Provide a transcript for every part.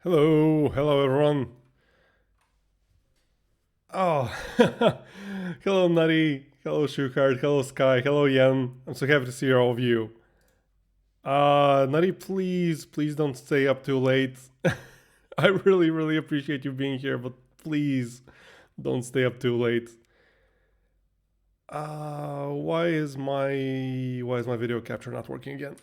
Hello everyone. Oh, hello Nutty, hello Shukard, hello Sky, hello Yen. I'm so happy to see all of you. Nutty, please don't stay up too late. I really appreciate you being here, but please don't stay up too late. Why is my video capture not working again?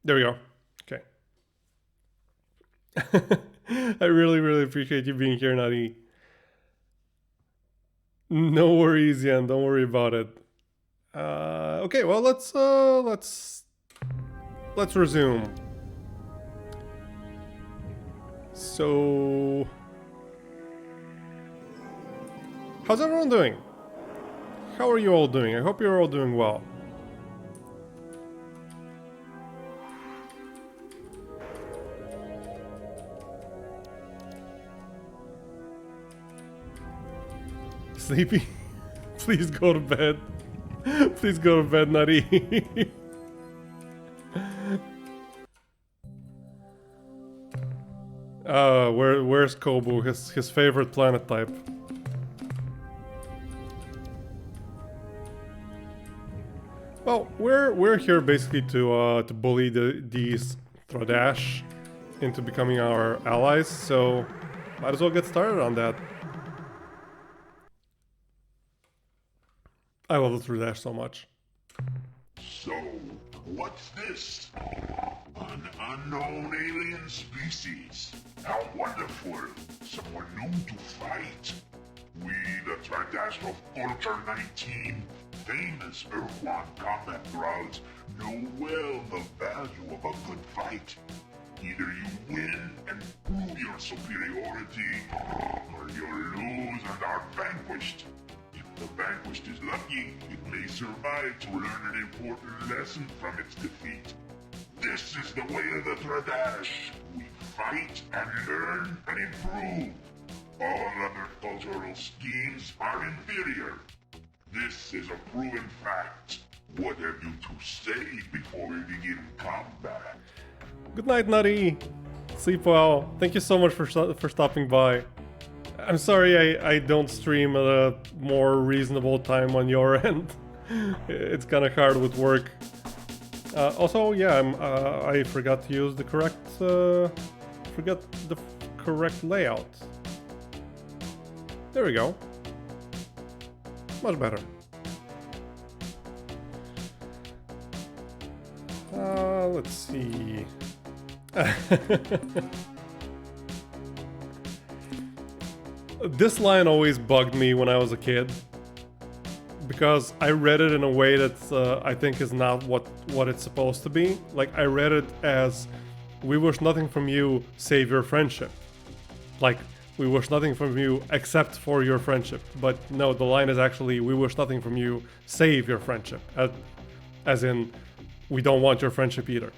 There we go. Okay. I really appreciate you being here, Nutty. No worries, Yen. Don't worry about it. Okay, well let's resume. So, how's everyone doing? How are you all doing? I hope you're all doing well. Sleepy? Please go to bed. Please go to bed, Nutty. Where's Kobu? His favorite planet type. Well, we're here basically to bully these Tradash into becoming our allies, so might as well get started on that. I love the Tradash so much. So, what's this? An unknown alien species. How wonderful. Someone new to fight. We, the Tradash of Culture 19, famous Ur Quan combat grounds, know well the value of a good fight. Either you win and prove your superiority, or you lose and are vanquished. The vanquished is lucky, it may survive to learn an important lesson from its defeat. This is the way of the Tradash. We fight and learn and improve. All other cultural schemes are inferior. This is a proven fact. What have you to say before we begin combat? Good night, Nutty. Sleep well. Thank you so much for stopping by. I'm sorry I don't stream at a more reasonable time on your end. It's kind of hard with work. Also, yeah, I forgot to use the correct layout. There we go. Much better. Let's see. This line always bugged me when I was a kid, because I read it in a way that I think is not what it's supposed to be. Like, I read it as, we wish nothing from you save your friendship. Like, we wish nothing from you except for your friendship. But no, the line is actually, we wish nothing from you save your friendship. As in, we don't want your friendship either.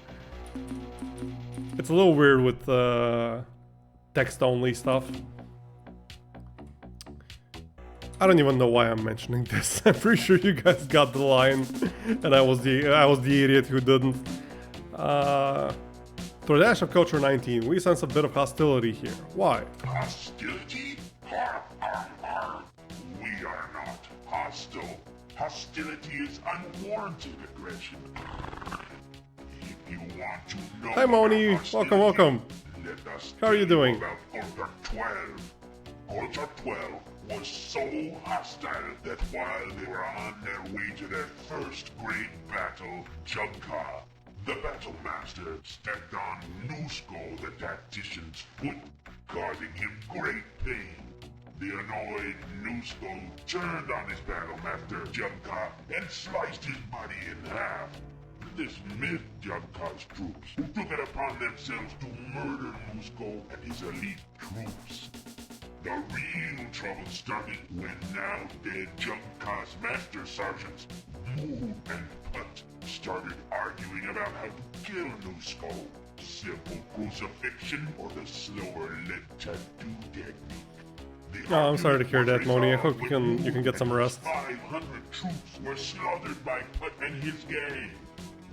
It's a little weird with text-only stuff. I don't even know why I'm mentioning this. I'm pretty sure you guys got the line, and I was the idiot who didn't. Tradash of Culture 19, we sense a bit of hostility here. Why? Hostility? Har, har, har. We are not hostile. Hostility is unwarranted aggression. If you want to know. Hi Moni, welcome. Let us How are you doing? About Culture 12. Culture 12 was so hostile that while they were on their way to their first great battle, Junka, the Battle Master, stepped on Nusko, the tactician's foot, causing him great pain. The annoyed Nusko turned on his Battle Master, Junka, and sliced his body in half. This missed Junka's troops, who took it upon themselves to murder Nusko and his elite troops. The real trouble started when now dead Junka's master sergeants, Moon and Putt, started arguing about how to kill Nusko. Simple crucifixion or the slower lit tattoo technique. Oh, I'm sorry to hear that, Moni. I hope you can get some rest. 500 troops were slaughtered by Putt and his gang.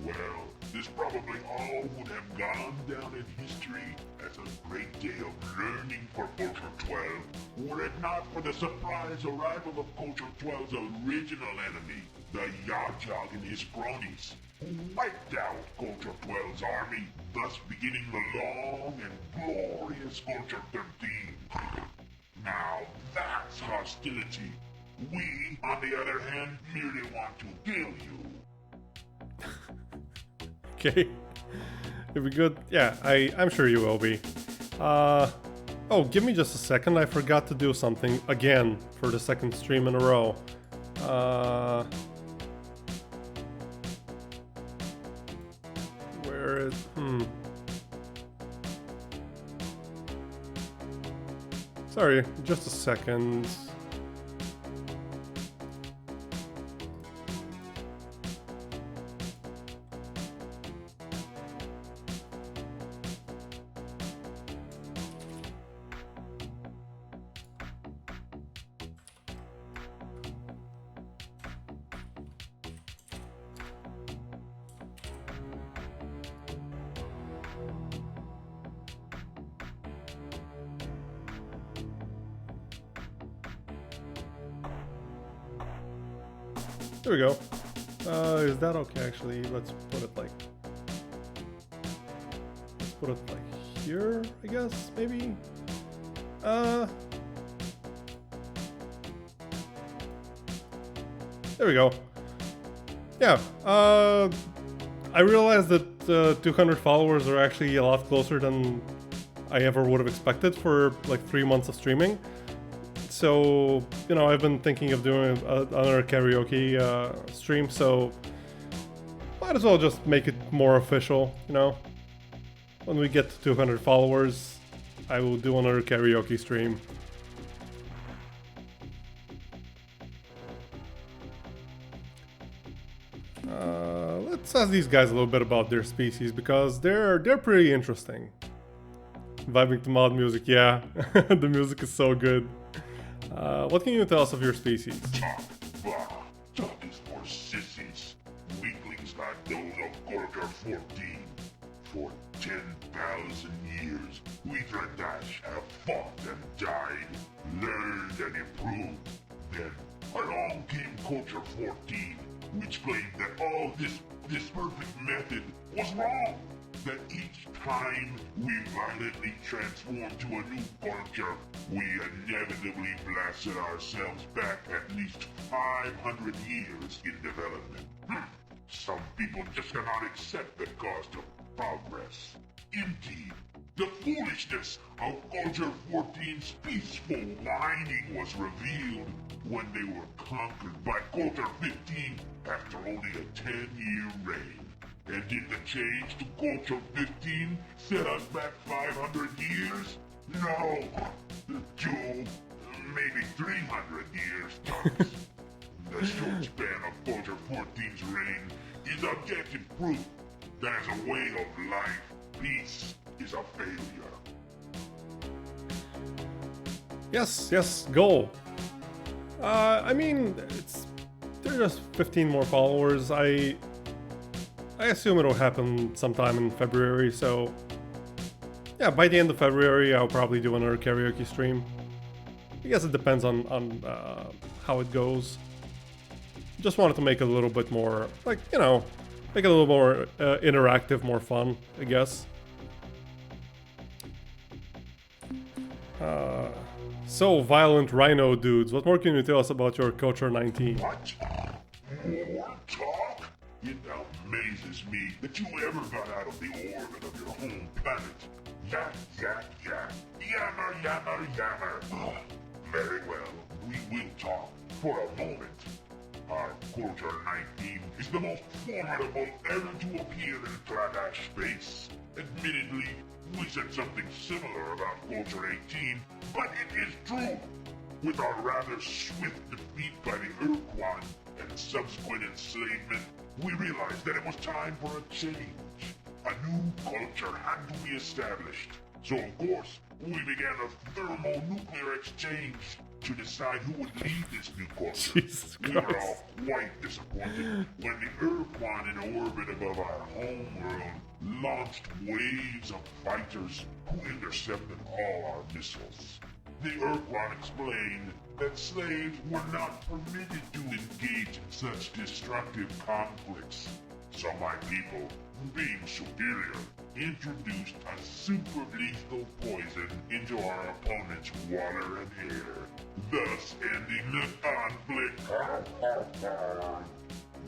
Well, this probably all would have gone down in history as a great day of learning for Culture 12, were it not for the surprise arrival of Culture 12's original enemy, the Yajog and his cronies, who wiped out Culture 12's army, thus beginning the long and glorious Culture 13. Now that's hostility. We, on the other hand, merely want to kill you. Okay. If we good, yeah, I'm sure you will be. Oh, give me just a second. I forgot to do something again for the second stream in a row. Where is Sorry, just a second. There we go. Is that okay? Actually, let's put it like here, I guess, maybe. There we go. Yeah. I realized that 200 followers are actually a lot closer than I ever would have expected for like 3 months of streaming. So, you know, I've been thinking of doing another karaoke stream, so might as well just make it more official, you know? When we get to 200 followers, I will do another karaoke stream. Let's ask these guys a little bit about their species, because they're pretty interesting. Vibing to mod music, yeah, the music is so good. What can you tell us of your species? Talk is for sissies. Weaklings like those of Culture 14. For 10,000 years, we Dradash have fought and died, learned and improved. Then, along came Culture 14, which claimed that all this perfect method was wrong. That each time we violently transformed to a new culture, we inevitably blasted ourselves back at least 500 years in development. Some people just cannot accept the cost of progress. Indeed, the foolishness of Culture 14's peaceful whining was revealed when they were conquered by Culture 15 after only a 10-year reign. And did the change to Culture 15 set us back 500 years? No, 2, maybe 300 years tops. The short span of Culture 14's reign is objective proof that as a way of life, peace is a failure. Yes, goal. I mean, they're just 15 more followers. I assume it'll happen sometime in February, so yeah, by the end of February I'll probably do another karaoke stream. I guess it depends on how it goes. Just wanted to make it a little bit more, like, you know, make it a little more interactive, more fun, I guess. So, Violent Rhino dudes, what more can you tell us about your Culture 19? What? More talk? It amazes me that you ever got out of the orbit of your home planet. Yak, yak, yak. Yammer, yammer, yammer. Very well, we will talk for a moment. Our Culture 19 is the most formidable ever to appear in Dradash space. Admittedly, we said something similar about Culture 18, but it is true. With our rather swift defeat by the Ur Quan and subsequent enslavement, we realized that it was time for a change. A new culture had to be established. So of course, we began a thermonuclear exchange. to decide who would lead this new culture. Jesus We were Christ. all quite disappointed when the Ur Quan in orbit above our homeworld launched waves of fighters who intercepted all our missiles. The Ur Quan explained that slaves were not permitted to engage in such destructive conflicts. So my people, being superior, introduced a super lethal poison into our opponent's water and air, thus ending the conflict.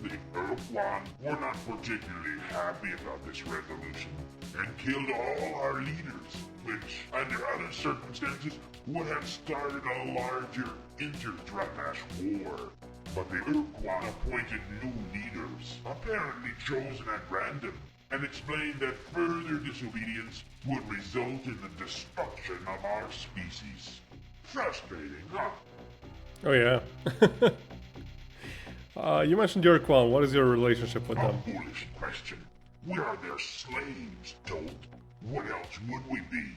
The Ur Quan were not particularly happy about this resolution and killed all our leaders, which, under other circumstances, would have started a larger inter-Dragash war. But the Ur Quan appointed new leaders, apparently chosen at random, and explained that further disobedience would result in the destruction of our species. Frustrating, huh? Oh yeah. You mentioned Ur Quan. What is your relationship with A them? foolish question. We are their slaves, Toad. What else would we be?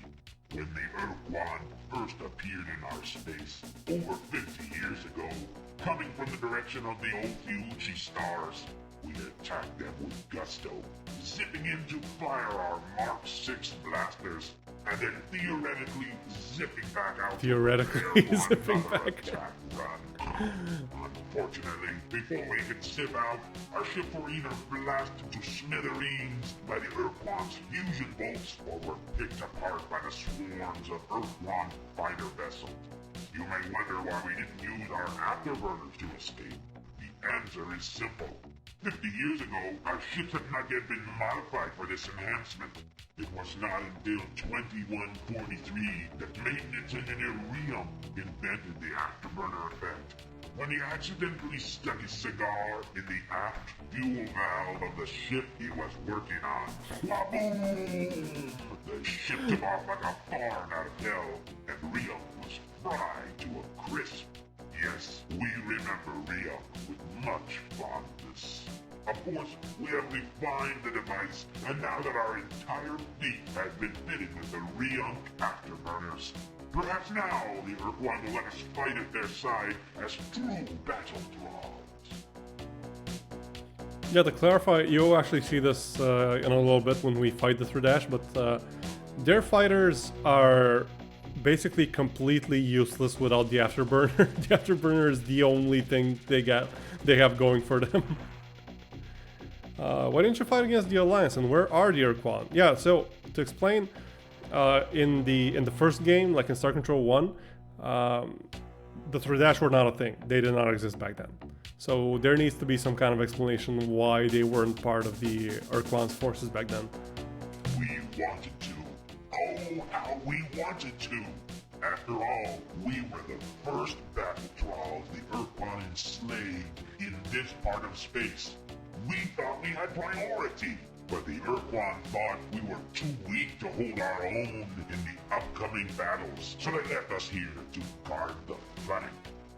When the Ur Quan first appeared in our space, over 50 years ago, coming from the direction of the Ophiuchi stars, we attacked them with gusto, zipping in to fire our Mark 6 blasters, and then theoretically zipping back out Theoretically to prepare for zipping another back attack run. Unfortunately, before we could zip out, our ships were either blasted to smithereens by the Ur Quan's fusion bolts, or were picked apart by the swarms of Ur Quan fighter vessels. You may wonder why we didn't use our afterburners to escape. The answer is simple. 50 years ago, our ships had not yet been modified for this enhancement. It was not until 2143 that maintenance engineer Riam invented the afterburner effect. When he accidentally stuck his cigar in the aft fuel valve of the ship he was working on, Waboom! The ship took off like a barn out of hell, and Riam was fried to a crisp. Yes, we remember Riam with much fondness. Of course, we have refined the device, and now that our entire fleet has been fitted with the Riam afterburners, perhaps now the Ur Quan will let us fight at their side as true battle thralls. Yeah, to clarify, you'll actually see this in a little bit when we fight the Thredash, but their fighters are basically completely useless without the afterburner. The afterburner is the only thing they have going for them. Why didn't you fight against the Alliance, and where are the Ur Quan? Yeah, so to explain, in the first game, like in Star Control 1, the Thredash were not a thing. They did not exist back then. So there needs to be some kind of explanation why they weren't part of the Ur Quan's forces back then. We wanted to. Oh, how we wanted to. After all, we were the first battle thralls the Ur Quan enslaved in this part of space. We thought we had priority, but the Ur Quan thought we were too weak to hold our own in the upcoming battles, so they left us here to guard the flank.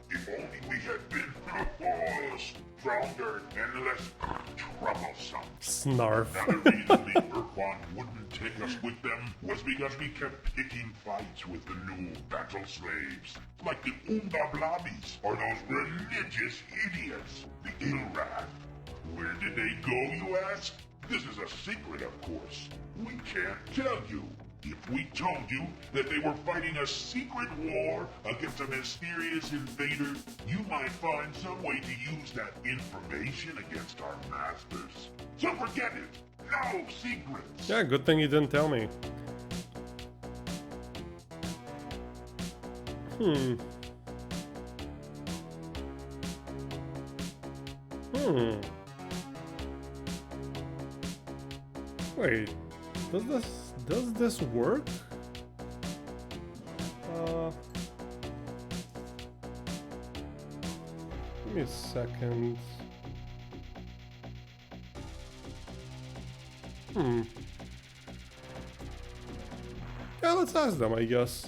If only we had been stronger and less troublesome. Snarf. Another reason the Ur Quan wouldn't take us with them was because we kept picking fights with the new battle slaves, like the Umbablabis or those religious idiots, the Ilrath. Where did they go, you ask? This is a secret, of course. We can't tell you. If we told you that they were fighting a secret war against a mysterious invader, you might find some way to use that information against our masters. So forget it. No secrets. Yeah, good thing you didn't tell me. Wait, does this work? Give me a second. Yeah, let's ask them, I guess.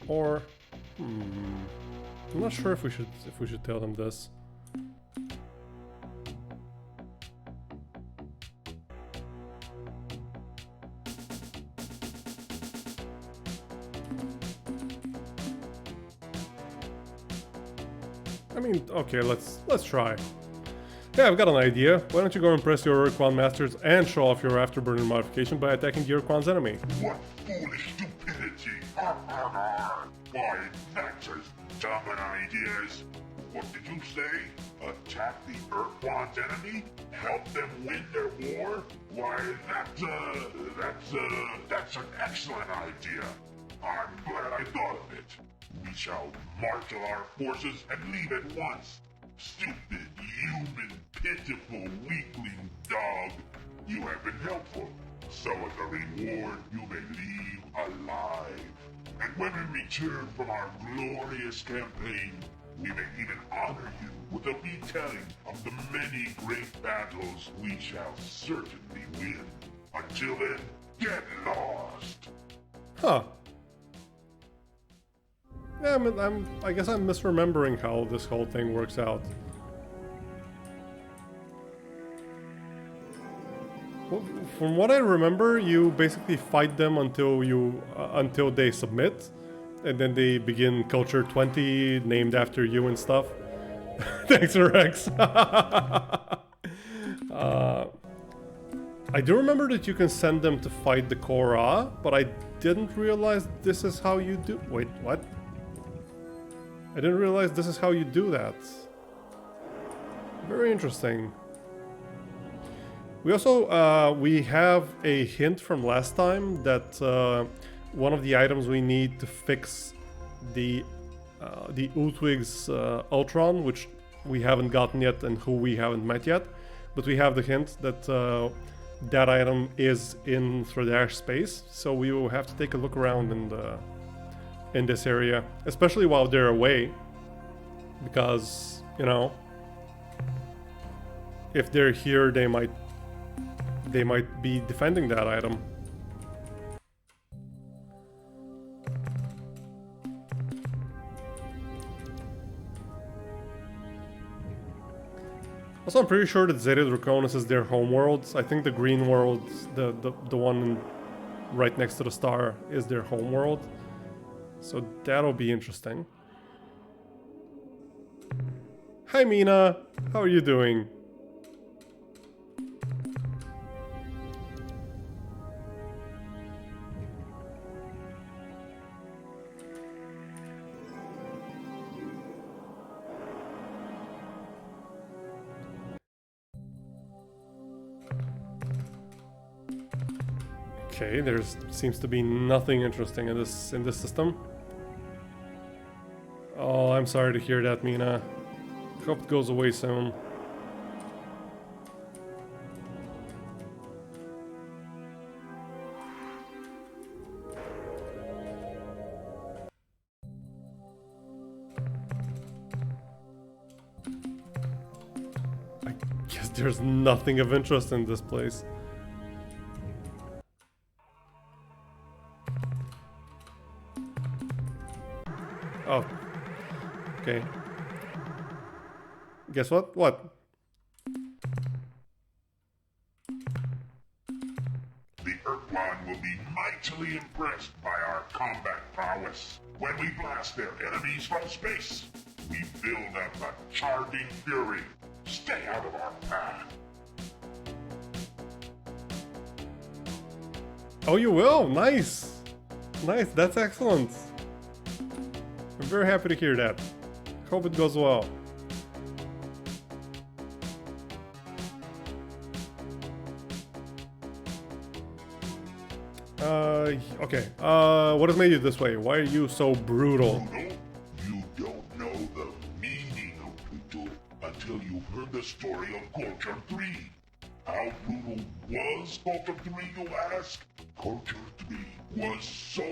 Or, I'm not sure if we should tell them this. I mean, okay, let's try. Yeah, I've got an idea. Why don't you go impress your Ur Quan Masters and show off your Afterburner modification by attacking the Ur Quan's enemy? What foolish stupidity! Why, that's as dumb an idea as... What did you say? Attack the Ur Quan's enemy? Help them win their war? Why, that's an excellent idea. I'm glad I thought of it. We shall marshal our forces and leave at once. Stupid, human, pitiful, weakling dog. You have been helpful. So as a reward, you may leave alive. And when we return from our glorious campaign, we may even honor you with a retelling of the many great battles we shall certainly win. Until then, get lost! Huh. Yeah, I guess I'm misremembering how this whole thing works out. Well, from what I remember, you basically fight them until they submit, and then they begin Culture 20, named after you and stuff. Thanks, Rex. I do remember that you can send them to fight the Korra, but I didn't realize this is how you do. Wait, what? I didn't realize this is how you do that. Very interesting. We also, we have a hint from last time that one of the items we need to fix the Utwig's Ultron, which we haven't gotten yet and who we haven't met yet, but we have the hint that that item is in Thredash space, so we will have to take a look around in this area, especially while they're away, because, you know, if they're here, they might be defending that item. Also, I'm pretty sure that Zeta Draconis is their homeworld. I think the green world, the one right next to the star, is their homeworld. So that'll be interesting. Hi Mina, how are you doing? Okay, there seems to be nothing interesting in this system. Oh, I'm sorry to hear that, Mina. Hope it goes away soon. I guess there's nothing of interest in this place. Oh. Okay. Guess what? What? The Ur Quan will be mightily impressed by our combat prowess. When we blast their enemies from space, we build up a charging fury. Stay out of our path. Oh, you will? Nice! Nice, that's excellent. I'm very happy to hear that. Hope it goes well. Okay. What has made you this way? Why are you so brutal? Brutal? You don't know the meaning of brutal until you've heard the story of Culture 3. How brutal was Culture 3, you ask? Culture 3 was so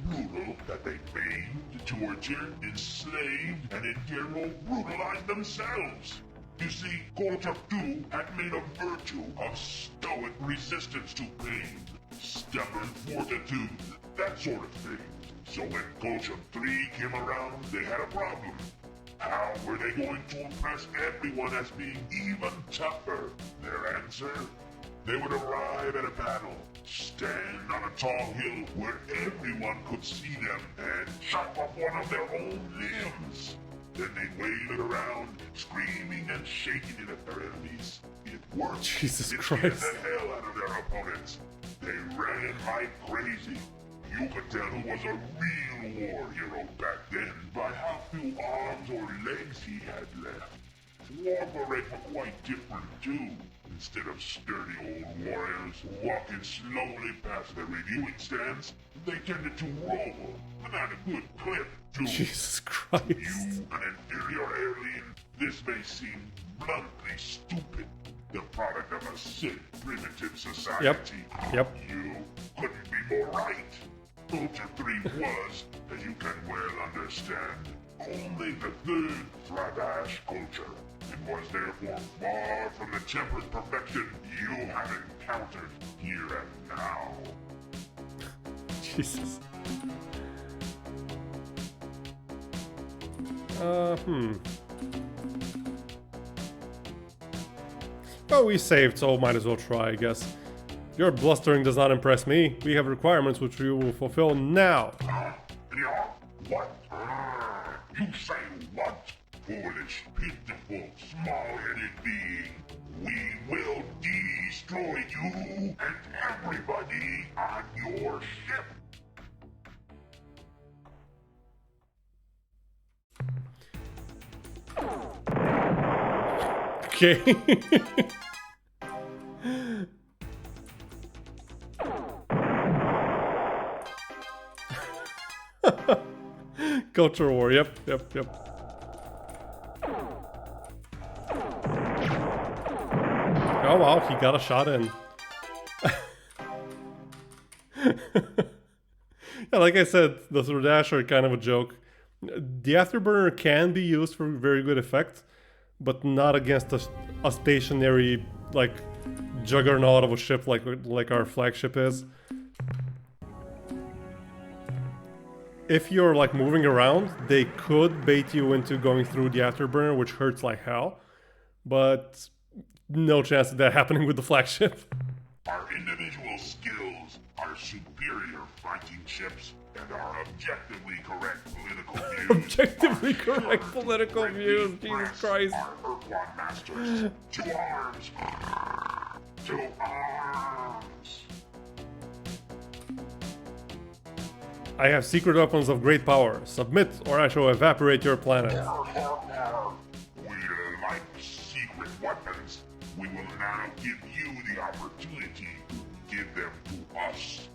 brutal that they maimed, tortured, enslaved, and in general brutalized themselves. You see, Culture 2 had made a virtue of stoic resistance to pain, stubborn fortitude, that sort of thing. So when Culture 3 came around, they had a problem. How were they going to impress everyone as being even tougher? Their answer? They would arrive at a battle, stand on a tall hill where everyone could see them, and chop off one of their own limbs. Then they waved it around, screaming and shaking it at their enemies. It worked. Jesus It Christ. scared the hell out of their opponents. They ran like crazy. You could tell who was a real war hero back then by how few arms or legs he had left. War berets were quite different too. Instead of sturdy old warriors walking slowly past their reviewing stands, they tended to roll, but at a good clip too. Jesus Christ. You, an inferior alien, this may seem bluntly stupid. The product of a sick, primitive society. Yep. You couldn't be more right. Culture 3 was, as you can well understand, only the third Thradash culture, and was therefore far from the tempered perfection you have encountered here and now. Jesus. Well, we saved, so might as well try, I guess. Your blustering does not impress me. We have requirements which we will fulfill now. Yeah? What? You say what? Foolish, pitiful, small-headed being. We will destroy you and everybody on your ship. Okay. Culture war, yep. Oh wow, he got a shot in. Yeah, like I said, the Thradash are kind of a joke. The Afterburner can be used for very good effect, but not against a stationary, like, juggernaut of a ship like our flagship is. If you're like moving around, they could bait you into going through the Afterburner, which hurts like hell, but no chance of that happening with the flagship. Our individual skills, our superior fighting ships, and our objectively correct political views. Objectively correct political views, Jesus Christ. Our Ur Quan Masters. To arms! To arms! I have secret weapons of great power. Submit, or I shall evaporate your planet. We like secret weapons. We will now give you the opportunity to give them to us.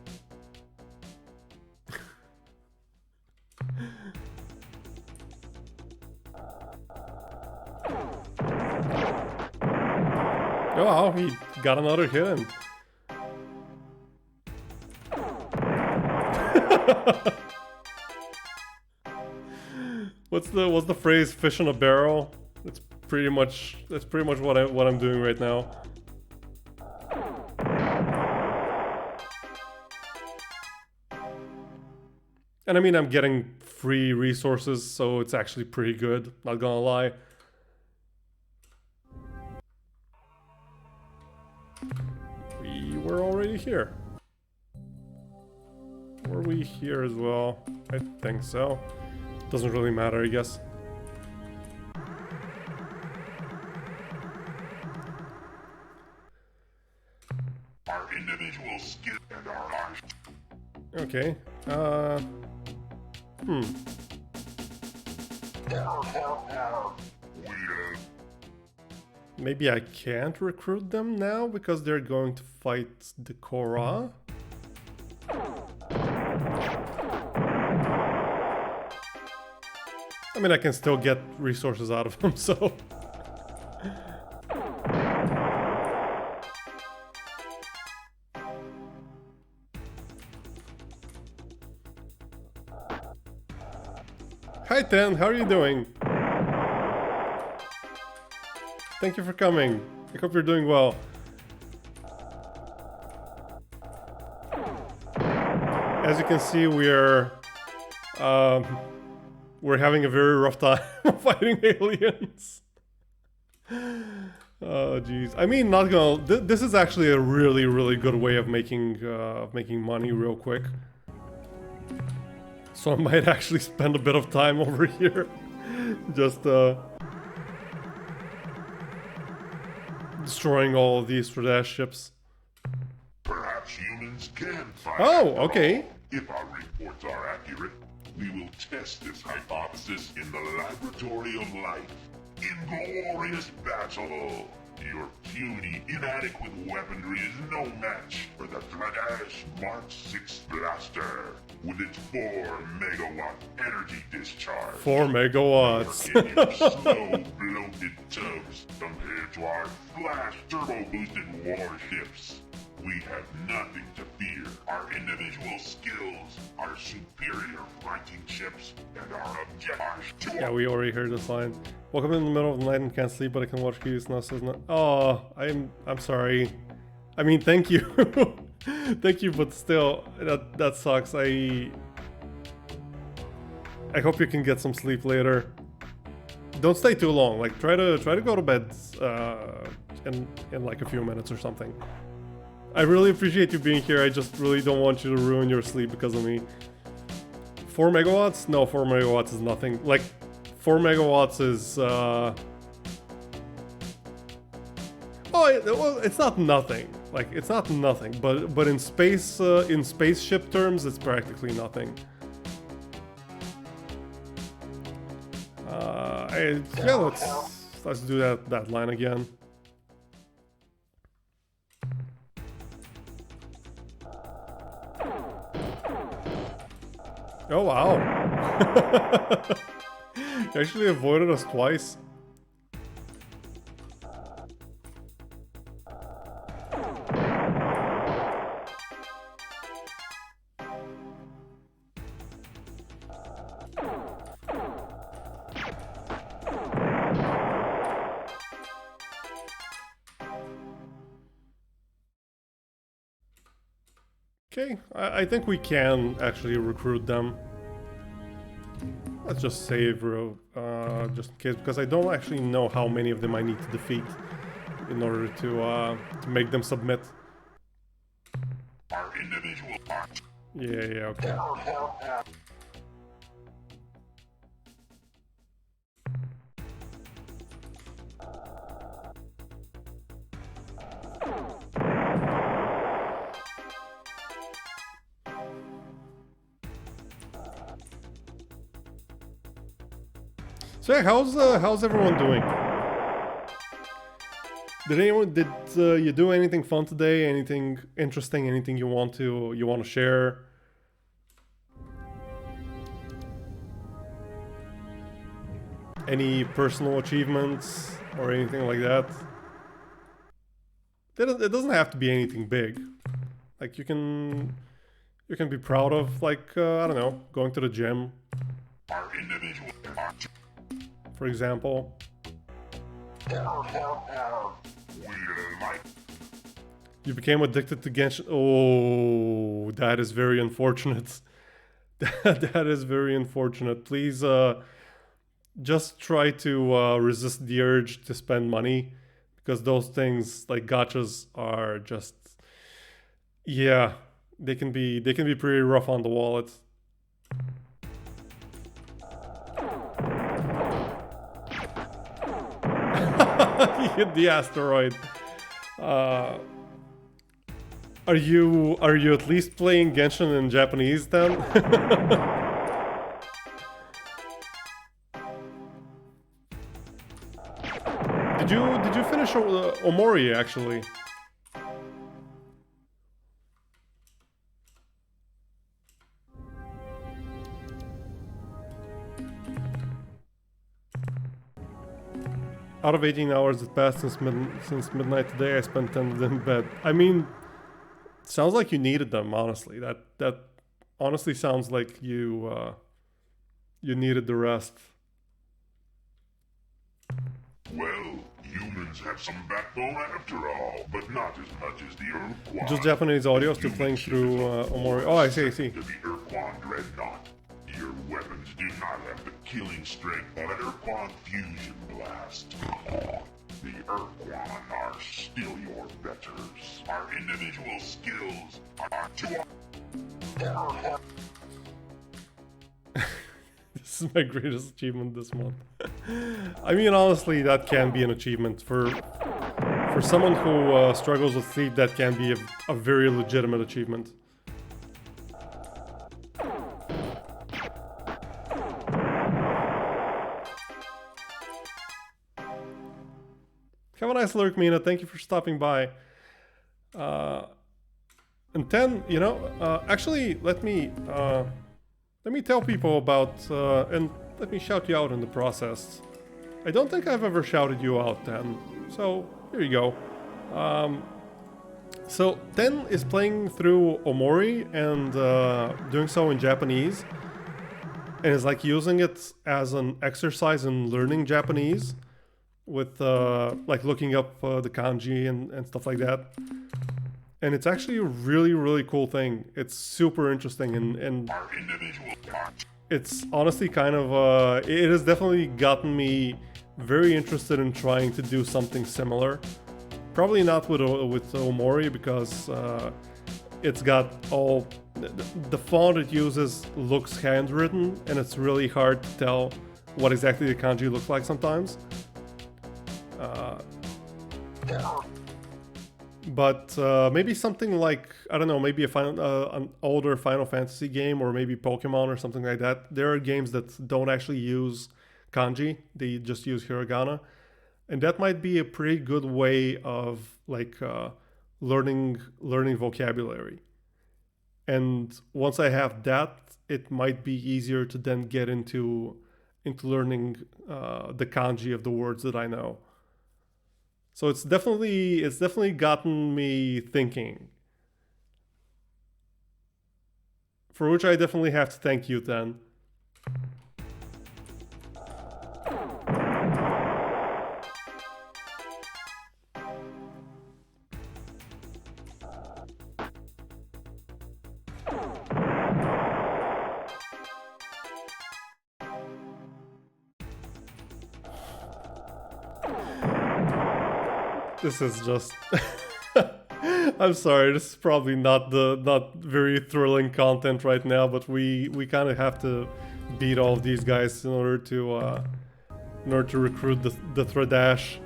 Oh wow, he got another hit in. What's the phrase? Fish in a barrel. That's pretty much what I'm doing right now. And I mean, I'm getting free resources, so it's actually pretty good. Not gonna lie. We were already here. Were we here as well? I think so. Doesn't really matter, I guess. Our individual skill and our lives. Okay. Maybe I can't recruit them now because they're going to fight the Korra. I mean, I can still get resources out of them, so... Hi, Ten, how are you doing? Thank you for coming. I hope you're doing well. As you can see, we're having a very rough time fighting aliens. Oh, jeez. I mean, not gonna... This is actually a really, really good way of making money real quick. So I might actually spend a bit of time over here Just destroying all of these Tradash ships. Perhaps humans can find Oh, after okay. all. If our reports are accurate, we will test this hypothesis in the laboratory of life. In glorious battle, your puny, inadequate weaponry is no match for the Tradash Mark 6 blaster with its 4 megawatt energy discharge. 4 megawatts. In your slow, bloated tubs compared to our flash turbo-boosted warships. We have nothing to fear. Our individual skills, our superior fighting ships, and our objectives. Yeah, we already heard this line. Woke up in the middle of the night and can't sleep, but I can watch Q's now. Says not. Oh, I'm sorry. I mean, thank you, thank you, but still, that sucks. I hope you can get some sleep later. Don't stay too long. Like try to go to bed in like a few minutes or something. I really appreciate you being here. I just really don't want you to ruin your sleep because of me. 4 megawatts? No, 4 megawatts is nothing. Like 4 megawatts is well, it's not nothing. Like it's not nothing, but in spaceship terms, it's practically nothing. Yeah, let's do that line again. Oh wow! You actually avoided us twice. Okay, I think we can actually recruit them. Let's just save just in case, because I don't actually know how many of them I need to defeat in order to make them submit. Our individual part. Yeah, okay. So yeah, how's everyone doing? Did you do anything fun today? Anything interesting? Anything you want to share? Any personal achievements or anything like that? It doesn't have to be anything big. Like you can be proud of, like I don't know, going to the gym. Our individual part. For example. You became addicted to Genshin. Oh, that is very unfortunate. That is very unfortunate. Please, just try to resist the urge to spend money, because those things like gachas are just, yeah, they can be pretty rough on the wallet. He hit the asteroid. Are you at least playing Genshin in Japanese then? Did you finish Omori actually? Out of 18 hours that passed since midnight today, I spent 10 of them in bed. I mean, sounds like you needed them, honestly. That honestly sounds like you needed the rest. Well, humans have some backbone after all, but not as much as the Ur Quan. Just Japanese audio, still playing through Omori. Oh, I see. To the Ur Quan Dreadnought. Your weapons do not have the killing strength of an Ur Quan fusion blast. The Ur Quan are still your betters. Our individual skills are to This is my greatest achievement this month. I mean, honestly, that can be an achievement for someone who struggles with sleep. That can be a very legitimate achievement. Have a nice lurk, Mina. Thank you for stopping by. And 10, you know, actually, let me tell people about, and let me shout you out in the process. I don't think I've ever shouted you out, 10. So, here you go. So, 10 is playing through Omori and doing so in Japanese. And is like using it as an exercise in learning Japanese. With like looking up the kanji and stuff like that. And it's actually a really, really cool thing. It's super interesting and it's honestly kind of, it has definitely gotten me very interested in trying to do something similar. Probably not with Omori because it's got all, the font it uses looks handwritten and it's really hard to tell what exactly the kanji looks like sometimes. But maybe something like, I don't know, maybe an older Final Fantasy game or maybe Pokemon or something like that. There are games that don't actually use kanji, they just use hiragana. And that might be a pretty good way of like learning vocabulary. And once I have that, it might be easier to then get into learning the kanji of the words that I know. So it's definitely gotten me thinking. For which I definitely have to thank you then. This is just I'm sorry, this is probably not very thrilling content right now, but we kind of have to beat all of these guys in order to recruit the Thredash.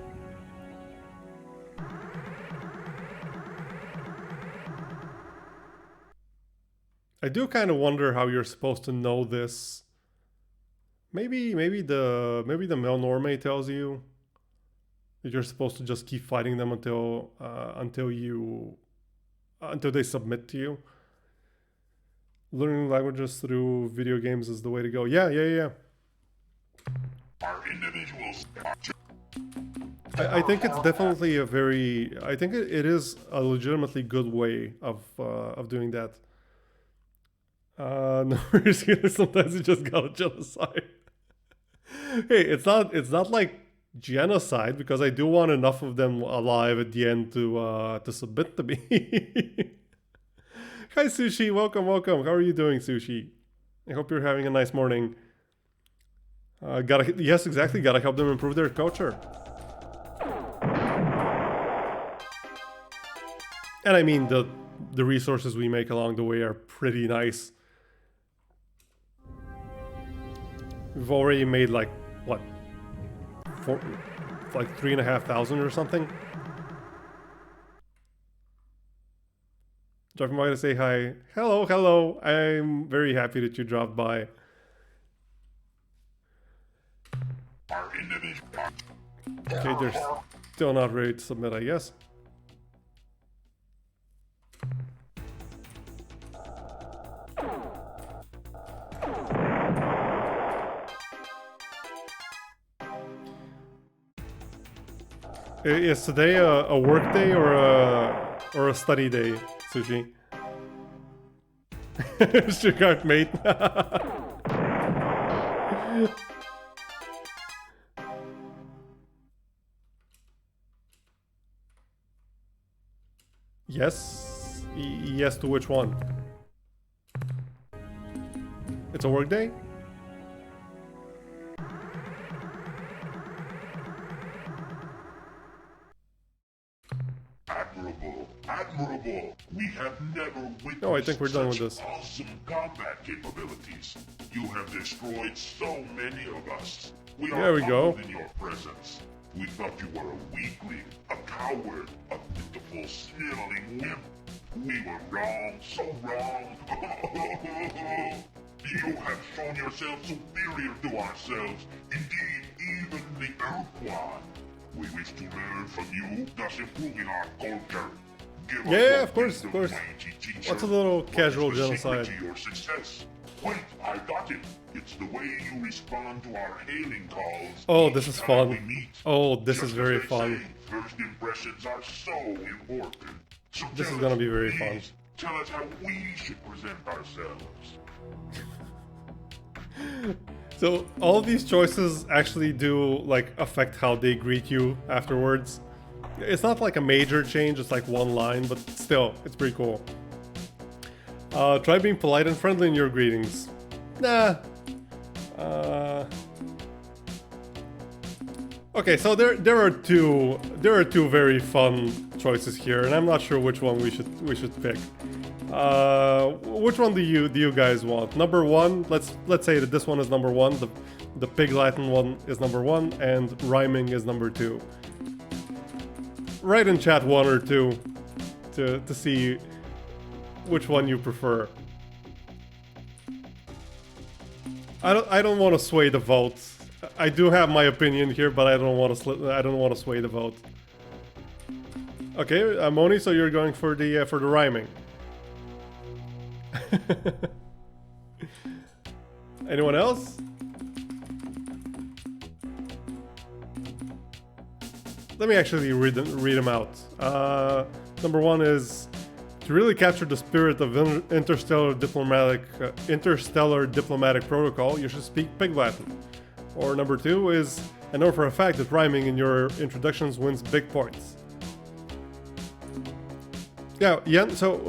I do kind of wonder how you're supposed to know this. Maybe the Melnorme tells you that you're supposed to just keep fighting them until they submit to you. Learning languages through video games is the way to go. Yeah. Our individuals. I think it's definitely I think it is a legitimately good way of doing that. No, sometimes you just got a genocide. Hey, it's not like genocide because I do want enough of them alive at the end to submit to me. Hi Sushi, welcome. How are you doing, Sushi? I hope you're having a nice morning. Yes, exactly. Gotta help them improve their culture. And I mean the resources we make along the way are pretty nice. We've already made like what? Like 3,500 or something. Dropping by to say hi. Hello. I'm very happy that you dropped by. Okay, they're still not ready to submit, I guess. Is today a work day or a study day, Sushi? Stuttgart, mate. Yes? Yes to which one? It's a work day? Admirable, admirable. We have never witnessed No, I think we're done with such this. awesome combat capabilities. You have destroyed so many of us. We There are we go. humbled in your presence. We thought you were a weakling, a coward, a pitiful, sniveling wimp. We were wrong, so wrong. You have shown yourself superior to ourselves, indeed even the Ur Quan. We wish to learn from you, thus improving our culture. Give us Yeah, your of course, wisdom, of course. mighty teacher. What's a little What is casual the genocide? secret to your success? Wait, I got it. It's the way you respond to our hailing calls. Oh, each this is time we fun. meet. Oh, this Just is as very they fun. say, first impressions are so important. So This tell is gonna us, be very fun. please, tell us how we should present ourselves. So all of these choices actually do like affect how they greet you afterwards. It's not like a major change, it's like one line, but still, it's pretty cool. Try being polite and friendly in your greetings. Nah. Okay, so there are two very fun choices here, and I'm not sure which one we should pick. Which one do you guys want? Number one, let's say that this one is number one. The Pig Latin one is number one, and rhyming is number two. Write in chat one or two to see which one you prefer. I don't want to sway the vote. I do have my opinion here, but I don't want to sway the vote. Okay, Moni, so you're going for the rhyming. Anyone else? Let me actually read them out. Number one is to really capture the spirit of interstellar diplomatic protocol. You should speak Pig Latin. Or number two is I know for a fact that rhyming in your introductions wins big points. Yeah, Yen. So,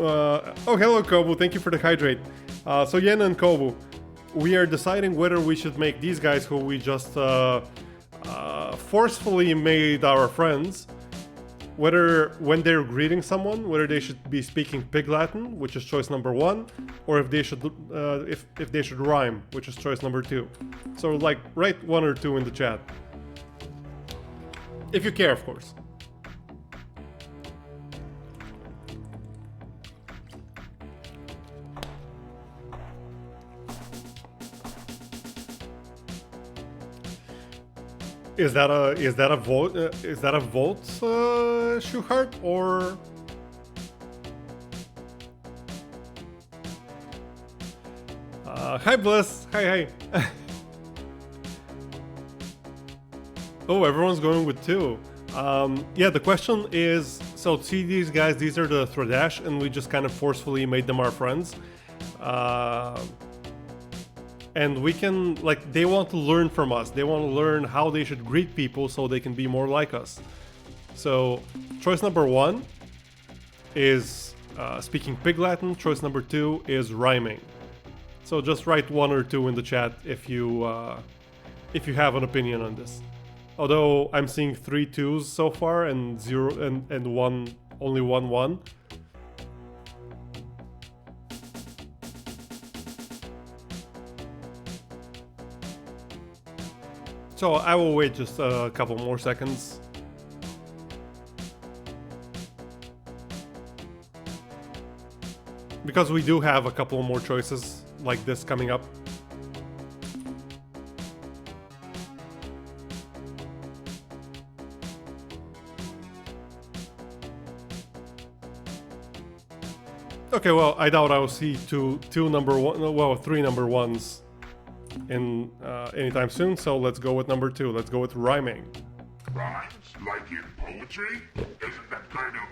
oh, hello, Kobu. Thank you for the hydrate. So, Yen and Kobu, we are deciding whether we should make these guys who we just forcefully made our friends, whether when they're greeting someone, whether they should be speaking Pig Latin, which is choice number one, or if they should if they should rhyme, which is choice number two. So, like, write one or two in the chat, if you care, of course. Is that a vote? Is that a vote, Shuhart, or? Hi, Bliss. Hi. Oh, everyone's going with two. Yeah, the question is, so see these guys, these are the Thredash, and we just kind of forcefully made them our friends. And we can, like, they want to learn from us. They want to learn how they should greet people so they can be more like us. So, choice number one is speaking Pig Latin. Choice number two is rhyming. So just write one or two in the chat if you have an opinion on this. Although I'm seeing 3 2s so far and only one 1. So I will wait just a couple more seconds. Because we do have a couple more choices like this coming up. Okay, well, I doubt I will see three number ones in anytime soon, so let's go with number two. Let's go with rhyming. Rhymes? Like in poetry? Isn't that kind of,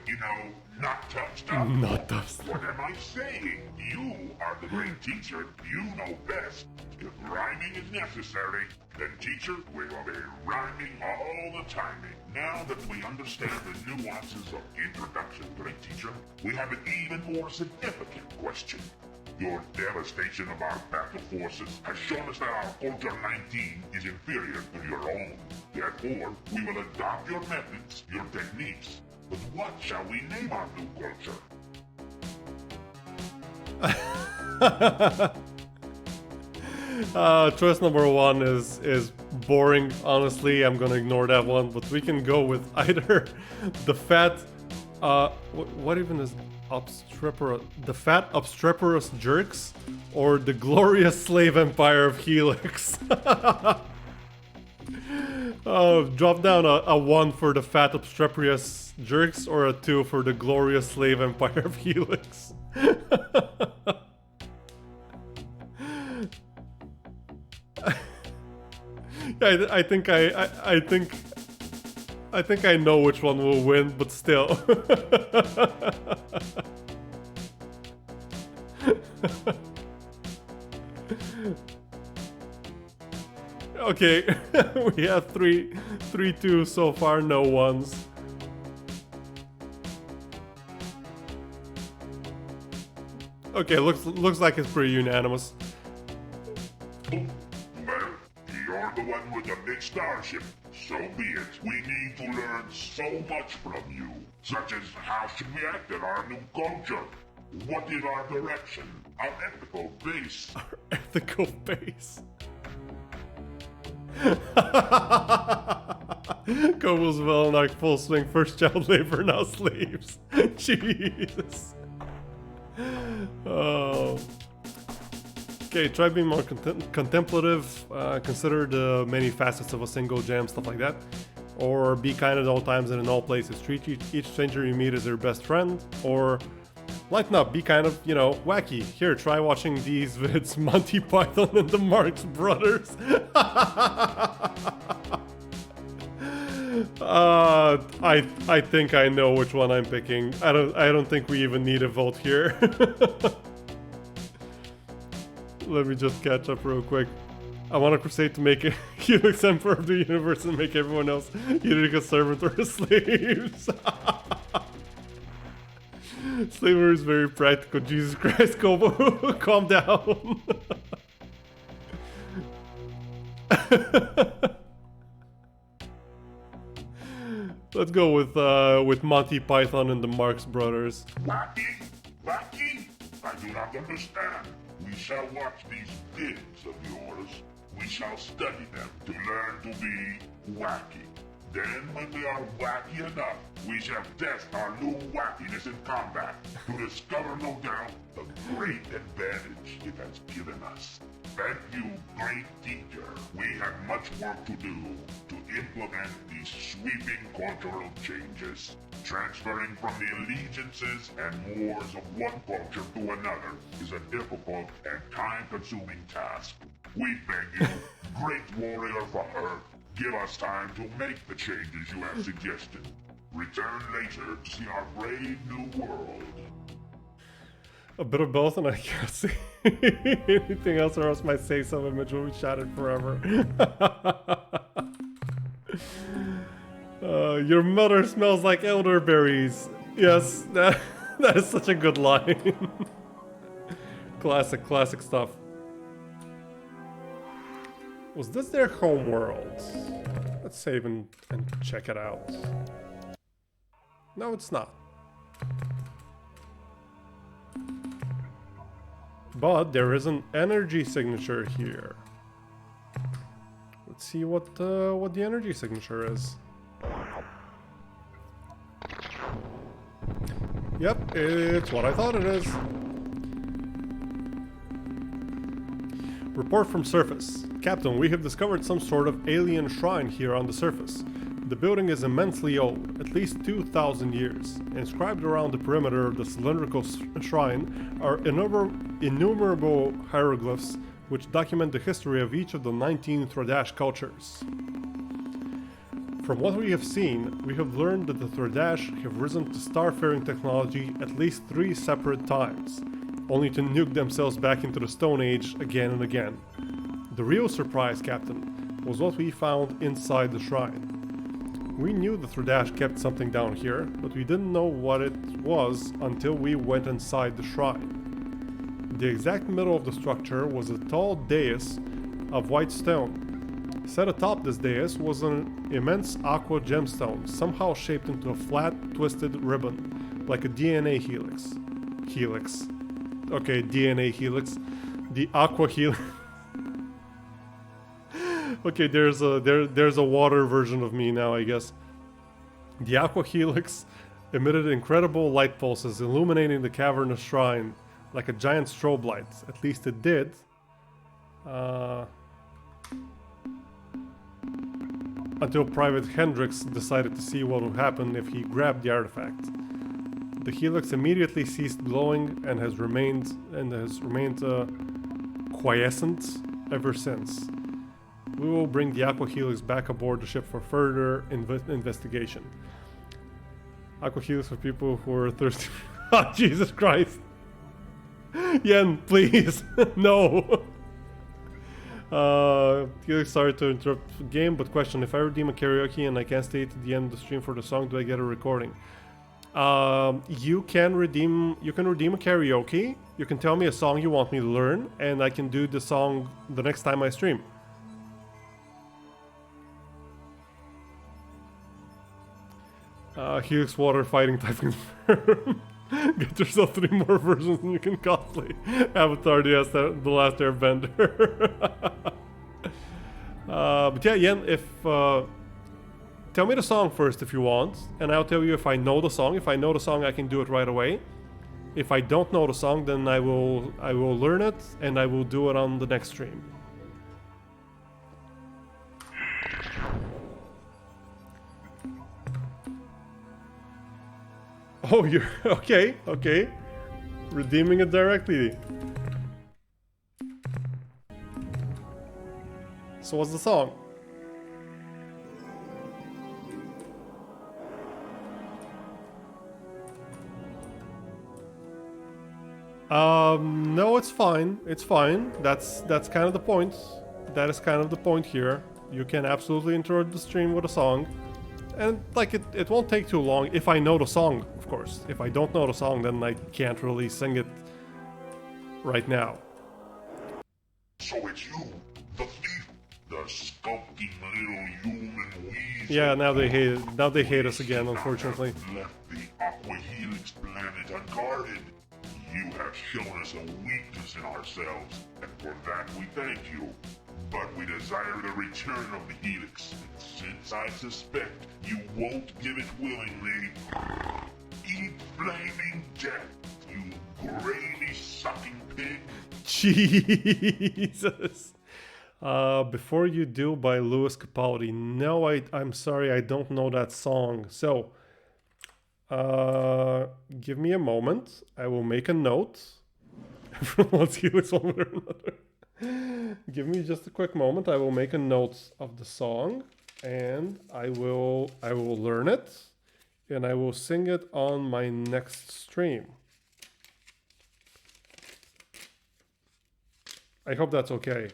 not tough stuff? Not tough stuff. What am I saying? You are the great teacher. You know best. If rhyming is necessary, then teacher, we will be rhyming all the time. Now that we understand the nuances of introduction, great teacher, we have an even more significant question. Your devastation of our battle forces has shown us that our Culture 19 is inferior to your own. Therefore, we will adopt your methods, your techniques, But what shall we name our new culture? Choice number one is boring. Honestly, I'm gonna ignore that one. But we can go with either the fat, what even is obstreperous? The fat obstreperous jerks, or the glorious slave empire of Helix. Drop down a 1 for the fat obstreperous jerks, or a 2 for the glorious slave empire of Helix. I think I know which one will win, but still. Okay, we have 3-2 so far, no ones. Okay, looks like it's pretty unanimous. Well, you're the one with the big starship. So be it. We need to learn so much from you, such as how should we act in our new culture? What is our direction? Our ethical base. Our ethical base. Kobo's Velnark full swing, first child labor, now slaves. Jesus. Oh. Okay, try being more contemplative, consider the many facets of a single gem, stuff like that. Or be kind at all times and in all places. Treat each stranger you meet as your best friend. Or lighten up, be kind of, you know, wacky. Here, try watching these vids, Monty Python and the Marx Brothers. I think I know which one I'm picking. I don't think we even need a vote here. Let me just catch up real quick. I want a crusade to make Helix Emperor of the Universe and make everyone else either a servant or a slave. Slavery is very practical. Jesus Christ, Kobo, calm down. Let's go with Monty Python and the Marx Brothers. Wacky? Wacky? I do not understand. We shall watch these vids of yours. We shall study them to learn to be wacky. Then, when we are wacky enough, we shall test our new wackiness in combat to discover, no doubt, the great advantage it has given us. Thank you, great teacher. We have much work to do to implement these sweeping cultural changes. Transferring from the allegiances and wars of one culture to another is a difficult and time-consuming task. We beg you, great warrior for Earth, give us time to make the changes you have suggested. Return later to see our brave new world. A bit of both, and I can't see anything else, or else my say-so image will be shattered forever. Your mother smells like elderberries. Yes, that is such a good line. Classic stuff. Was this their home world? Let's save and check it out. No, it's not. But there is an energy signature here. Let's see what the energy signature is. Yep, it's what I thought it is. Report from surface. Captain, we have discovered some sort of alien shrine here on the surface. The building is immensely old, at least 2,000 years. Inscribed around the perimeter of the cylindrical shrine are innumerable hieroglyphs which document the history of each of the 19 Thradash cultures. From what we have seen, we have learned that the Thradash have risen to starfaring technology at least 3 separate times, only to nuke themselves back into the Stone Age again and again. The real surprise, Captain, was what we found inside the shrine. We knew the Thradash kept something down here, but we didn't know what it was until we went inside the shrine. The exact middle of the structure was a tall dais of white stone. Set atop this dais was an immense aqua gemstone, somehow shaped into a flat, twisted ribbon, like a DNA helix. Helix. Okay, DNA helix. The aqua helix. Okay, there's a water version of me now, I guess. The aqua helix emitted incredible light pulses, illuminating the cavernous shrine like a giant strobe light. At least it did. Until Private Hendricks decided to see what would happen if he grabbed the artifact. The helix immediately ceased glowing and has remained quiescent ever since. We will bring the Aqua Helix back aboard the ship for further investigation. Aqua Helix for people who are thirsty. Oh, Jesus Christ! Yen, please, no. Helix, sorry to interrupt the game, but question: if I redeem a karaoke and I can't stay to the end of the stream for the song, do I get a recording? You can redeem a karaoke. You can tell me a song you want me to learn, and I can do the song the next time I stream. Helix Water Fighting type confirmed. Get yourself 3 more versions and you can cosplay Avatar the Last Airbender. But yeah, Yen, if tell me the song first if you want, and I'll tell you if I know the song. If I know the song, I can do it right away. If I don't know the song, then I will learn it and I will do it on the next stream. Oh, you're okay. Redeeming it directly. So what's the song? No, it's fine. It's fine. That's kind of the point. That is kind of the point here. You can absolutely interrupt the stream with a song. And like it won't take too long if I know the song, of course. If I don't know the song, then I can't really sing it right now. So it's you, the thief, the skulking little human weasel. Yeah, now they hate it. Now they hate us again, unfortunately. Left the Aqua Helix planet unguarded. You have shown us a weakness in ourselves, and for that we thank you. But we desire the return of the Helix. Since I suspect you won't give it willingly, eat flaming death, you gravy-sucking pig. Jesus. Before You Do by Louis Capaldi. No, I'm sorry, I don't know that song. So, give me a moment. I will make a note. Everyone's Helix one way or another. Give me just a quick moment. I will make a note of the song, and I will learn it, and I will sing it on my next stream. I hope that's okay.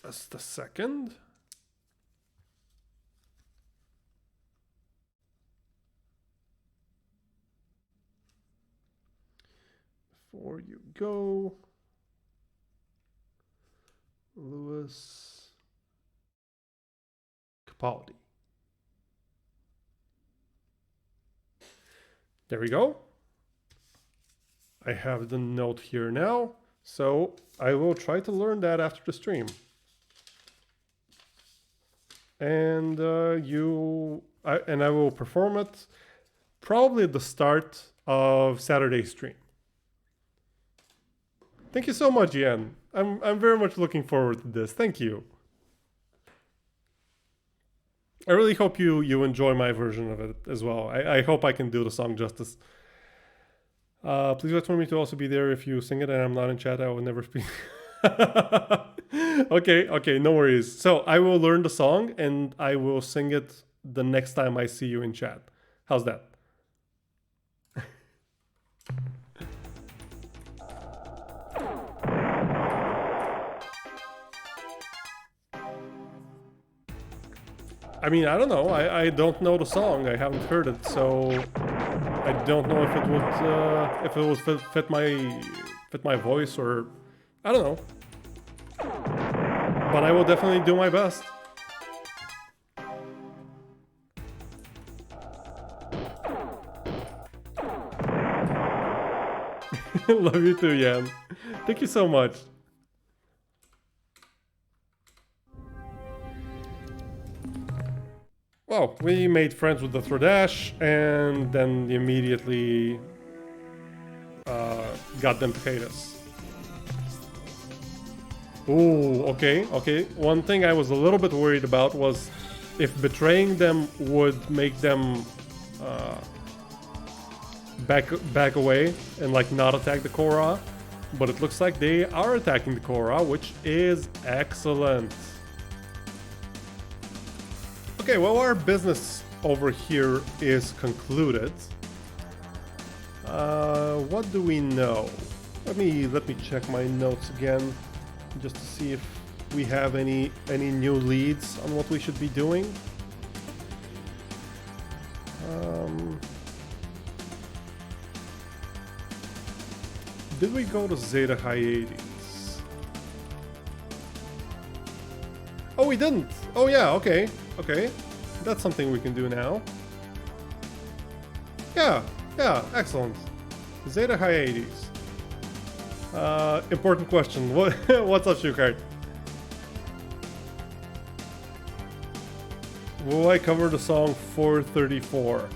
Just a second. Before you go, Louis Capaldi. There we go. I have the note here now, so I will try to learn that after the stream. And I will perform it probably at the start of Saturday's stream. Thank you so much, Ian. I'm very much looking forward to this. Thank you. I really hope you enjoy my version of it as well. I hope I can do the song justice. Please wait for me to also be there if you sing it and I'm not in chat. I will never speak. Okay, no worries. So I will learn the song and I will sing it the next time I see you in chat. How's that? I mean, I don't know. I don't know the song. I haven't heard it, so I don't know if it would fit my voice, or I don't know. But I will definitely do my best. Love you too, Yan. Thank you so much. Well, we made friends with the Throdash and then immediately got them to hate us. Ooh, okay. One thing I was a little bit worried about was if betraying them would make them back away and like not attack the Korra, but it looks like they are attacking the Korra, which is excellent. Okay, well, our business over here is concluded. What do we know? Let me check my notes again, just to see if we have any new leads on what we should be doing. Did we go to Zeta Hyades? Oh, we didn't. Oh yeah, okay. That's something we can do now. Yeah, excellent. Zeta Hyades. Important question. What's up, Shukart? Will I cover the song 434?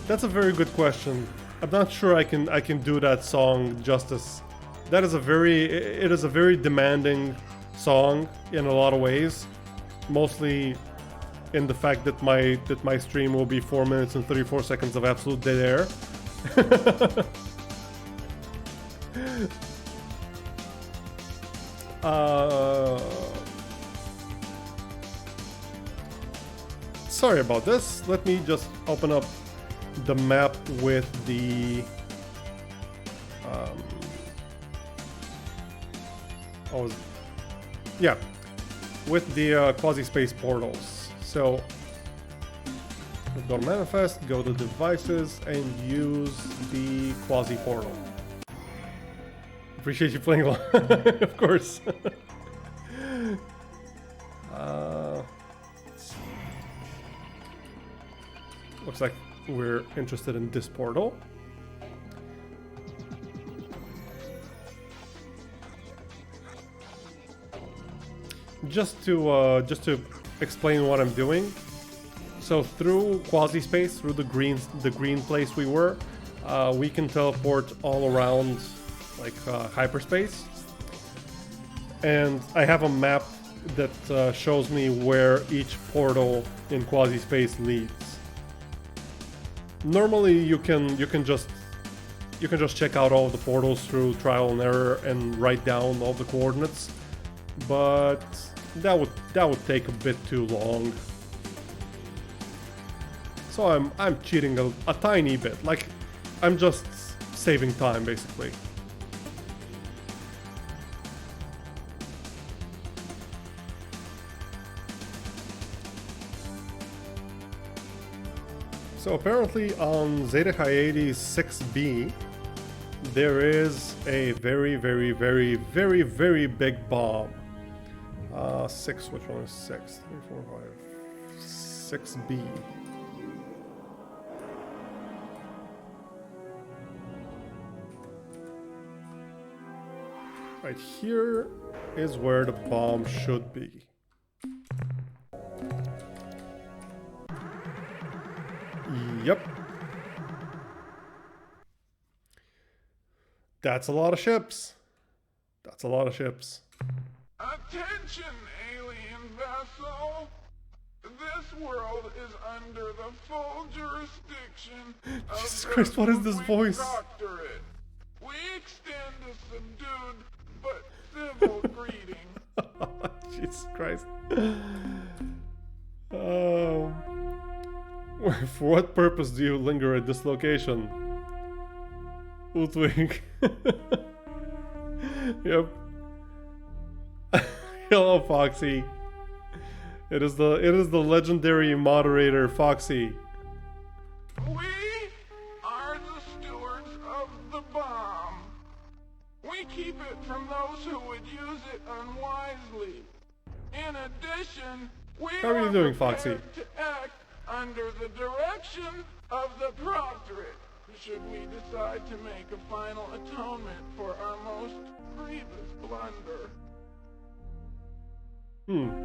That's a very good question. I'm not sure I can do that song justice. It is a very demanding song in a lot of ways. Mostly in the fact that my stream will be 4 minutes and 34 seconds of absolute dead air. Sorry about this. Let me just open up the map with the with the quasi-space portals. So go to manifest, go to devices, and use the quasi portal. Appreciate you playing along, of course. Looks like we're interested in this portal. Just to explain what I'm doing. So through quasi space, through the green place we were, we can teleport all around like hyperspace. And I have a map that shows me where each portal in quasi space leads. Normally you can just check out all the portals through trial and error and write down all the coordinates, but that would take a bit too long. So I'm cheating a tiny bit, like I'm just saving time basically. So apparently on Zeta Hyades 6B, there is a very big bomb. 6, which one is 6? 3, 4, 5. 6B. Right here is where the bomb should be. Yep. That's a lot of ships. That's a lot of ships. Attention, alien vessel! This world is under the full jurisdiction of Jesus Christ, what is this voice? Doctorate. We extend a subdued but civil greeting. Jesus Christ. For what purpose do you linger at this location? Utwig. Yep. Hello, Foxy. It is the legendary moderator Foxy. We are the stewards of the bomb. We keep it from those who would use it unwisely. In addition, we How are you doing, Foxy? prepared to act under the direction of the Proctorate, should we decide to make a final atonement for our most grievous blunder.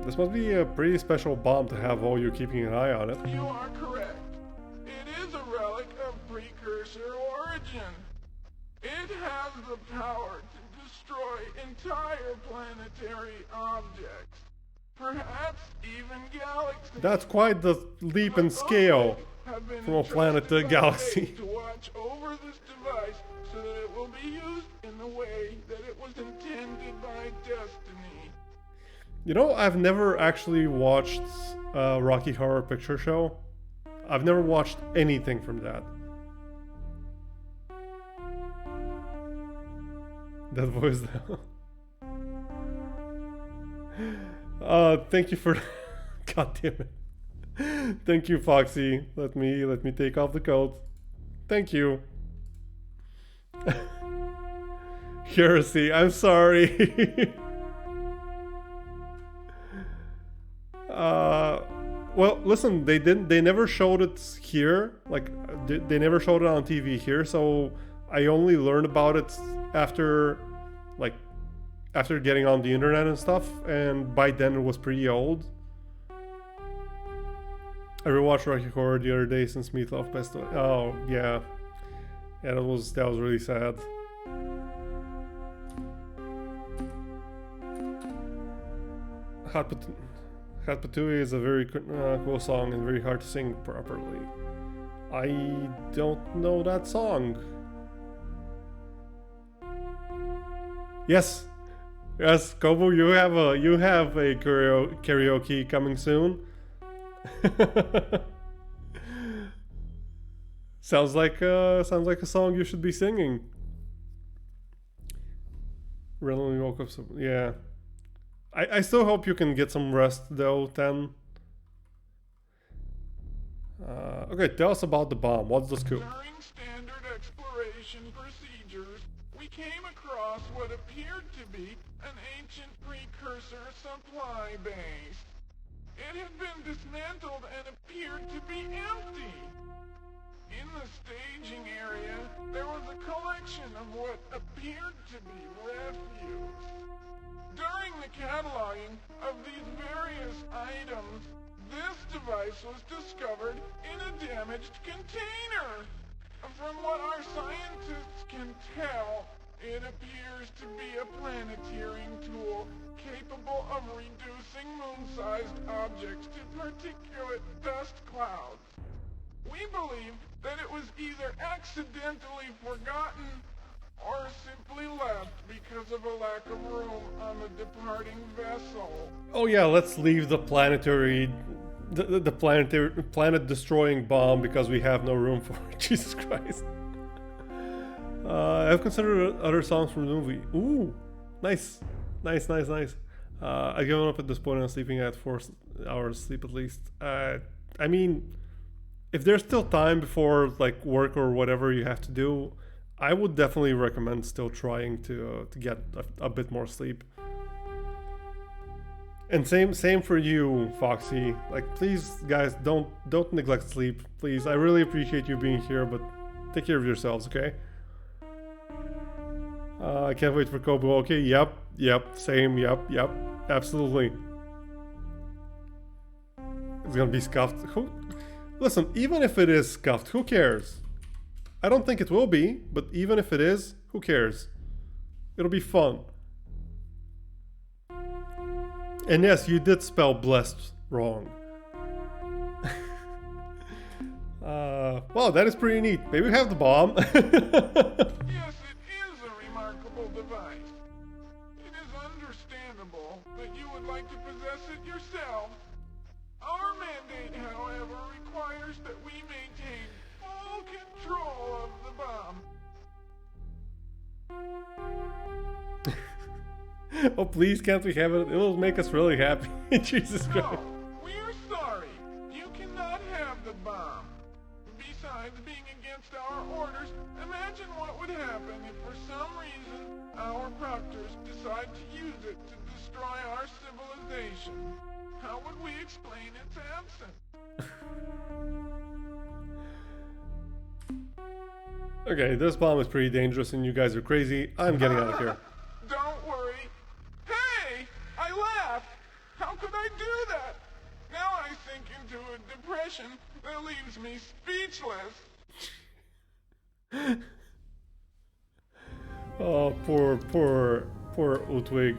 This must be a pretty special bomb to have while you're keeping an eye on it. You are correct. It is a relic of precursor origin. It has the power to destroy entire planetary objects. Perhaps even galaxies. That's quite the leap in scale from a planet to a galaxy. To watch over this device so that it will be used in the way that it was intended by destiny. You know, I've never actually watched Rocky Horror Picture Show. I've never watched anything from that. That voice though. Thank you for God damn it. Thank you, Foxy. Let me take off the coat. Thank you. Heresy, I'm sorry. Well, listen, they never showed it here. Like, they never showed it on TV here, so I only learned about it after getting on the internet and stuff, and by then it was pretty old. I rewatched Rocky Horror the other day since Meatloaf passed away. Oh, yeah. Yeah, that was really sad. Hot Patooey is a very cool song and very hard to sing properly. I don't know that song. Yes, Kobo, you have a karaoke coming soon. sounds like a song you should be singing. Randomly woke up. Yeah. I still hope you can get some rest though, Ten. Okay, tell us about the bomb. What's the scoop? During standard exploration procedures, we came across what appeared to be an ancient precursor supply base. It had been dismantled and appeared to be empty. In the staging area, there was a collection of what appeared to be refuse. During the cataloging of these various items, this device was discovered in a damaged container. From what our scientists can tell, it appears to be a planeteering tool capable of reducing moon-sized objects to particulate dust clouds. We believe that it was either accidentally forgotten or simply left because of a lack of room on the departing vessel. Oh yeah, let's leave the planet-destroying bomb because we have no room for it. Jesus Christ. I've considered other songs from the movie. Ooh, nice. I've given up at this point. I'm sleeping at 4 hours sleep at least. I mean, if there's still time before like work or whatever you have to do, I would definitely recommend still trying to get a bit more sleep. And same for you, Foxy. Like, please, guys, don't neglect sleep. Please, I really appreciate you being here, but take care of yourselves, okay? I can't wait for Kobo. Okay, yep, same, yep, absolutely. It's gonna be scuffed. Listen, even if it is scuffed, who cares? I don't think it will be, but even if it is, who cares? It'll be fun. And yes, you did spell blessed wrong. Wow, that is pretty neat. Maybe we have the bomb. Yes, it is a remarkable device. It is understandable that you would like to possess it yourself. Our mandate, however, requires that we maintain full control of the bomb. Oh, please, can't we have it? It will make us really happy. Jesus Christ. No, decide to use it to destroy our civilization, how would we explain its absence? Okay, this bomb is pretty dangerous and you guys are crazy. I'm getting out of here. Don't worry. Hey! I laughed! How could I do that? Now I sink into a depression that leaves me speechless. Oh, poor Utwig.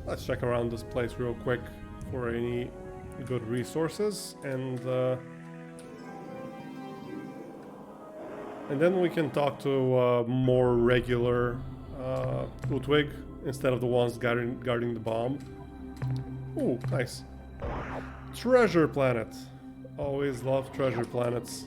Let's check around this place real quick for any good resources, and then we can talk to more regular Utwig instead of the ones guarding the bomb. Ooh, nice. Treasure planet. Always love treasure planets.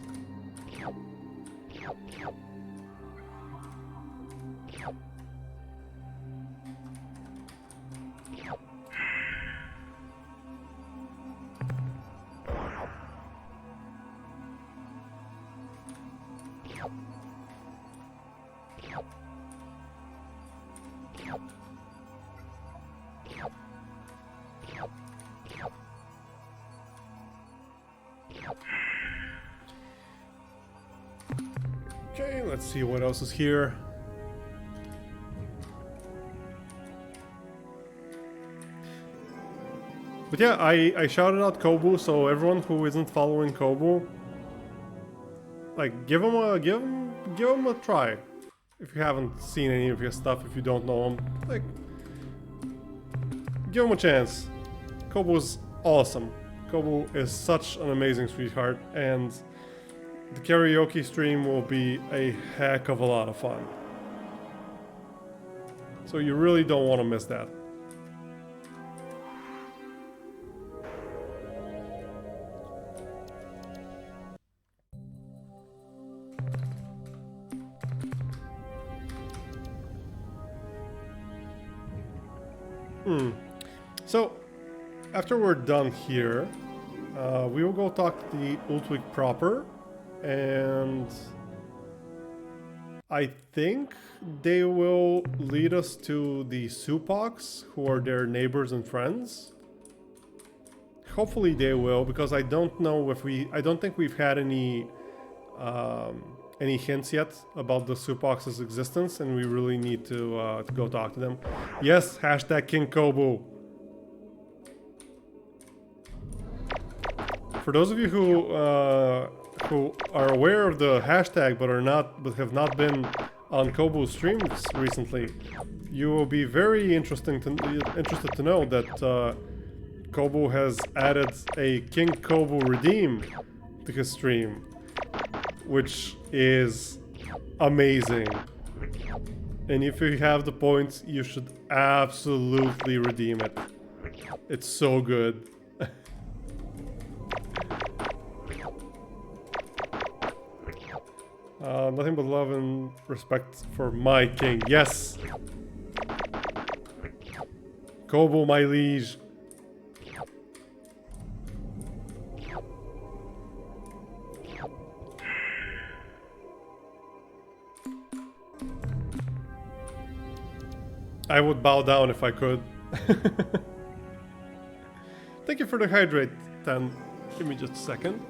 Okay, let's see what else is here. But yeah, I shouted out Kobu, so everyone who isn't following Kobu, like give him a try. If you haven't seen any of his stuff, if you don't know him, like give him a chance. Kobu's awesome. Kobu is such an amazing sweetheart, and the karaoke stream will be a heck of a lot of fun. So you really don't want to miss that. So, after we're done here, we will go talk to the Ultwig proper, and I think they will lead us to the Supocs, who are their neighbors and friends. Hopefully they will, because I don't know if I don't think we've had any hints yet about the Supocs' existence, and we really need to go talk to them. Yes, hashtag King Kobu. For those of you who are aware of the hashtag but have not been on Kobu's streams recently, you will be very interested to know that Kobu has added a King Kobu Redeem to his stream, which is amazing. And if you have the points, you should absolutely redeem it. It's so good. Nothing but love and respect for my king. Yes! Kobu, my liege. I would bow down if I could. Thank you for the hydrate, Tan. Give me just a second.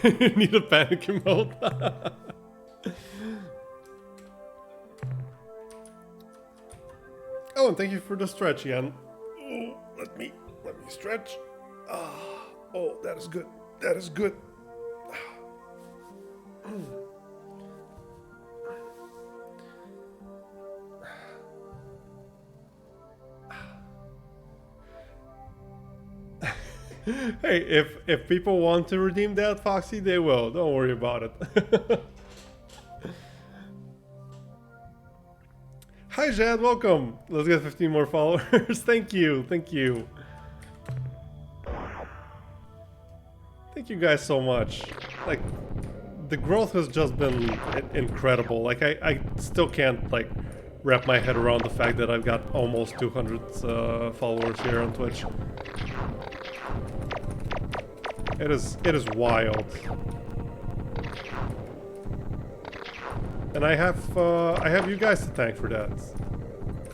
You need a panic emote. Oh, and thank you for the stretch, Ian. Oh, let me stretch. Oh, that is good. That is good. Hey, if people want to redeem that, Foxy, they will. Don't worry about it. Hi, Jad. Welcome. Let's get 15 more followers. Thank you. Thank you. Thank you guys so much. Like, the growth has just been incredible. Like, I still can't, like, wrap my head around the fact that I've got almost 200 followers here on Twitch. It is wild. And I have you guys to thank for that.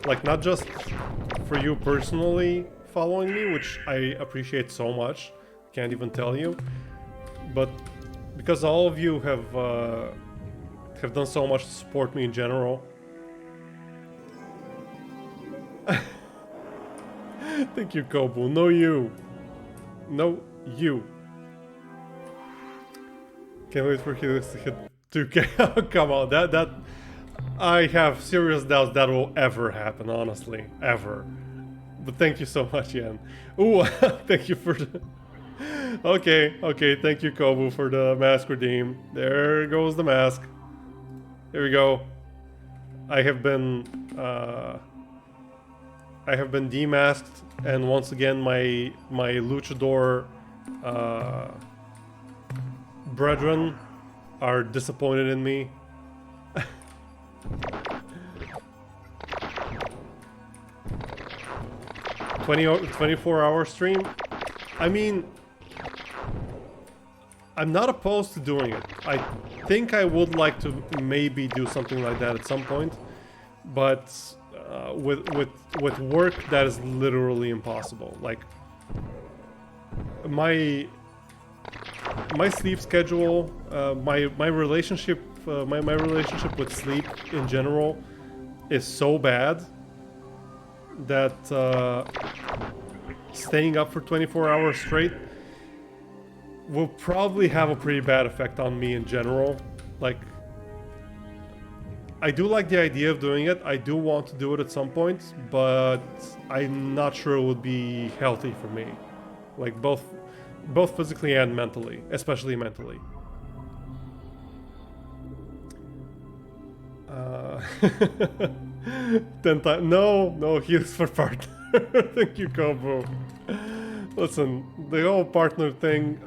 Like, not just for you personally following me, which I appreciate so much, can't even tell you, but because all of you have done so much to support me in general. Thank you, Kobu. No, you. No, you. Can't wait for Helix to hit 2K. Come on, that I have serious doubts that will ever happen, honestly. Ever. But thank you so much, Yen. Ooh, thank you for the... Okay, thank you, Kobu, for the mask redeem. There goes the mask. Here we go. I have been demasked, and once again my luchador brethren are disappointed in me. 24-hour stream? I mean, I'm not opposed to doing it. I think I would like to maybe do something like that at some point, but with work, that is literally impossible. Like, my sleep schedule, my relationship with sleep in general is so bad that staying up for 24 hours straight will probably have a pretty bad effect on me in general. Like, I do like the idea of doing it. I do want to do it at some point, but I'm not sure it would be healthy for me. Like, both physically and mentally, especially mentally. 10 times. No, he's for partner. Thank you, Kobo. Listen, the whole partner thing,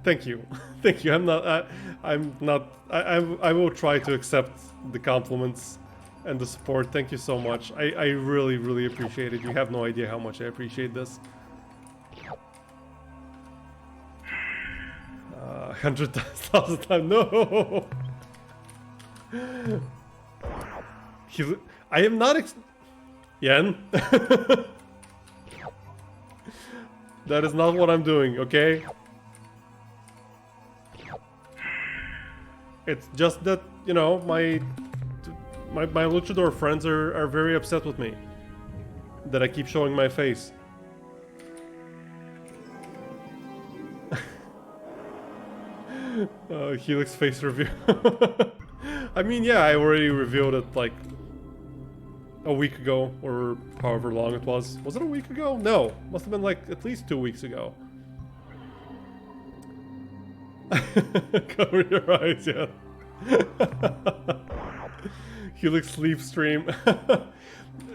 thank you. Thank you. I will try to accept the compliments and the support. Thank you so much. I really, really appreciate it. You have no idea how much I appreciate this. 100,000 times. No! I am not Yen? That is not what I'm doing, okay? It's just that, you know, my luchador friends are very upset with me that I keep showing my face. Helix face review. I mean, yeah, I already revealed it like a week ago, or however long it was. Was it a week ago? No, must have been like at least 2 weeks ago. Cover your eyes, yeah. Helix sleep stream.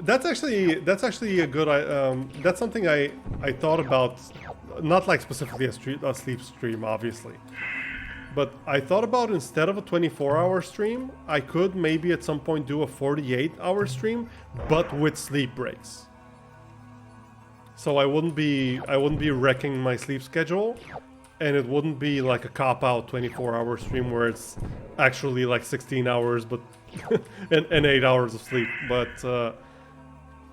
That's actually a good. That's something I thought about, not like specifically a sleep stream, obviously. But I thought about, instead of a 24-hour stream, I could maybe at some point do a 48-hour stream, but with sleep breaks. So I wouldn't be wrecking my sleep schedule, and it wouldn't be like a cop-out 24-hour stream where it's actually like 16 hours, but and 8 hours of sleep. But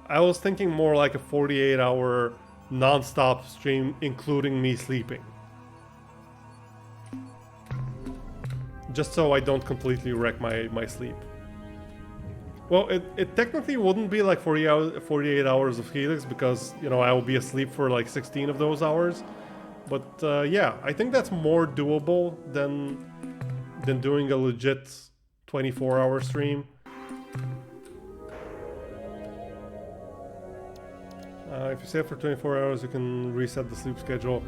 I was thinking more like a 48-hour non-stop stream, including me sleeping. Just so I don't completely wreck my sleep. Well, it technically wouldn't be like 48 hours of Helix, because, you know, I will be asleep for like 16 of those hours. But yeah, I think that's more doable than doing a legit 24-hour stream. If you stay for 24 hours, you can reset the sleep schedule.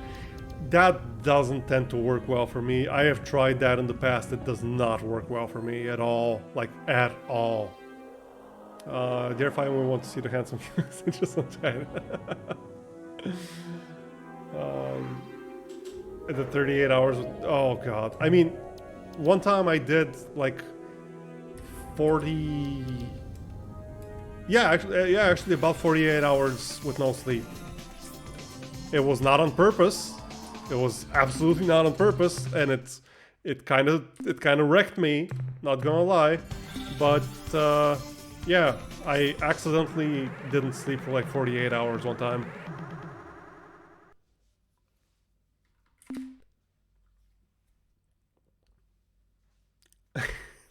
That doesn't tend to work well for me. I have tried that in the past. It does not work well for me at all. Like, at all. Dear, if I only want to see the handsome just on China. The 38 hours. Oh god. I mean, one time I did like 40. Yeah, actually about 48 hours with no sleep. It was not on purpose. It was absolutely not on purpose, and it kind of wrecked me. Not gonna lie, but yeah, I accidentally didn't sleep for like 48 hours one time.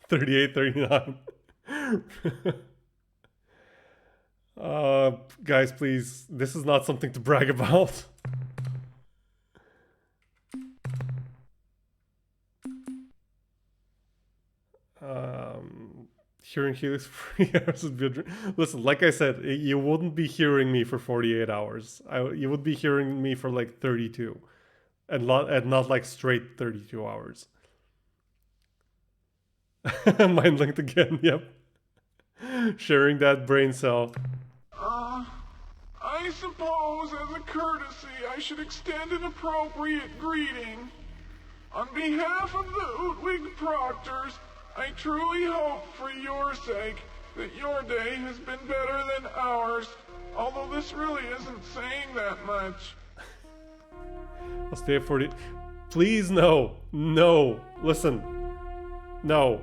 $38, $39. Guys, please, this is not something to brag about. Hearing Helix for 3 hours would be a dream. Listen, like I said, you wouldn't be hearing me for 48 hours. You would be hearing me for like 32. And not like straight 32 hours. Mind linked again, yep. Sharing that brain cell. I suppose as a courtesy I should extend an appropriate greeting. On behalf of the Utwig Proctors, I truly hope for your sake that your day has been better than ours, although this really isn't saying that much. I'll stay at 40. Please, no. No. Listen. No.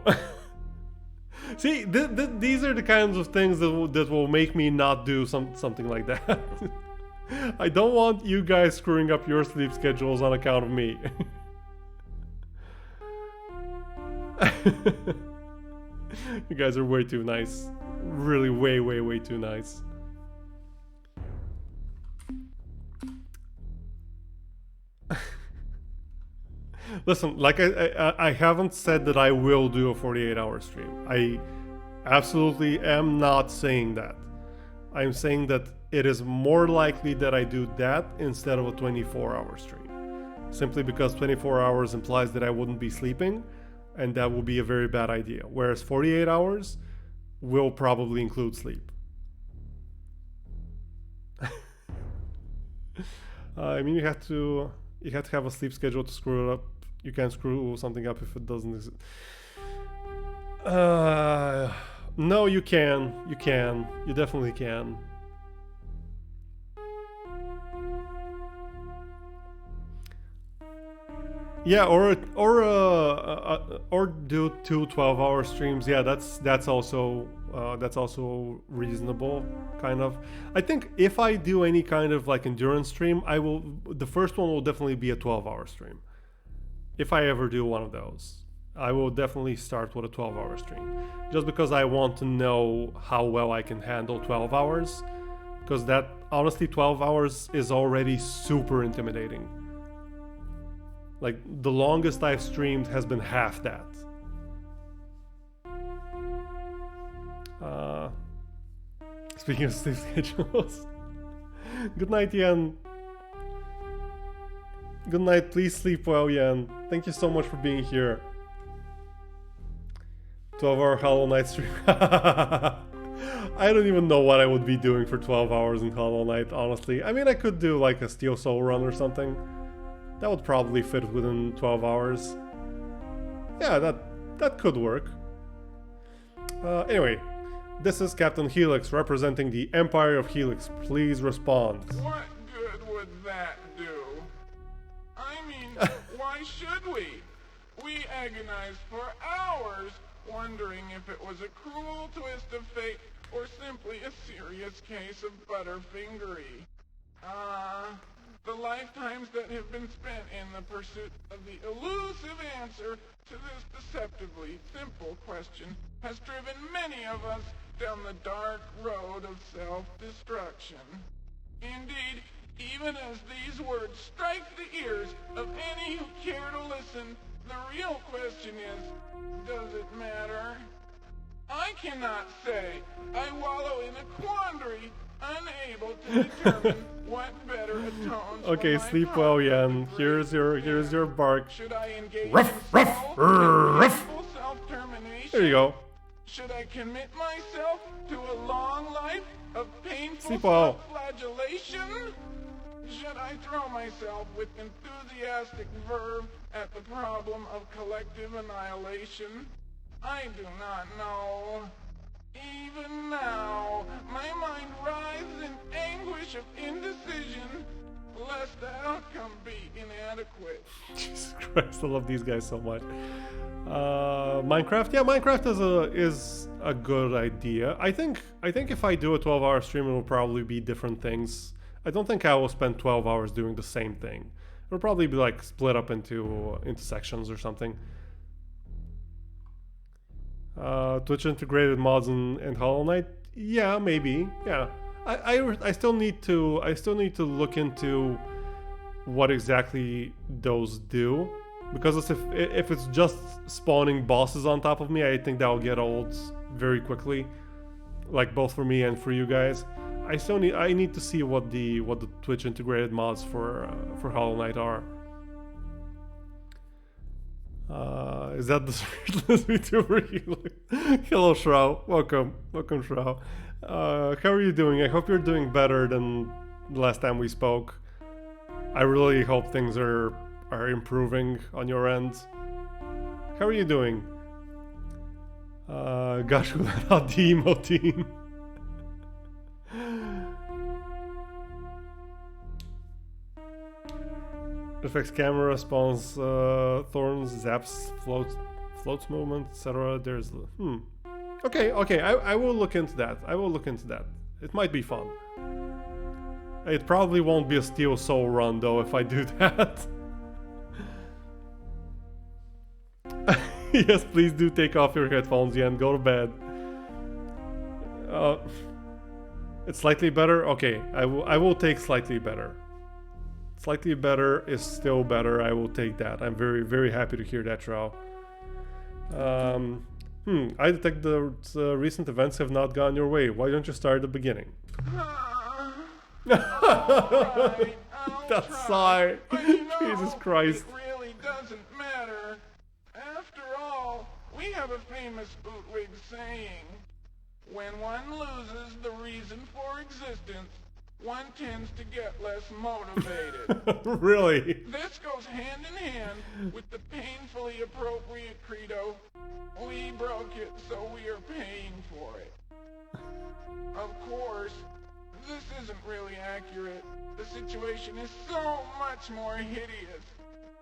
See, these are the kinds of things that will make me not do something like that. I don't want you guys screwing up your sleep schedules on account of me. You guys are way too nice. Really way too nice. Listen, like I haven't said that I will do a 48-hour stream. I absolutely am not saying that. I'm saying that it is more likely that I do that instead of a 24-hour stream. Simply because 24 hours implies that I wouldn't be sleeping, and that would be a very bad idea. Whereas 48 hours will probably include sleep. I mean, you have to have a sleep schedule to screw it up. You can't screw something up if it doesn't exist. No, you can. You can. You definitely can. Yeah, or do 2 12-hour streams. Yeah, that's also reasonable, kind of. I think if I do any kind of like endurance stream, the first one will definitely be a 12-hour stream. If I ever do one of those, I will definitely start with a 12-hour stream, just because I want to know how well I can handle 12 hours, because that honestly 12 hours is already super intimidating. Like, the longest I've streamed has been half that. Speaking of sleep schedules. Good night, Yan. Good night, please sleep well, Yan. Thank you so much for being here. 12-hour Hollow Knight stream. I don't even know what I would be doing for 12 hours in Hollow Knight, honestly. I mean, I could do like a Steel Soul run or something. That would probably fit within 12 hours. Yeah, that could work. Anyway, this is Captain Helix representing the Empire of Helix. Please respond. What good would that do? I mean, why should we? We agonized for hours, wondering if it was a cruel twist of fate or simply a serious case of butterfingery. The lifetimes that have been spent in the pursuit of the elusive answer to this deceptively simple question has driven many of us down the dark road of self-destruction. Indeed, even as these words strike the ears of any who care to listen, the real question is, does it matter? I cannot say. I wallow in a quandary, unable to determine what better atones Okay, for my sleep well, Yan. Here's your bark. Should I engage Ruff, in ruff, ruff. self-termination? There you go. Should I commit myself to a long life of painful Sleep well. self-flagellation? Should I throw myself with enthusiastic verve at the problem of collective annihilation? I do not know. Even now, my mind writhes in anguish of indecision, lest the outcome be inadequate. Jesus Christ, I love these guys so much. Minecraft, yeah, Minecraft is a good idea. I think if I do a 12-hour stream, it will probably be different things. I don't think I will spend 12 hours doing the same thing. It'll probably be like split up into sections or something. Twitch integrated mods and Hollow Knight, yeah, maybe, yeah. I still need to look into what exactly those do, because if it's just spawning bosses on top of me, I think that will get old very quickly, like both for me and for you guys. I need to see what the Twitch integrated mods for Hollow Knight are. Is that the shirtless VTuber? Hello, Shroud. Welcome, Shroud. How are you doing? I hope you're doing better than the last time we spoke. I really hope things are improving on your end. How are you doing? Gosh, who let out the emo team? Affects camera, spawns thorns, zaps, floats movement, etc. There's Okay, I will look into that. It might be fun. It probably won't be a Steel Soul run though if I do that. Yes, please do take off your headphones, Yen. Go to bed. It's slightly better? Okay, I will take slightly better. Slightly better is still better. I will take that. I'm very, very happy to hear that, Trow. I detect the recent events have not gone your way. Why don't you start at the beginning? Alright, That try. sigh. But you know, Jesus Christ. it really doesn't matter. After all, we have a famous bootwig saying, when one loses the reason for existence, one tends to get less motivated. Really? This goes hand in hand with the painfully appropriate credo, we broke it, so we are paying for it. Of course, this isn't really accurate. The situation is so much more hideous.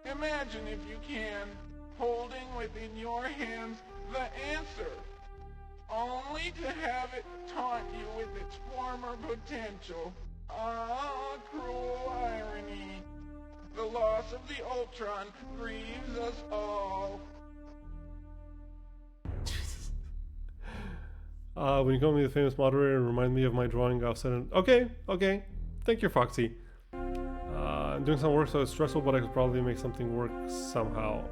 Imagine, if you can, holding within your hands the answer, only to have it taunt you with its former potential. Ah, cruel irony. The loss of the Ultron grieves us all. When you call me the famous moderator, remind me of my drawing of Saturn. Okay. Thank you, Foxy. I'm doing some work, so it's stressful, but I could probably make something work somehow.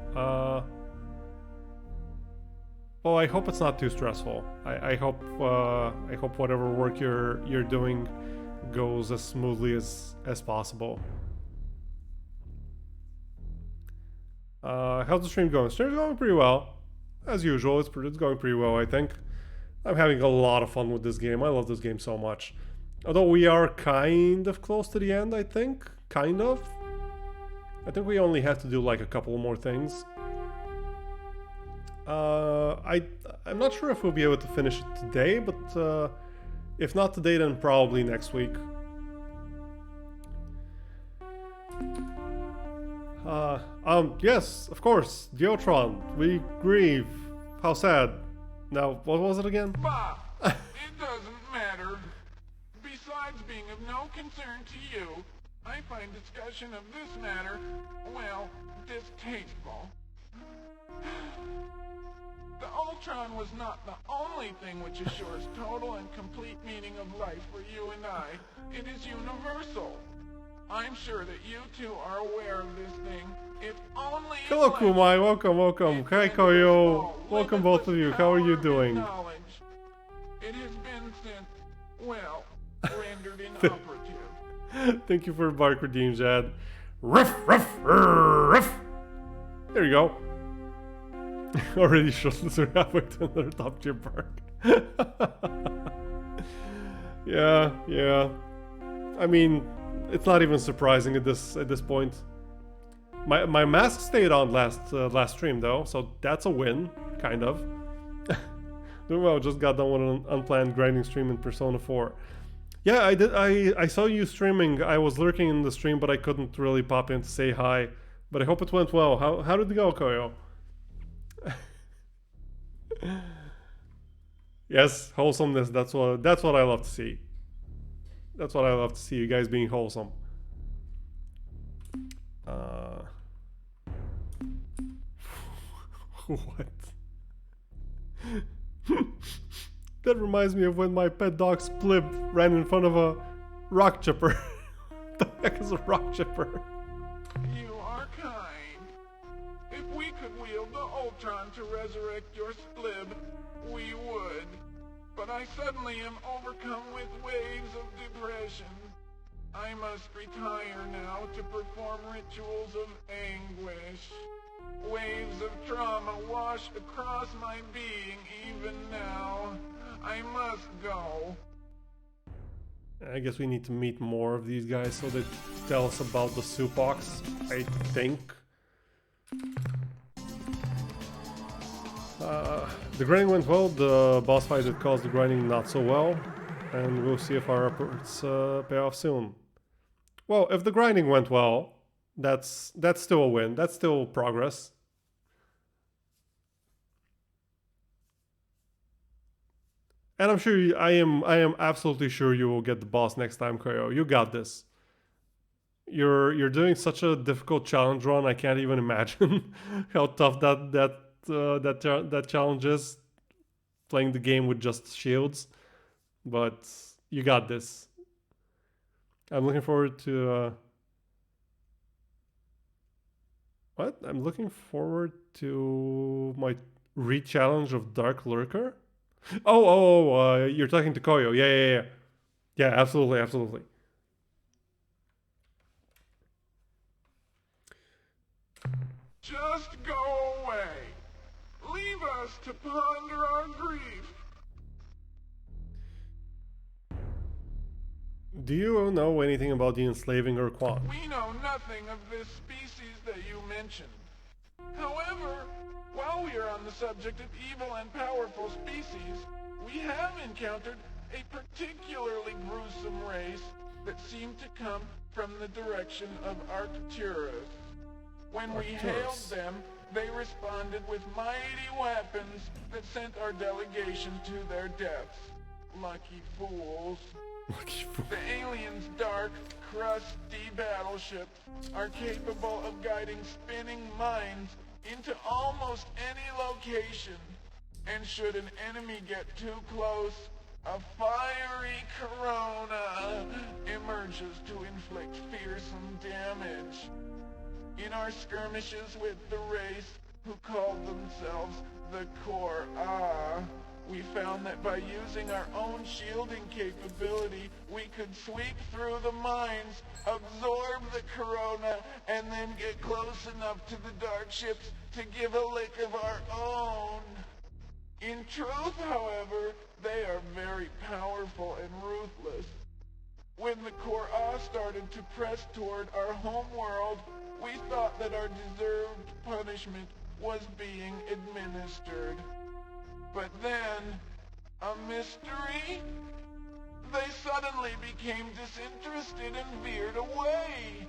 Well, I hope it's not too stressful. I hope whatever work you're doing goes as smoothly as possible. How's the stream going? Stream's going pretty well, as usual. It's going pretty well, I think. I'm having a lot of fun with this game. I love this game so much. Although we are kind of close to the end, I think. Kind of. I think we only have to do like a couple more things. I'm not sure if we'll be able to finish it today, but if not today, then probably next week. Yes, of course, Diotron, we grieve. How sad. Now, what was it again? Bah! It doesn't matter. Besides being of no concern to you, I find discussion of this matter, well, distasteful. The Ultron was not the only thing which assures total and complete meaning of life for you and I. It is universal. I'm sure that you two are aware of this thing. If only... Hello, Kumai. Welcome. Hi, Koyo. Welcome, both of you. How are you doing? It has been since, well, rendered inoperative. Thank you for bark redeem, Jad. Ruff, ruff, ruff. There you go. Already shirtless are halfway to another top tier bark. Yeah. I mean, it's not even surprising at this point. My mask stayed on last stream though, so that's a win, kind of. Well, just got done with an unplanned grinding stream in Persona 4. Yeah, I did. I saw you streaming. I was lurking in the stream, but I couldn't really pop in to say hi. But I hope it went well. How did it go, Koyo? Yes, wholesomeness. That's what I love to see. That's what I love to see. You guys being wholesome. What? That reminds me of when my pet dog Splib ran in front of a rock chipper. What the heck is a rock chipper? You are kind. If we could wield the Ultron to resurrect your Splib, we would. But I suddenly am overcome with waves of depression. I must retire now to perform rituals of anguish. Waves of trauma wash across my being even now. I must go. I guess we need to meet more of these guys so they tell us about the Supox, I think. The grinding went well, the boss fight that caused the grinding not so well, and we'll see if our efforts pay off soon. Well, if the grinding went well, that's still a win, that's still progress. And I'm sure I am absolutely sure you will get the boss next time, Koyo. You got this. You're doing such a difficult challenge run. I can't even imagine how tough that challenge is. Playing the game with just shields, but you got this. I'm looking forward to. What? I'm looking forward to my re-challenge of Dark Lurker. You're talking to Koyo. Yeah. Yeah, absolutely. Just go away. Leave us to ponder our grief. Do you know anything about the enslaving Ur Quan? We know nothing of this species that you mentioned. However, while we are on the subject of evil and powerful species, we have encountered a particularly gruesome race that seemed to come from the direction of Arcturus. When we hailed them, they responded with mighty weapons that sent our delegation to their deaths. Lucky fools. The aliens' dark, crusty battleships are capable of guiding spinning mines into almost any location. And should an enemy get too close, a fiery corona emerges to inflict fearsome damage. In our skirmishes with the race who called themselves the Kor-Ah, we found that by using our own shielding capability, we could sweep through the mines, absorb the corona, and then get close enough to the dark ships to give a lick of our own. In truth, however, they are very powerful and ruthless. When the Kor-Ah started to press toward our home world, we thought that our deserved punishment was being administered. But then, a mystery? They suddenly became disinterested and veered away.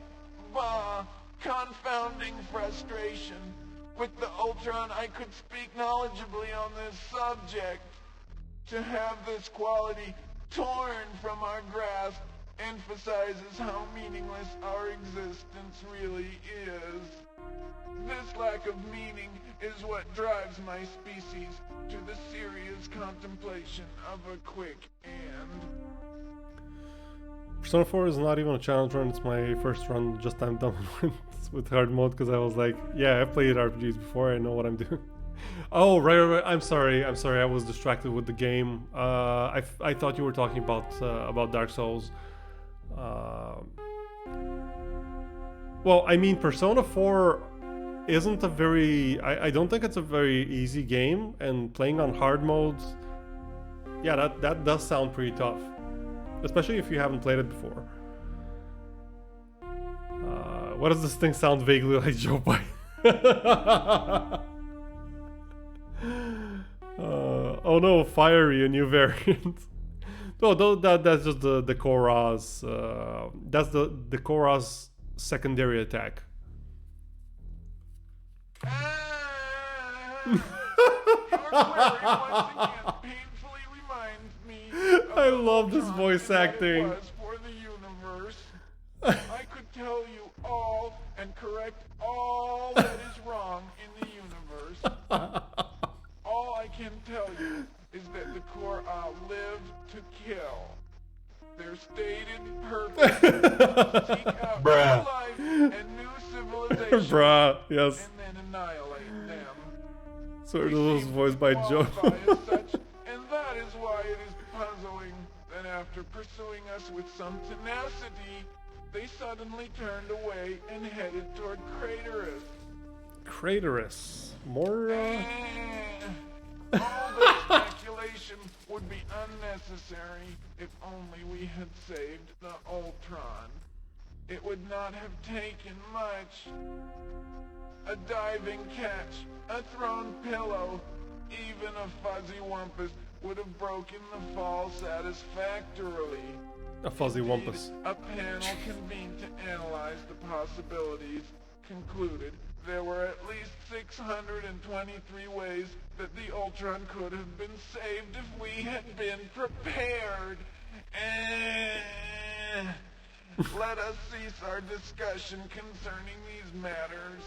Bah, confounding frustration. With the Ultron, I could speak knowledgeably on this subject. To have this quality torn from our grasp emphasizes how meaningless our existence really is. This lack of meaning is what drives my species to the serious contemplation of a quick end. Persona 4 is not even a challenge run, it's my first run, just I'm done with hard mode because I was like, yeah, I've played RPGs before, I know what I'm doing. Oh, right, I'm sorry, I was distracted with the game. I thought you were talking about Dark Souls. Well, I mean, Persona 4 isn't a very... I don't think it's a very easy game, and playing on hard modes, yeah, that does sound pretty tough. Especially if you haven't played it before. What does this thing sound vaguely like, Joe Biden? Oh no, fiery, a new variant. No, that's just the Korra's. That's the Korra's secondary attack. Your query once again painfully reminds me of I the love this Ultron voice and what acting. It was for the universe. I could tell you all and correct all that is wrong in the universe. All I can tell you is that the Korra lived to kill. Their stated purpose is to seek out new life and new civilizations Bruh, yes. and then annihilate them. Sort We of was seem voiced to by Joe. qualify as such, and that is why it is puzzling that after pursuing us with some tenacity, they suddenly turned away and headed toward Craterus. Craterus. More, All this speculation would be unnecessary if only we had saved the Ultron. It would not have taken much. A diving catch, a thrown pillow, even a fuzzy wumpus would have broken the fall satisfactorily. a fuzzy Indeed, wumpus. a panel convened to analyze the possibilities concluded there were at least 623 ways that the Ultron could have been saved if we had been prepared. Let us cease our discussion concerning these matters.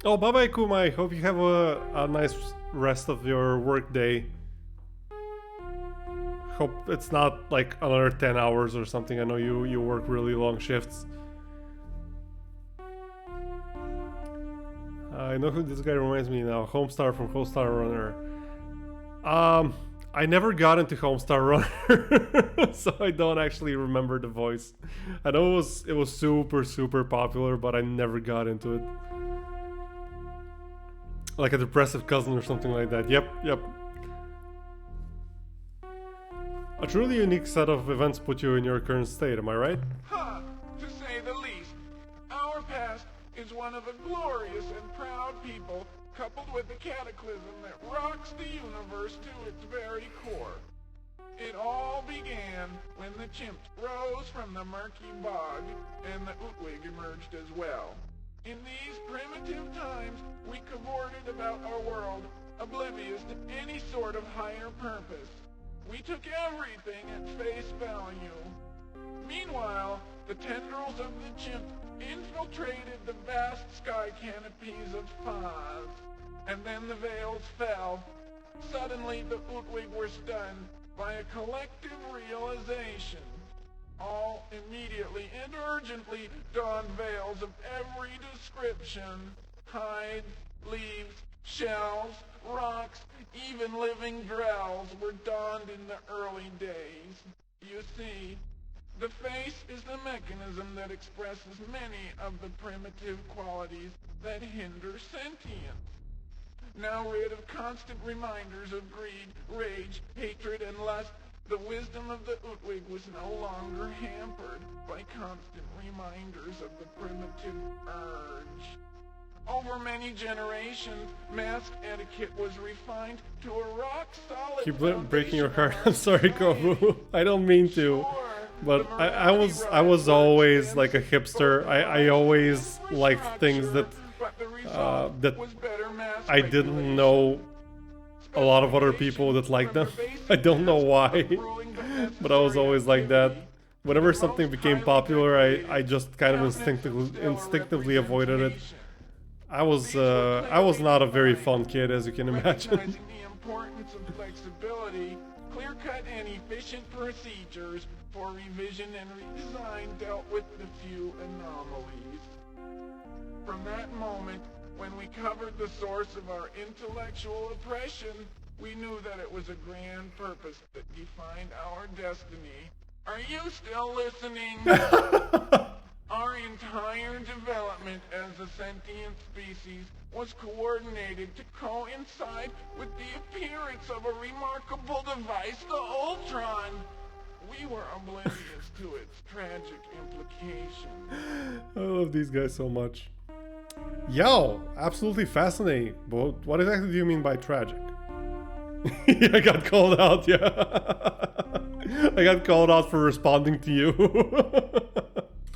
Oh, bye-bye, Kumai. Hope you have a nice rest of your work day. Hope it's not like another 10 hours or something. I know you work really long shifts. I know who this guy reminds me now. Homestar from Homestar Runner. I never got into Homestar Runner, so I don't actually remember the voice. I know it was super popular, but I never got into it. Like a depressive cousin or something like that. Yep. A truly unique set of events put you in your current state, am I right? Ha! To say the least. Our past is one of a glorious and proud people, coupled with a cataclysm that rocks the universe to its very core. It all began when the chimps rose from the murky bog, and the Utwig emerged as well. In these primitive times, we cavorted about our world, oblivious to any sort of higher purpose. We took everything at face value. Meanwhile, the tendrils of the chimp infiltrated the vast sky canopies of Faz. And then the veils fell. Suddenly, the Utwig were stunned by a collective realization. All immediately and urgently donned veils of every description. Hides, leaves, shells, rocks, even living growls were donned in the early days. You see, the face is the mechanism that expresses many of the primitive qualities that hinder sentience. Now rid of constant reminders of greed, rage, hatred, and lust, the wisdom of the Utwig was no longer hampered by constant reminders of the primitive urge. Over many generations, mask etiquette was refined to a rock-solid Keep breaking your foundation heart. of I'm sorry, Kobu. I don't mean to. But I was always like a hipster. I always liked things that I didn't know a lot of other people that liked them. I don't know why, but I was always like that. Whenever something became popular, I just kind of instinctively avoided it. I was not a very fun kid, as you can imagine. Recognizing the importance of flexibility, clear-cut and efficient procedures for revision and redesign dealt with the few anomalies. From that moment, when we covered the source of our intellectual oppression, we knew that it was a grand purpose that defined our destiny. Are you still listening? Our entire development as a sentient species was coordinated to coincide with the appearance of a remarkable device, the Ultron. We were oblivious to its tragic implications. love these guys so much. Yo, absolutely fascinating. But what exactly do you mean by tragic? I got called out, yeah. I got called out for responding to you.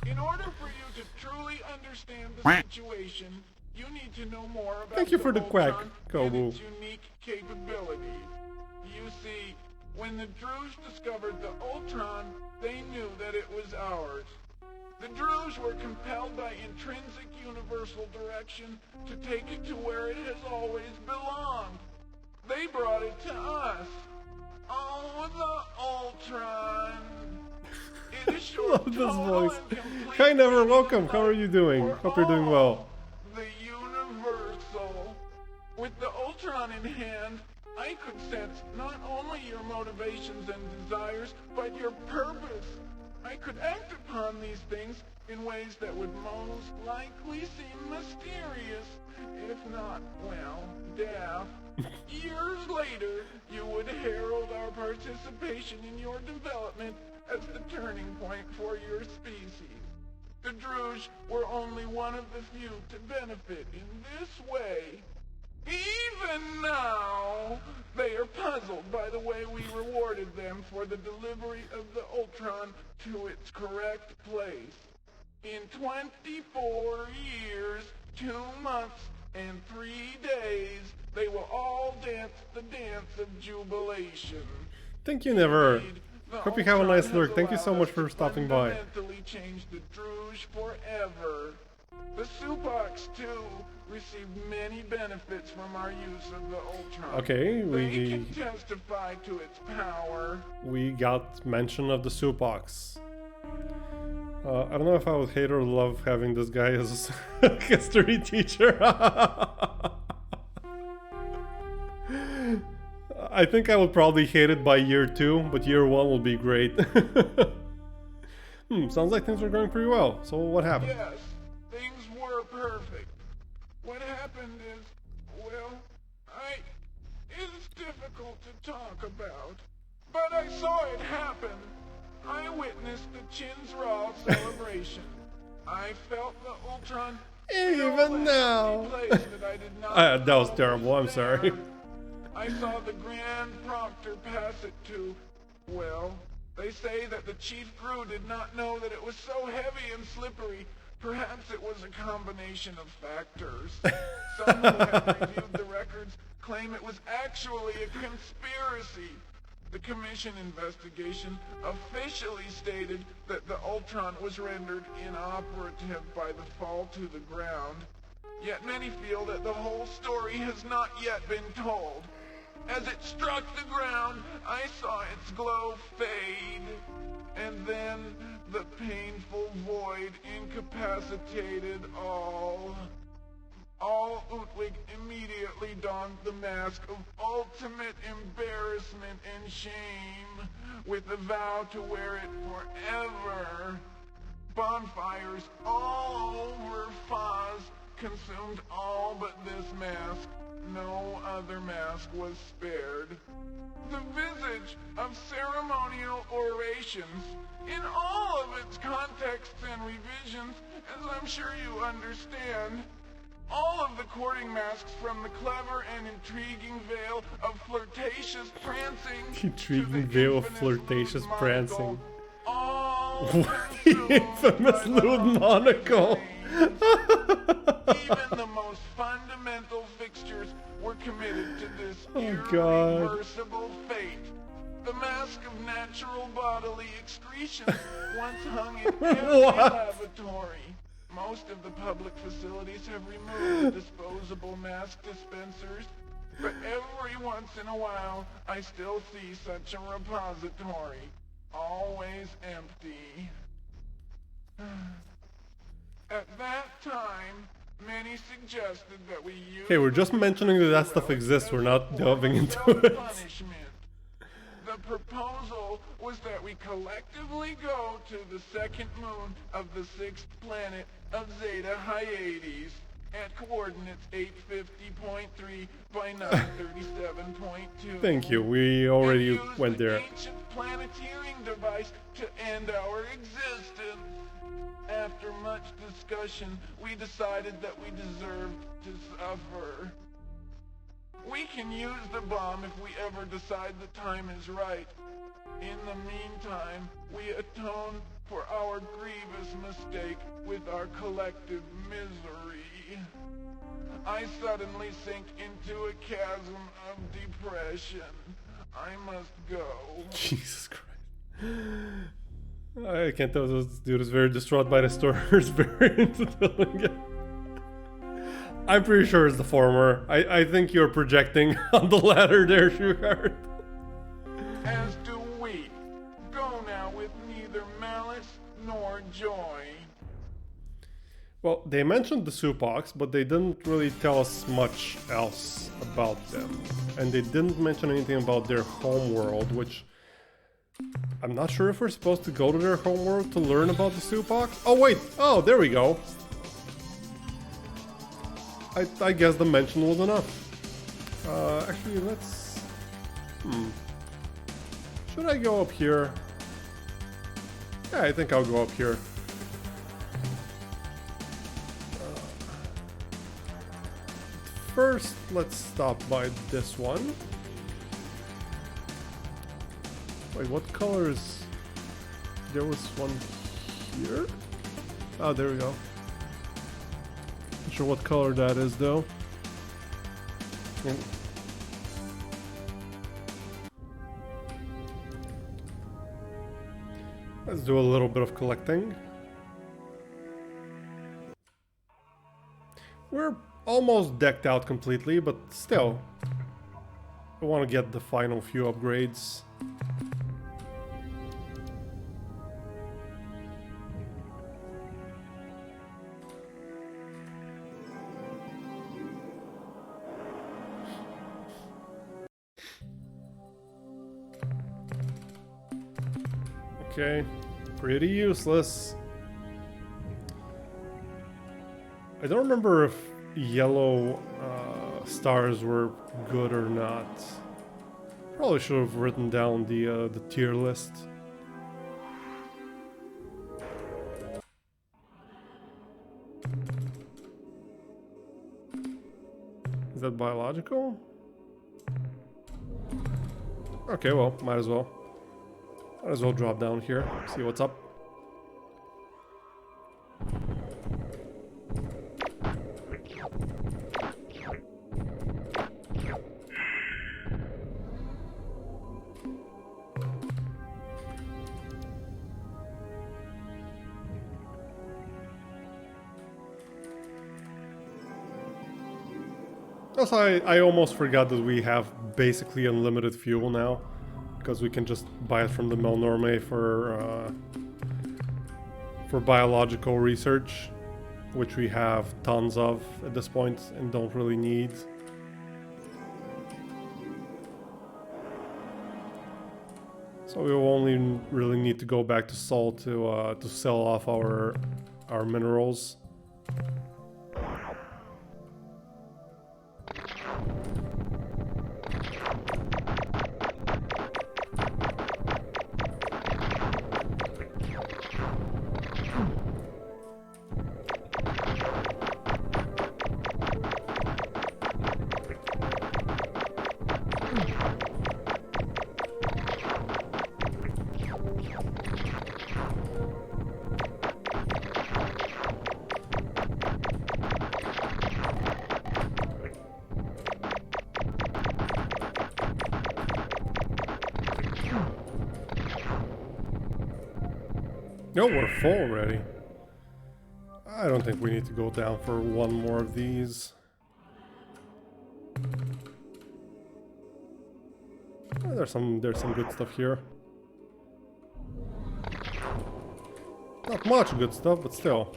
In order for you to truly understand the situation, you need to know more about Thank you for the quack, Ultron Kobu. and its unique capabilities. You see, when the Druge discovered the Ultron, they knew that it was ours. The Druge were compelled by intrinsic universal direction to take it to where it has always belonged. They brought it to us. Oh, the Ultron. It is your Love this total voice. and complete Hi, Never, freedom welcome. How are you doing? for Hope you're doing well. all. The universal. With the Ultron in hand, I could sense not only your motivations and desires, but your purpose. I could act upon these things in ways that would most likely seem mysterious, if not, well, daft. Years later, you would herald our participation in your development as the turning point for your species. The Druge were only one of the few to benefit in this way. Even now, they are puzzled by the way we rewarded them for the delivery of the Ultron to its correct place. In 24 years, 2 months, and 3 days, they will all dance the dance of jubilation. Thank you, Never. Indeed, the Hope you have a Ultron nice has lurk. Thank you so allowed much us for to stopping by. fundamentally change the Druge forever. The Subox, too, received many benefits from our use of the Ultron. Okay, They can testify to its power. we got mention of the soup box. I don't know if I would hate or love having this guy as a history teacher. I think I would probably hate it by year 2, but year 1 will be great. Sounds like things are going pretty well. So what happened? Yes, things were perfect. What happened is, well, it's difficult to talk about. But I saw it happen. I witnessed the Chin's-Ra celebration. I felt the Ultron Even now. place that I did not That was know terrible, I'm sorry. there. I saw the Grand Proctor pass it to, well, they say that the Chief Crew did not know that it was so heavy and slippery. Perhaps it was a combination of factors. Some who have reviewed the records claim it was actually a conspiracy. The Commission investigation officially stated that the Ultron was rendered inoperative by the fall to the ground. Yet many feel that the whole story has not yet been told. As it struck the ground, I saw its glow fade, and then the painful void incapacitated all. Utwig immediately donned the mask of ultimate embarrassment and shame, with the vow to wear it forever. Bonfires all over Foz consumed all but this mask. No other mask was spared. The visage of ceremonial orations, in all of its contexts and revisions, as I'm sure you understand, all of the courting masks from the clever and intriguing veil of flirtatious prancing Intriguing to the veil of infamous flirtatious lewd prancing. monocle, all The consumed infamous by the lewd hunger monocle. flames. Even the most fundamental fixtures were committed to this God. irreversible fate. The mask of natural bodily excretion once hung in every What? lavatory. Most of the public facilities have removed the disposable mask dispensers, but every once in a while I still see such a repository, always empty. At that time, many suggested that we use... Okay, we're just mentioning that that stuff exists, we're not delving into it. Punishment. The proposal was that we collectively go to the second moon of the sixth planet of Zeta Hyades at coordinates 850.3 by 937.2. Thank you, we already and use went the there. ancient planeteering device to end our existence. After much much discussion, we decided that we deserved to suffer. We can use the bomb if we ever decide the time is right. In the meantime, we atone for our grievous mistake with our collective misery. I suddenly sink into a chasm of depression. I must go. Jesus Christ. I can't tell, this dude is very distraught by the story. He's very into telling it. I'm pretty sure it's the former. I think you're projecting on the latter there, Sugar. As do we. Go now with neither malice nor joy. Well, they mentioned the Supox, but they didn't really tell us much else about them. And they didn't mention anything about their homeworld, which I'm not sure if we're supposed to go to their homeworld to learn about the Supox. Oh wait, oh, there we go. I guess the mention was enough. Actually, let's... Should I go up here? Yeah, I think I'll go up here. First, let's stop by this one. Wait, what color is... There was one here? Oh, there we go. Not sure what color that is, though. Let's do a little bit of collecting. We're almost decked out completely, but still, I want to get the final few upgrades. Okay, pretty useless. I don't remember if yellow stars were good or not. Probably should have written down the tier list. Is that biological? Okay, well, might as well. Might as well drop down here, see what's up. Also, I almost forgot that we have basically unlimited fuel now, because we can just buy it from the Melnorme for biological research, which we have tons of at this point and don't really need. So we will only really need to go back to Sol to sell off our minerals. No, we're full already. I don't think we need to go down for one more of these. There's some good stuff here. Not much good stuff, but still.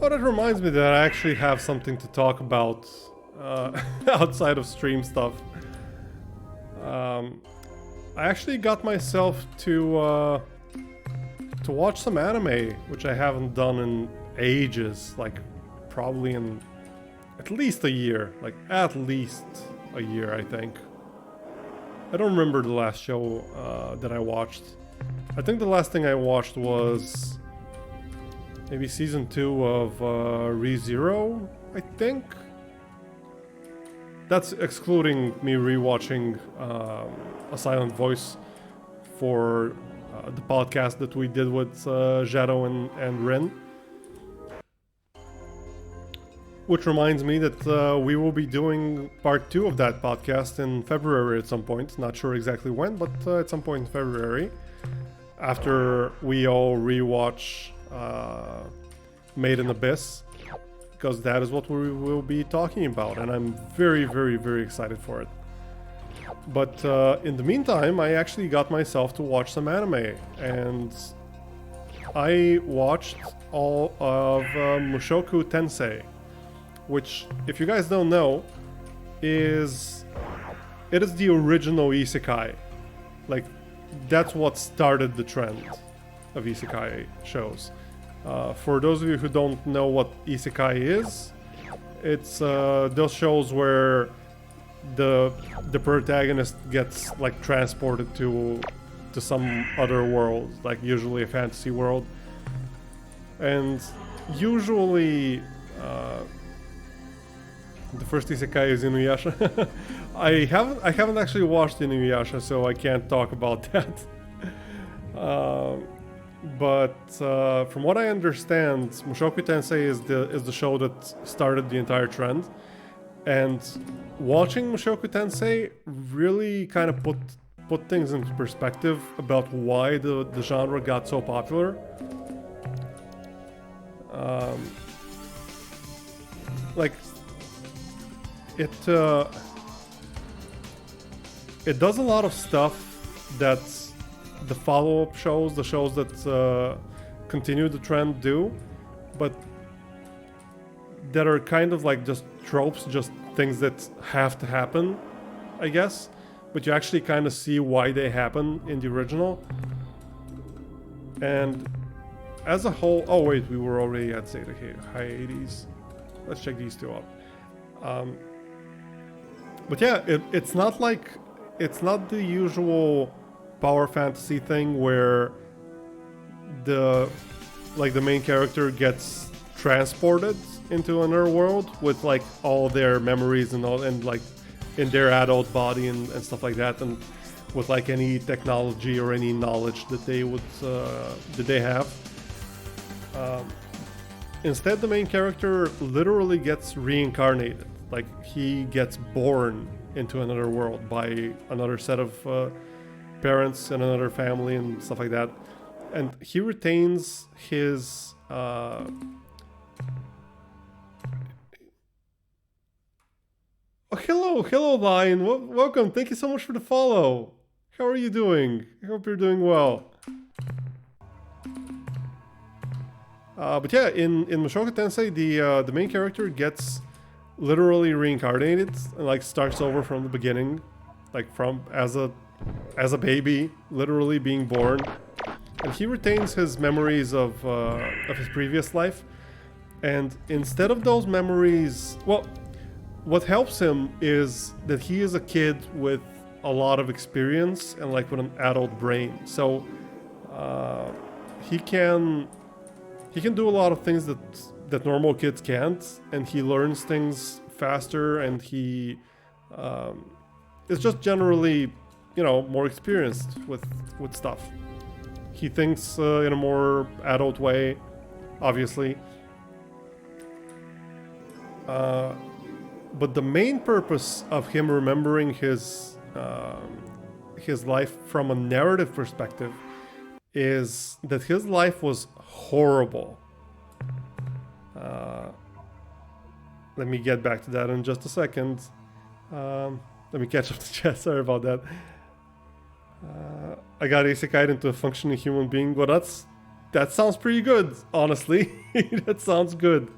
Oh, that reminds me that I actually have something to talk about outside of stream stuff. I actually got myself to watch some anime, which I haven't done in ages, like probably in at least a year. Like, at least a year, I think. I don't remember the last show that I watched. I think the last thing I watched was maybe season 2 of ReZero, I think. That's excluding me rewatching A Silent Voice for the podcast that we did with Jado and Rin. Which reminds me that we will be doing part 2 of that podcast in February at some point. Not sure exactly when, but at some point in February. After we all rewatch Made in Abyss. Because that is what we will be talking about. And I'm very, very, very excited for it. But in the meantime, I actually got myself to watch some anime. And I watched all of Mushoku Tensei. Which, if you guys don't know, it is the original isekai. Like, that's what started the trend of isekai shows. For those of you who don't know what isekai is, it's those shows where the protagonist gets like transported to some other world, like usually a fantasy world, and usually. The first isekai is Inuyasha. I haven't actually watched Inuyasha, so I can't talk about that. But from what I understand, Mushoku Tensei is the show that started the entire trend, and watching Mushoku Tensei really kind of put things into perspective about why the genre got so popular. Like. It does a lot of stuff that the follow-up shows, the shows that continue the trend do, but that are kind of like just tropes, just things that have to happen, I guess. But you actually kind of see why they happen in the original. And as a whole... Oh wait, we were already at Zeta High 80s. Let's check these two up. But yeah, it's not the usual power fantasy thing where the main character gets transported into another world with like all their memories and all, and like in their adult body and stuff like that, and with like any technology or any knowledge that they have. Instead, the main character literally gets reincarnated. Like, he gets born into another world by another set of parents and another family and stuff like that. And he retains his... Oh, hello, Lion. Welcome. Thank you so much for the follow. How are you doing? I hope you're doing well. But yeah, in Mushoku Tensei, the main character gets literally reincarnated and like starts over from the beginning, like from as a baby, literally being born, and he retains his memories of his previous life. And instead of those memories, well, what helps him is that he is a kid with a lot of experience and like with an adult brain, so he can do a lot of things that normal kids can't, and he learns things faster, and he is just generally, more experienced with stuff. He thinks in a more adult way, obviously. But the main purpose of him remembering his life from a narrative perspective is that his life was horrible. Let me get back to that in just a second. Let me catch up the chat. Sorry about that. I got isekai'd into a functioning human being. Well, that sounds pretty good, honestly. That sounds good.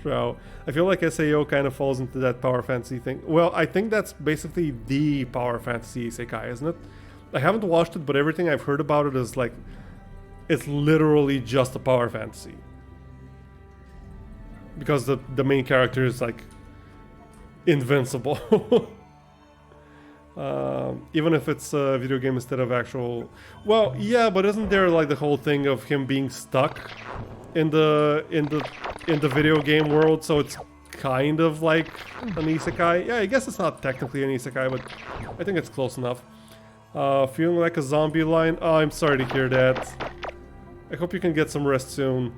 So I feel like SAO kind of falls into that power fantasy thing. Well, I think that's basically the power fantasy isekai, isn't it? I haven't watched it, but everything I've heard about it is like, it's literally just a power fantasy. Because the main character is like invincible. Even if it's a video game instead of actual... Well, yeah, but isn't there like the whole thing of him being stuck in the video game world, so it's kind of like an isekai? Yeah, I guess it's not technically an isekai, but I think it's close enough. Feeling like a zombie line? Oh, I'm sorry to hear that. I hope you can get some rest soon.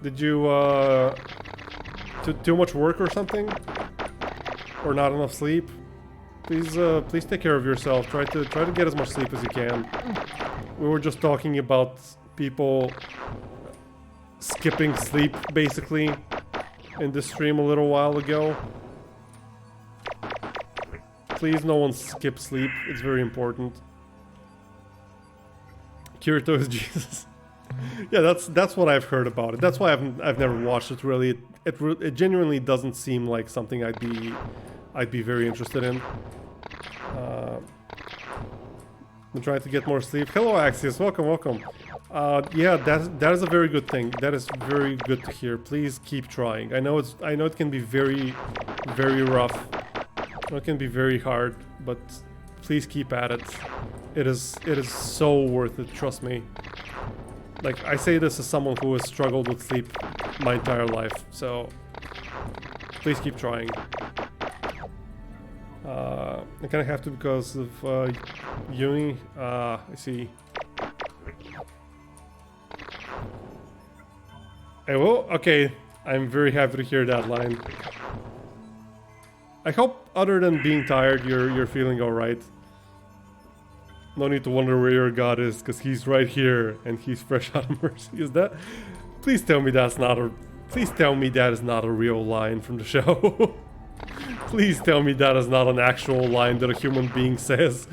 Did you, too much work or something? Or not enough sleep? Please take care of yourself. Try to get as much sleep as you can. We were just talking about people skipping sleep, basically, in this stream a little while ago. Please, no one skip sleep. It's very important. Kirito is Jesus. Yeah, that's what I've heard about it. That's why I've never watched it. Really, it genuinely doesn't seem like something I'd be very interested in. I'm trying to get more sleep. Hello, Axios. Welcome. Yeah, that is a very good thing. That is very good to hear. Please keep trying. I know it can be very, very rough. It can be very hard, but please keep at it. It is so worth it. Trust me. Like, I say this as someone who has struggled with sleep my entire life, so please keep trying. I kind of have to because of uni. I see. Hey, well, okay. I'm very happy to hear that line. I hope, other than being tired, you're feeling all right. No need to wonder where your god is, because he's right here, and he's fresh out of mercy. Is that? Please tell me that's not a. Please tell me that is not a real line from the show. Please tell me that is not an actual line that a human being says.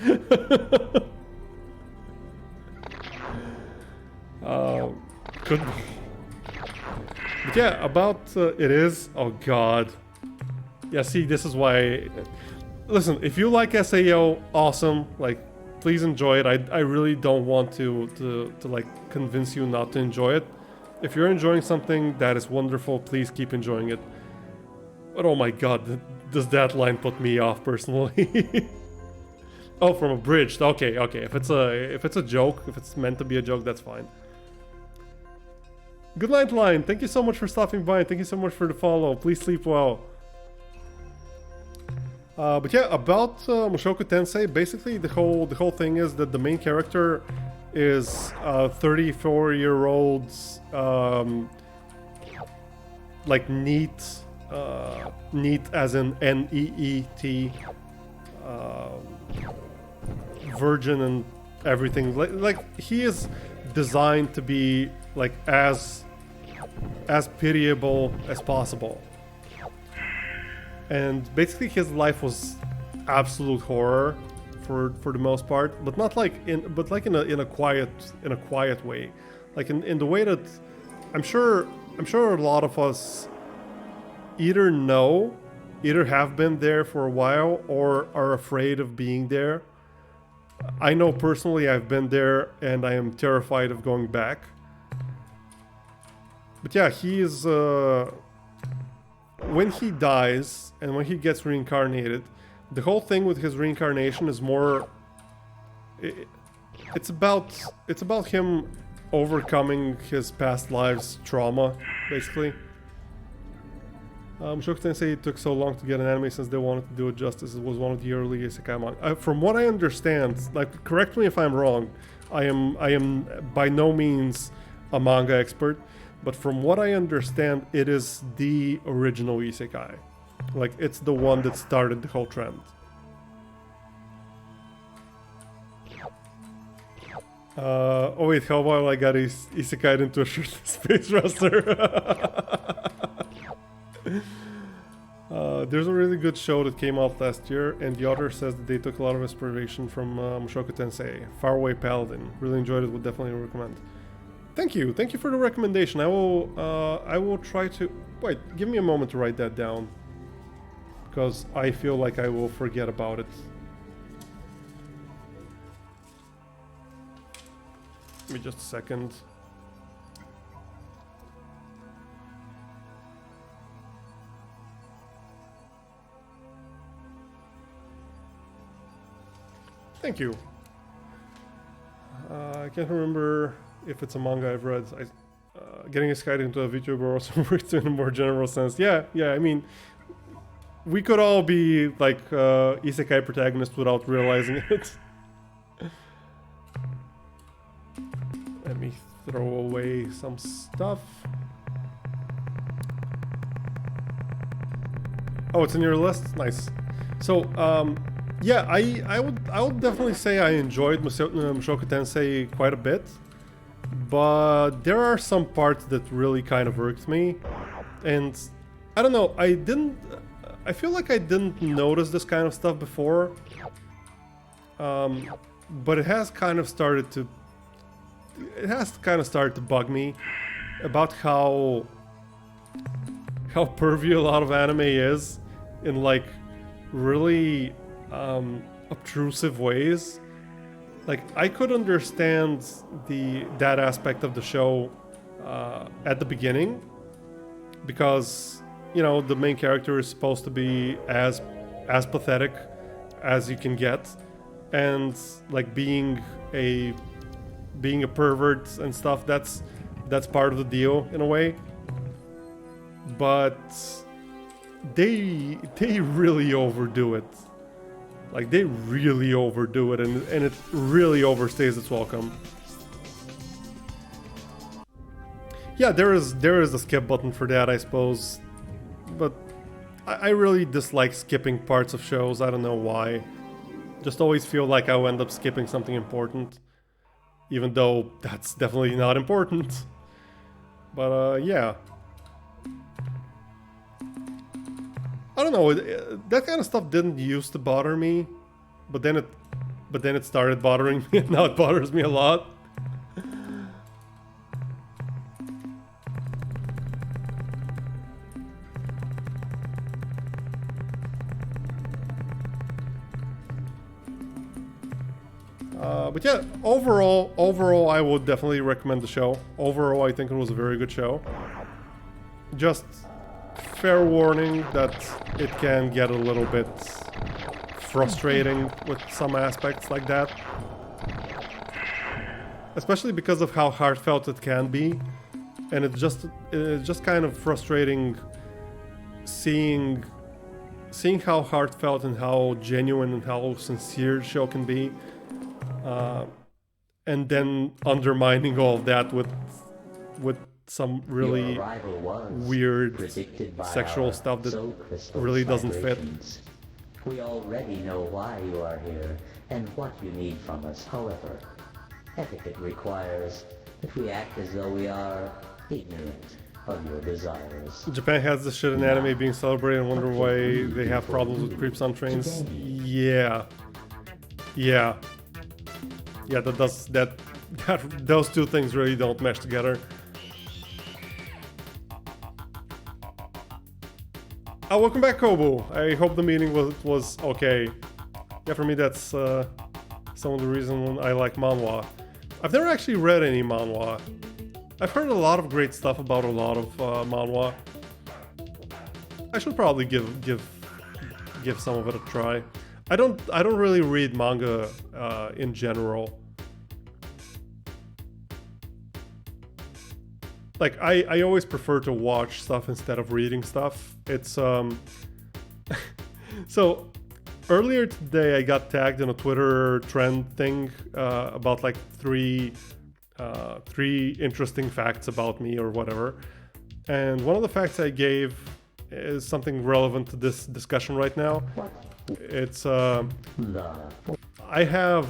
Could be. But yeah, about it is. Oh god. Yeah, see, this is why. Listen, if you like SAO, awesome. Like, please enjoy it. I really don't want to like convince you not to enjoy it. If you're enjoying something that is wonderful, please keep enjoying it. But oh my god, does that line put me off personally? Oh, from Abridged. Okay. If it's a joke, if it's meant to be a joke, that's fine. Good night, line. Thank you so much for stopping by. Thank you so much for the follow. Please sleep well. But yeah, about Mushoku Tensei, basically the whole thing is that the main character is 34-year-old, like neat as in NEET, virgin and everything. Like he is designed to be like as pitiable as possible. And basically his life was absolute horror for the most part, but not like in a quiet way, like in the way that I'm sure a lot of us either have been there for a while or are afraid of being there. I know personally I've been there and I am terrified of going back. But yeah, he is when he dies and when he gets reincarnated, the whole thing with his reincarnation is more it's about him overcoming his past lives trauma, basically. Mushoku Tensei, it took so long to get an anime since they wanted to do it justice. It was one of the early isekai manga. From what I understand, like, correct me if I'm wrong, I am by no means a manga expert, but from what I understand, it is the original isekai. Like, it's the one that started the whole trend. Oh wait, how about I got isekai into a shirtless space wrestler? There's a really good show that came out last year, and the author says that they took a lot of inspiration from Mushoku Tensei. Faraway Paladin. Really enjoyed it, would definitely recommend. Thank you for the recommendation. I will try to... Wait, give me a moment to write that down, because I feel like I will forget about it. Give me just a second. Thank you. I can't remember if it's a manga I've read. Getting a Sky into a VTuber also works in a more general sense. Yeah, I mean, we could all be like isekai protagonists without realizing it. Let me throw away some stuff. Oh, it's in your list? Nice. So, yeah, I would definitely say I enjoyed Mushoku Tensei quite a bit. But there are some parts that really kind of irked me. And I don't know, I feel like I didn't notice this kind of stuff before. But it has kind of started to bug me about how pervy a lot of anime is in like really obtrusive ways. Like, I could understand that aspect of the show at the beginning, because, you know, the main character is supposed to be as pathetic as you can get, and like being a pervert and stuff, that's part of the deal in a way. But they really overdo it. Like, they really overdo it, and it really overstays its welcome. Yeah, there is a skip button for that, I suppose. But I really dislike skipping parts of shows. I don't know why. Just always feel like I'll end up skipping something important, even though that's definitely not important. But yeah. I don't know, that kind of stuff didn't used to bother me, but then it started bothering me, and now it bothers me a lot. But yeah, overall, I would definitely recommend the show. Overall, I think it was a very good show. Just fair warning that it can get a little bit frustrating with some aspects like that. Especially because of how heartfelt it can be. And it's just kind of frustrating seeing how heartfelt and how genuine and how sincere the show can be. And then undermining all of that with some really weird sexual stuff that really doesn't fit. We already know why you are here and what you need from us. However, etiquette requires that we act as though we are ignorant of your desires. Japan has this shit in anime being celebrated, and wonder why they have problems with creeps on trains. Yeah, those two things really don't mesh together. Oh, welcome back, Kobu. I hope the meeting was okay. Yeah, for me that's some of the reason I like manhwa. I've never actually read any manhwa. I've heard a lot of great stuff about a lot of manhwa. I should probably give some of it a try. I don't really read manga in general. Like, I always prefer to watch stuff instead of reading stuff. It's so earlier today I got tagged in a Twitter trend thing about like three interesting facts about me or whatever. And one of the facts I gave is something relevant to this discussion right now. It's I have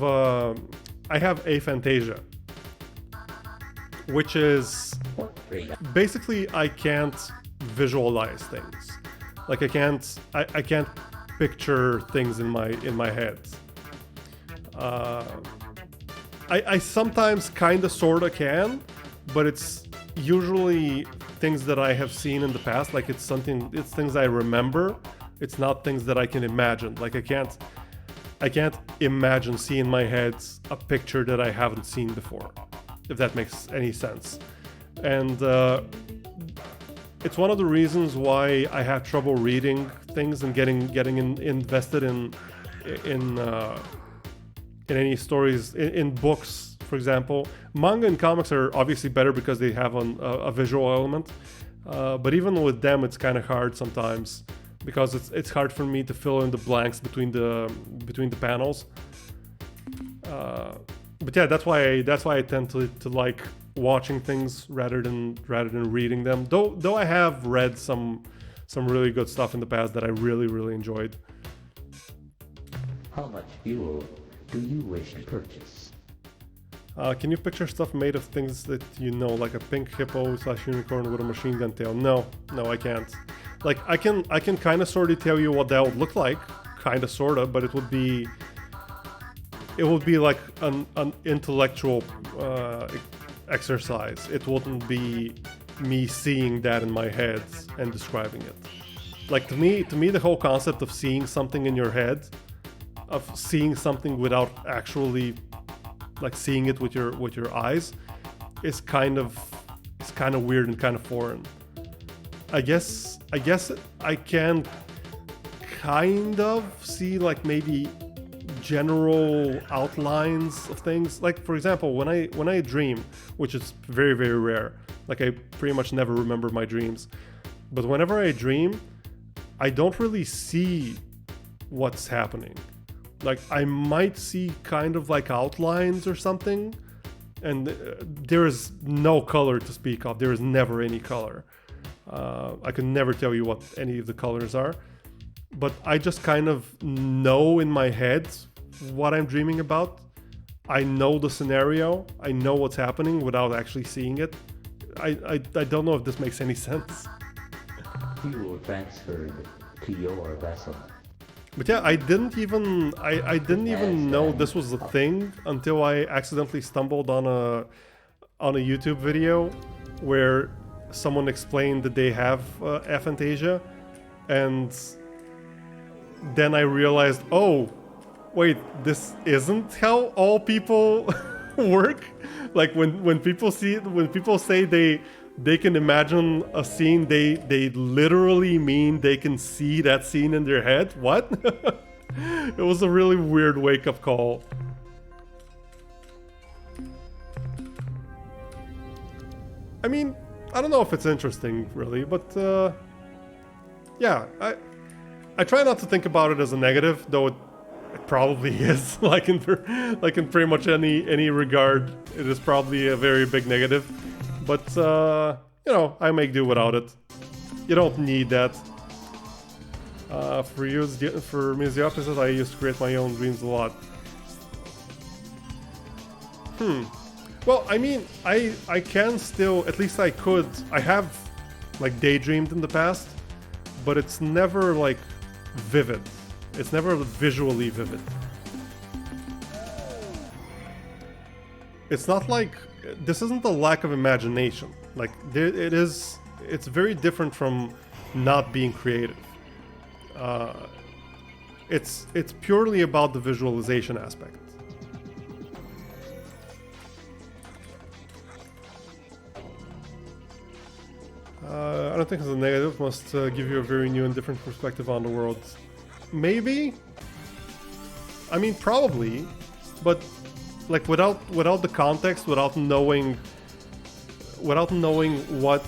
aphantasia, which is basically I can't visualize things. Like I can't picture things in my head. I sometimes kinda sorta can, but it's usually things that I have seen in the past. Like it's things I remember. It's not things that I can imagine. Like I can't imagine seeing in my head a picture that I haven't seen before, if that makes any sense. And it's one of the reasons why I have trouble reading things and getting invested in any stories in books, for example. Manga and comics are obviously better because they have a visual element, but even with them, it's kind of hard sometimes because it's hard for me to fill in the blanks between the panels. But yeah, that's why I tend to like watching things rather than reading them. Though I have read some really good stuff in the past that I really enjoyed. How much fuel do you wish to purchase? Can you picture stuff made of things that you know, like a pink hippo / unicorn with a machine gun tail? No, I can't. Like I can kind of sort of tell you what that would look like, kind of sort of, but it would be like an intellectual exercise. It wouldn't be me seeing that in my head and describing it. Like to me the whole concept of seeing something in your head, of seeing something without actually like seeing it with your eyes, is kind of weird and kind of foreign. I guess I can kind of see like maybe general outlines of things. Like for example, when I dream, which is very rare, like I pretty much never remember my dreams, but whenever I dream, I don't really see what's happening. Like I might see kind of like outlines or something, and there is no color to speak of. There is never any color. I can never tell you what any of the colors are, but I just kind of know in my head what I'm dreaming about. I know the scenario. I know what's happening without actually seeing it. I don't know if this makes any sense. Fuel transferred to your vessel. But yeah, I didn't even know this was a thing until I accidentally stumbled on a YouTube video where someone explained that they have aphantasia, and then I realized, oh, wait, this isn't how all people work. Like when people say they can imagine a scene, they literally mean they can see that scene in their head. What? It was a really weird wake-up call. I mean, I don't know if it's interesting really, but yeah, I try not to think about it as a negative, though it probably is. like in pretty much any regard, it is probably a very big negative. But, you know, I make do without it. You don't need that. For me, it's the opposite. I used to create my own dreams a lot. Well, I mean, I can still, at least I could. I have, like, daydreamed in the past, but it's never, like, vivid. It's never visually vivid. It's not like... This isn't a lack of imagination. Like, it's very different from not being creative. It's purely about the visualization aspect. I don't think it's a negative. Must give you a very new and different perspective on the world. Maybe? I mean, probably. But... like without the context, without knowing what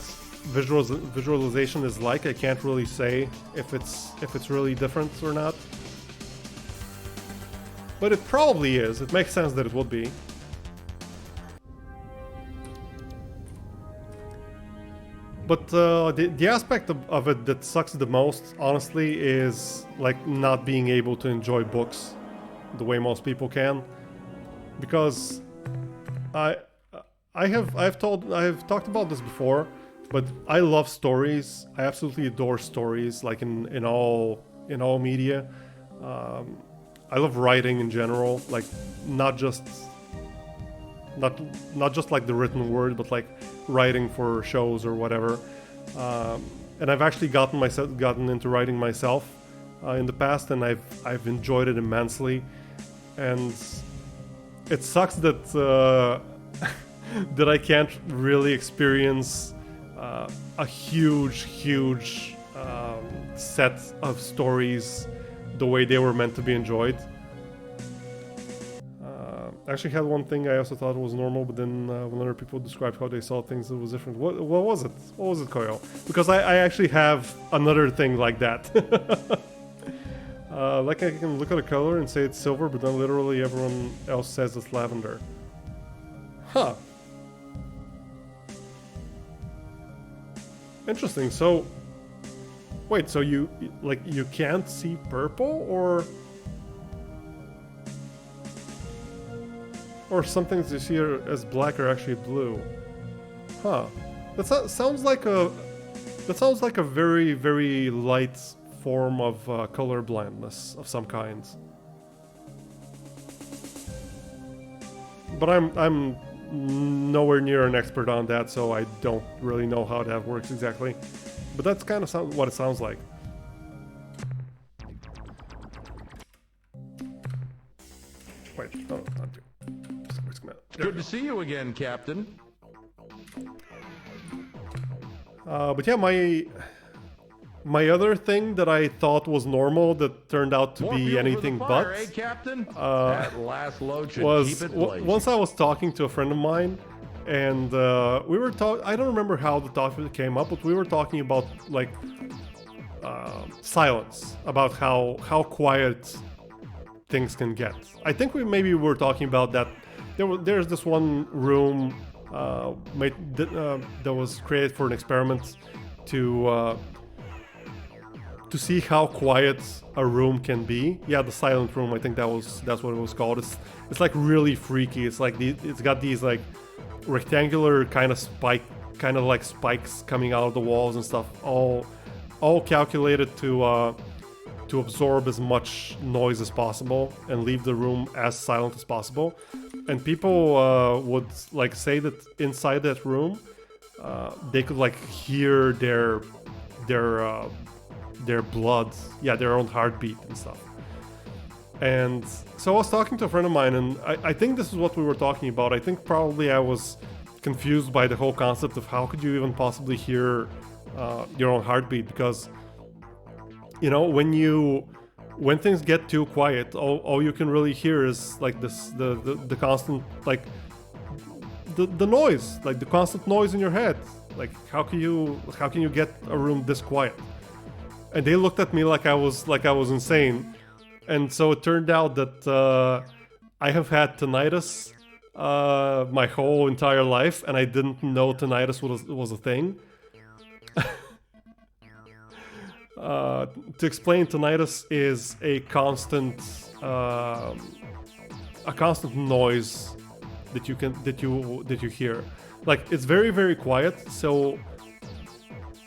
visualization is like, I can't really say if it's really different or not. But it probably is. It makes sense that it would be. But the aspect of it that sucks the most, honestly, is like not being able to enjoy books the way most people can. Because I've talked about this before, but I love stories. I absolutely adore stories, like in all media. I love writing in general, like not just like the written word, but like writing for shows or whatever. And I've actually gotten into writing myself in the past, and I've enjoyed it immensely. And it sucks that that I can't really experience a huge set of stories the way they were meant to be enjoyed. I actually had one thing I also thought was normal, but then when other people described how they saw things, it was different. What was it? What was it, Koyo? Because I actually have another thing like that. Like I can look at a color and say it's silver, but then literally everyone else says it's lavender. Huh. Interesting. So, wait. So you can't see purple, or some things you see as black are actually blue. Huh. Sounds like a very, very light form of color blindness of some kind. But I'm nowhere near an expert on that, so I don't really know how that works exactly. But that's kind of what it sounds like. Wait, no, not you. Good to see you again, Captain. But yeah, my other thing that I thought was normal that turned out to be anything fire, but Captain? That last load should was keep it blazing. once I was talking to a friend of mine, and we were talking. I don't remember how the topic came up, but we were talking about like silence, about how quiet things can get. I think maybe we were talking about that. There's this one room that was created for an experiment to see how quiet a room can be. Yeah, the silent room. I think that's what it was called. It's like really freaky. It's like it's got these like rectangular kind of spikes coming out of the walls and stuff. All calculated to absorb as much noise as possible and leave the room as silent as possible. And people would like say that inside that room, they could like hear their blood, their own heartbeat and stuff. And so I was talking to a friend of mine, and I think this is what we were talking about. I think probably I was confused by the whole concept of how could you even possibly hear your own heartbeat, because you know, when things get too quiet, all you can really hear is like the constant like the noise, like the constant noise in your head. Like how can you get a room this quiet? And they looked at me like I was insane. And so it turned out that I have had tinnitus my whole entire life, and I didn't know tinnitus was a thing. To explain, tinnitus is a constant noise that you hear. Like it's very, very quiet. So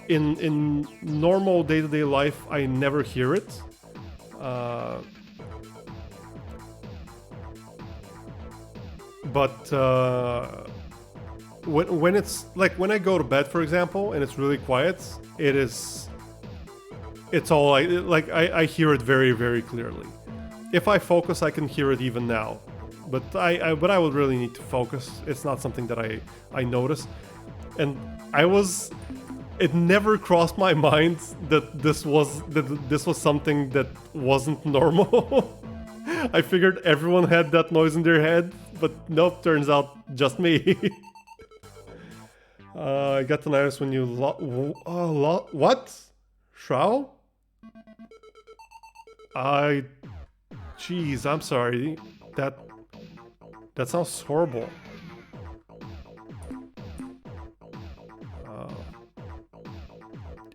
in normal day-to-day life, I never hear it. But when it's like when I go to bed, for example, and it's really quiet, it's all I hear it very, very clearly. If I focus, I can hear it even now. But I would really need to focus. It's not something that I notice. And it never crossed my mind that this was something that wasn't normal. I figured everyone had that noise in their head, but nope, turns out just me. I got tinnitus when you what? Shroud? Jeez, I'm sorry. That sounds horrible.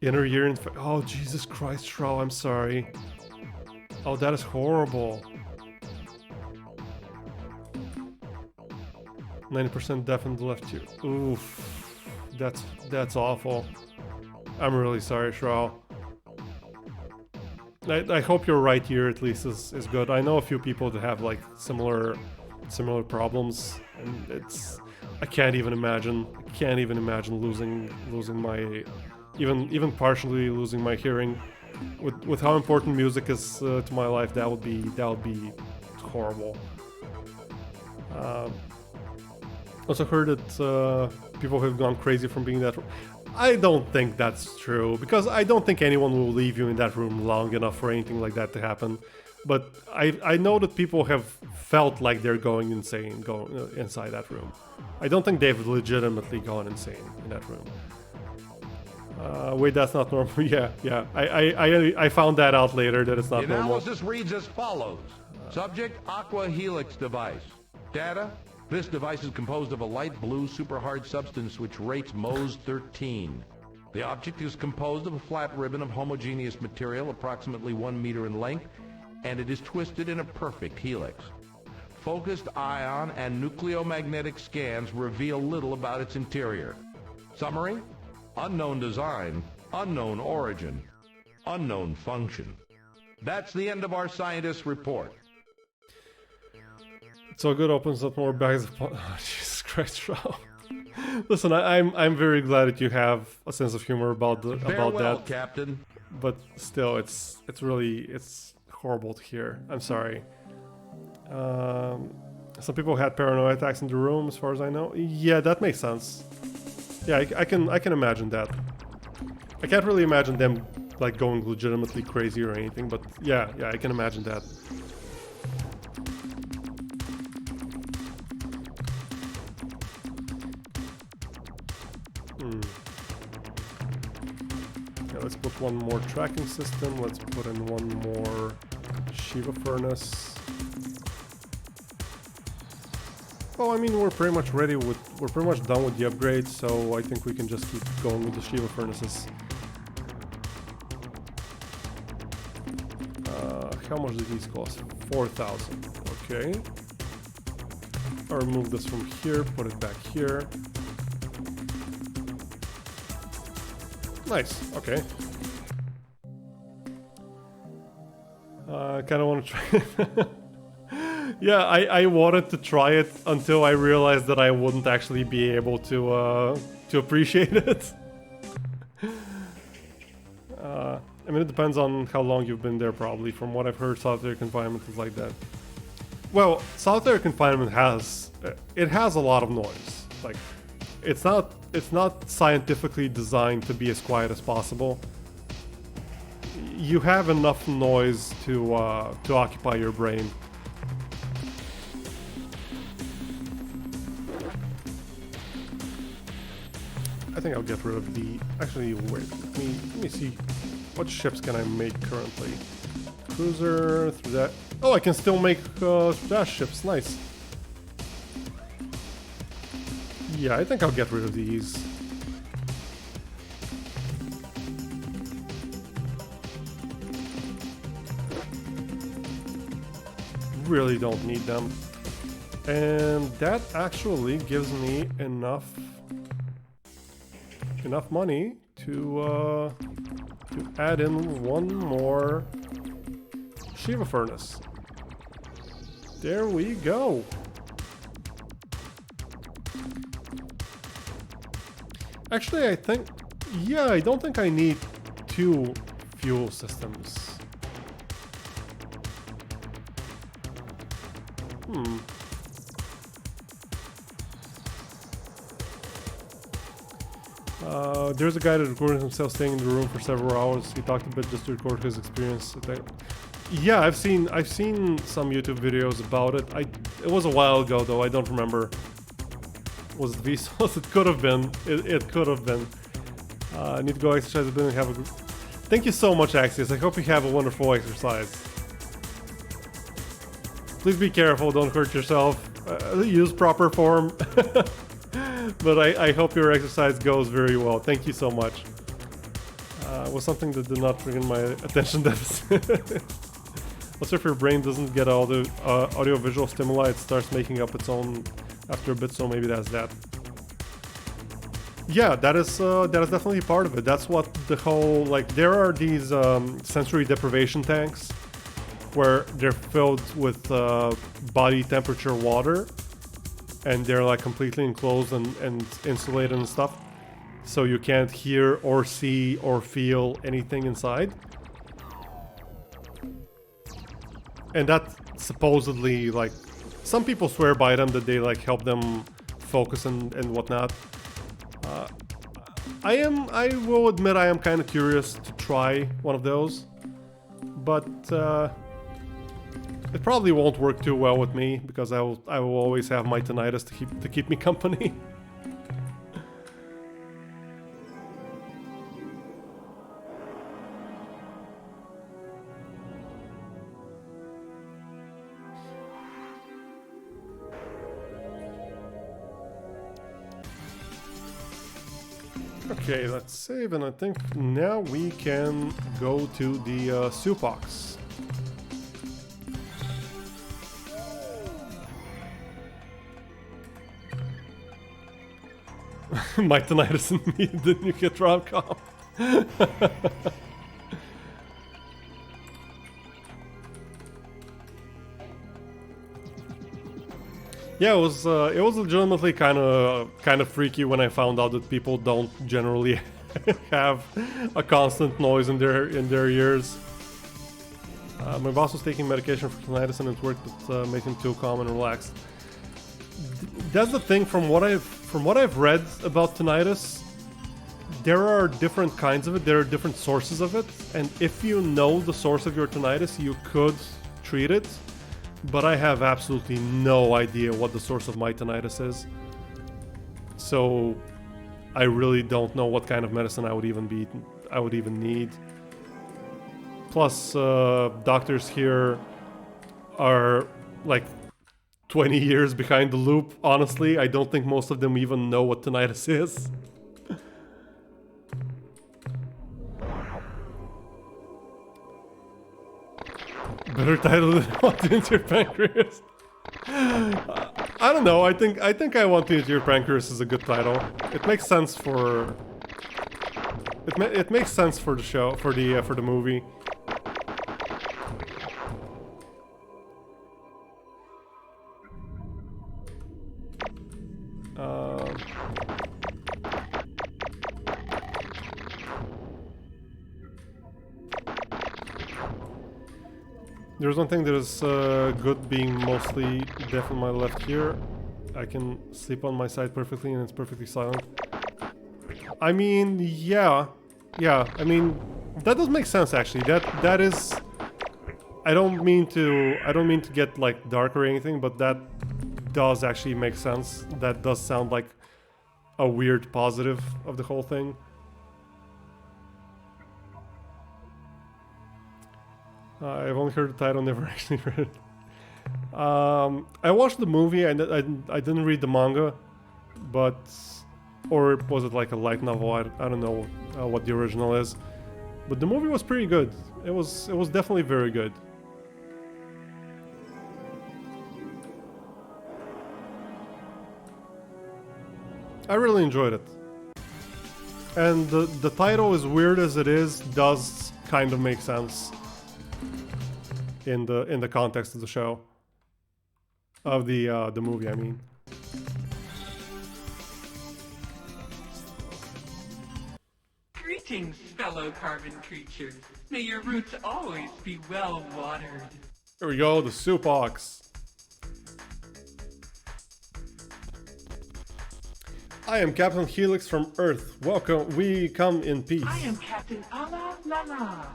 Inner ear infection. Oh, Jesus Christ, Shroud, I'm sorry. Oh, that is horrible. 90% deaf in the left ear. Oof. That's awful. I'm really sorry, Shroud. I hope your right ear at least is good. I know a few people that have like similar problems, and I can't even imagine losing my even partially losing my hearing. With how important music is to my life, that would be horrible. Also heard that people have gone crazy from being that. I don't think that's true, because I don't think anyone will leave you in that room long enough for anything like that to happen. but I know that people have felt like they're going insane inside that room. I don't think they've legitimately gone insane in that room. Wait, that's not normal. Yeah. I found that out later that it's not normal. The analysis reads as follows. Subject, Aqua Helix device. Data, this device is composed of a light blue super hard substance which rates Mohs 13. The object is composed of a flat ribbon of homogeneous material approximately 1 meter in length, and it is twisted in a perfect helix. Focused ion and nucleomagnetic scans reveal little about its interior. Summary, unknown design, unknown origin, unknown function. That's the end of our scientist's report. So good opens up more bags of... Oh, Jesus Christ, Ralph. Listen, I'm very glad that you have a sense of humor about that, Captain. But still, it's horrible to hear. I'm sorry. Some people had paranoia attacks in the room, as far as I know. Yeah, that makes sense. Yeah, I can imagine that. I can't really imagine them like going legitimately crazy or anything, but yeah, I can imagine that. Yeah, let's put one more tracking system. Let's put in one more Shiva furnace. Well, I mean, we're pretty much done with the upgrades, so I think we can just keep going with the Shiva furnaces. How much did these cost? 4,000. Okay. I'll remove this from here, put it back here. Nice. Okay. I kind of want to try it. Yeah, I wanted to try it until I realized that I wouldn't actually be able to appreciate it. I mean, it depends on how long you've been there, probably. From what I've heard, solitary confinement is like that. Well, solitary confinement has a lot of noise. Like, it's not scientifically designed to be as quiet as possible. You have enough noise to occupy your brain. I think I'll get rid of the... Actually, wait. Let me see. What ships can I make currently? Cruiser, through that... Oh, I can still make dash ships. Nice. Yeah, I think I'll get rid of these. Really don't need them. And that actually gives me enough money to add in one more Shiva furnace. There we go. Actually, I think, yeah, I don't think I need 2 fuel systems. There's a guy that recorded himself staying in the room for several hours. He talked a bit just to record his experience. Yeah, I've seen some YouTube videos about it. It was a while ago though. I don't remember. Was it Vsauce? It could have been. It could have been. I need to go exercise a bit and have a. Thank you so much, Axios. I hope you have a wonderful exercise. Please be careful. Don't hurt yourself. Use proper form. But I hope your exercise goes very well. Thank you so much. It was something that did not bring in my attention deficit. What's if your brain doesn't get all the audio-visual stimuli? It starts making up its own after a bit, so maybe that's that. Yeah, that is definitely part of it. That's what the whole, like, there are these sensory deprivation tanks where they're filled with body temperature water, and they're like completely enclosed and insulated and stuff, so you can't hear or see or feel anything inside. And that supposedly, like, some people swear by them that they like help them focus and whatnot. I will admit I am kind of curious to try one of those, but It probably won't work too well with me because I will always have my tinnitus to keep me company. Okay, let's save, and I think now we can go to the soup box. My tinnitus and me, the new kid rom-com. Yeah, it was legitimately kind of freaky when I found out that people don't generally have a constant noise in their ears. My boss was taking medication for tinnitus and it worked. It made him too calm and relaxed. That's the thing. From what I've read about tinnitus, there are different kinds of it. There are different sources of it, and if you know the source of your tinnitus, you could treat it. But I have absolutely no idea what the source of my tinnitus is. So I really don't know what kind of medicine I would even need. Plus, doctors here are like 20 years behind the loop. Honestly, I don't think most of them even know what tinnitus is. Better title than Want to Eat Your Pancreas. I don't know. I think I Want to Eat Your Pancreas is a good title. It makes sense for it makes sense for the show, for the movie. There's one thing that is good being mostly deaf on my left ear. I can sleep on my side perfectly and it's perfectly silent. I mean, yeah. I mean, that does make sense actually. That is. I don't mean to get like dark or anything, but that does actually make sense. That does sound like a weird positive of the whole thing. I've only heard the title, never actually read it. I watched the movie, I didn't read the manga, but... Or was it like a light novel? I don't know what the original is. But the movie was pretty good. It was definitely very good. I really enjoyed it. And the title, as weird as it is, does kind of make sense. In the context of the show, of the movie, I mean. Greetings, fellow carbon creatures. May your roots always be well watered. Here we go, the soup box. I am Captain Helix from Earth. Welcome. We come in peace. I am Captain Allah Lala.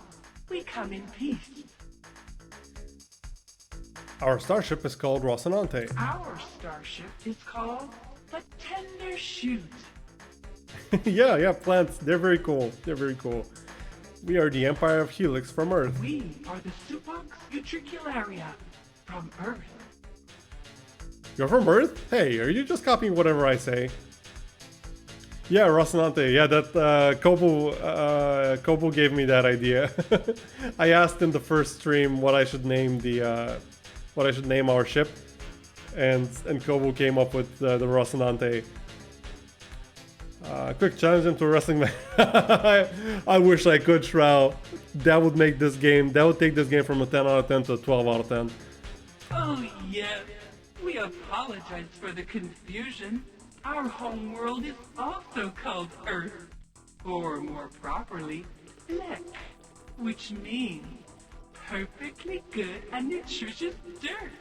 We come in peace. Our starship is called Rocinante. Our starship is called the Tender Shoot. yeah, plants. They're very cool. We are the Empire of Helix from Earth. We are the Supox Utricularia from Earth. You're from Earth? Hey, are you just copying whatever I say? Yeah, Rocinante. Yeah, that Kobo gave me that idea. I asked in the first stream what I should name our ship, and Kobo came up with the Rocinante. Quick challenge into a wrestling match. I wish I could, Shroud. That would take this game from a 10 out of 10 to a 12 out of 10. Oh yes, we apologize for the confusion. Our home world is also called Earth, or more properly, Lek, which means perfectly good and nutritious dirt.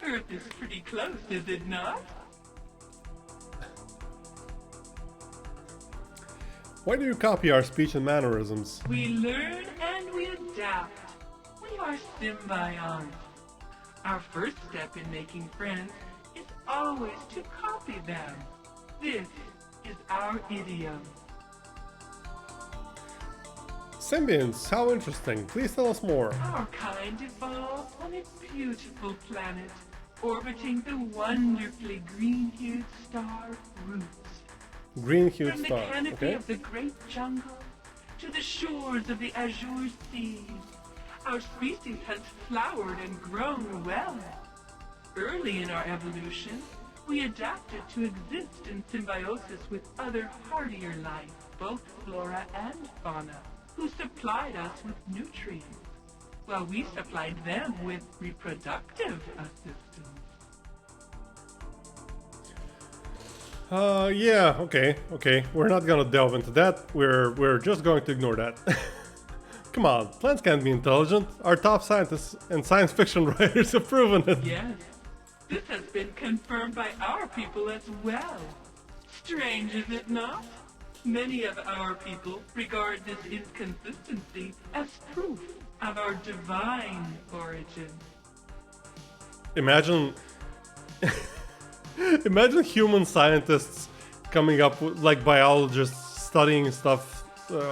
Earth is pretty close, is it not? Why do you copy our speech and mannerisms? We learn and we adapt. We are symbionts. Our first step in making friends is always to copy them. This is our idiom. Symbionts, how interesting. Please tell us more. Our kind evolved on a beautiful planet, orbiting the wonderfully green-hued star Roots. Green-hued From the star, canopy okay? of the great jungle to the shores of the azure seas, our species has flowered and grown well. Early in our evolution, we adapted to exist in symbiosis with other hardier life, both flora and fauna, who supplied us with nutrients, while we supplied them with reproductive assistance. Yeah, okay. We're not gonna delve into that. We're just going to ignore that. Come on, plants can't be intelligent. Our top scientists and science fiction writers have proven it. Yes, this has been confirmed by our people as well. Strange, is it not? Many of our people regard this inconsistency as proof of our divine origin. Imagine imagine human scientists coming up with, like, biologists studying stuff,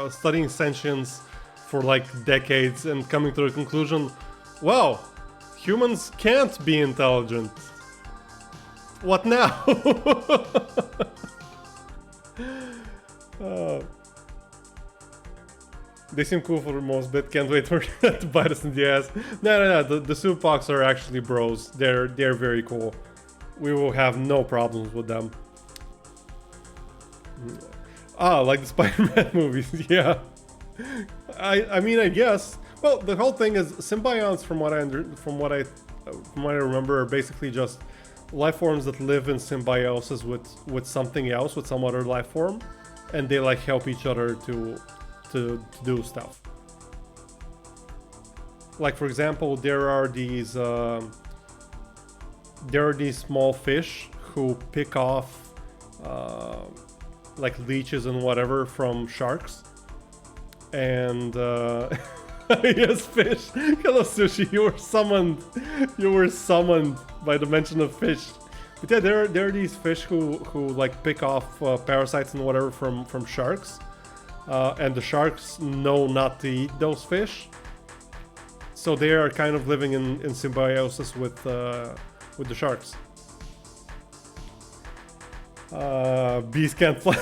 studying sentience for like decades and coming to the conclusion, wow, humans can't be intelligent. What now? They seem cool for the most bit. Can't wait for that to bite us in the ass. No. The Supocs are actually bros. They're very cool. We will have no problems with them. Ah, like the Spider-Man movies. Yeah. I mean, I guess. Well, the whole thing is symbionts, from what I remember, are basically just life forms that live in symbiosis with something else, with some other life form, and they like help each other to do stuff. Like, for example, there are these small fish who pick off like leeches and whatever from sharks, and yes, fish. Hello, Sushi. You were summoned by the mention of fish. But yeah, there are these fish who like pick off parasites and whatever from sharks. And the sharks know not to eat those fish, so they are kind of living in symbiosis with the sharks. Bees can't fly.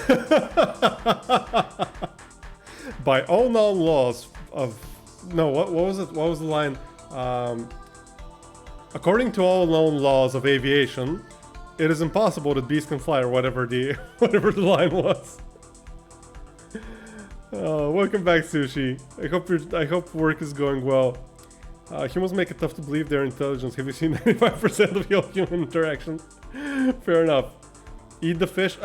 By all known laws of what was it? What was the line? According to all known laws of aviation, it is impossible that bees can fly, or whatever the line was. Welcome back, Sushi. I hope work is going well. Humans make it tough to believe their intelligence. Have you seen 95% of your human interactions? Fair enough. Eat the fish?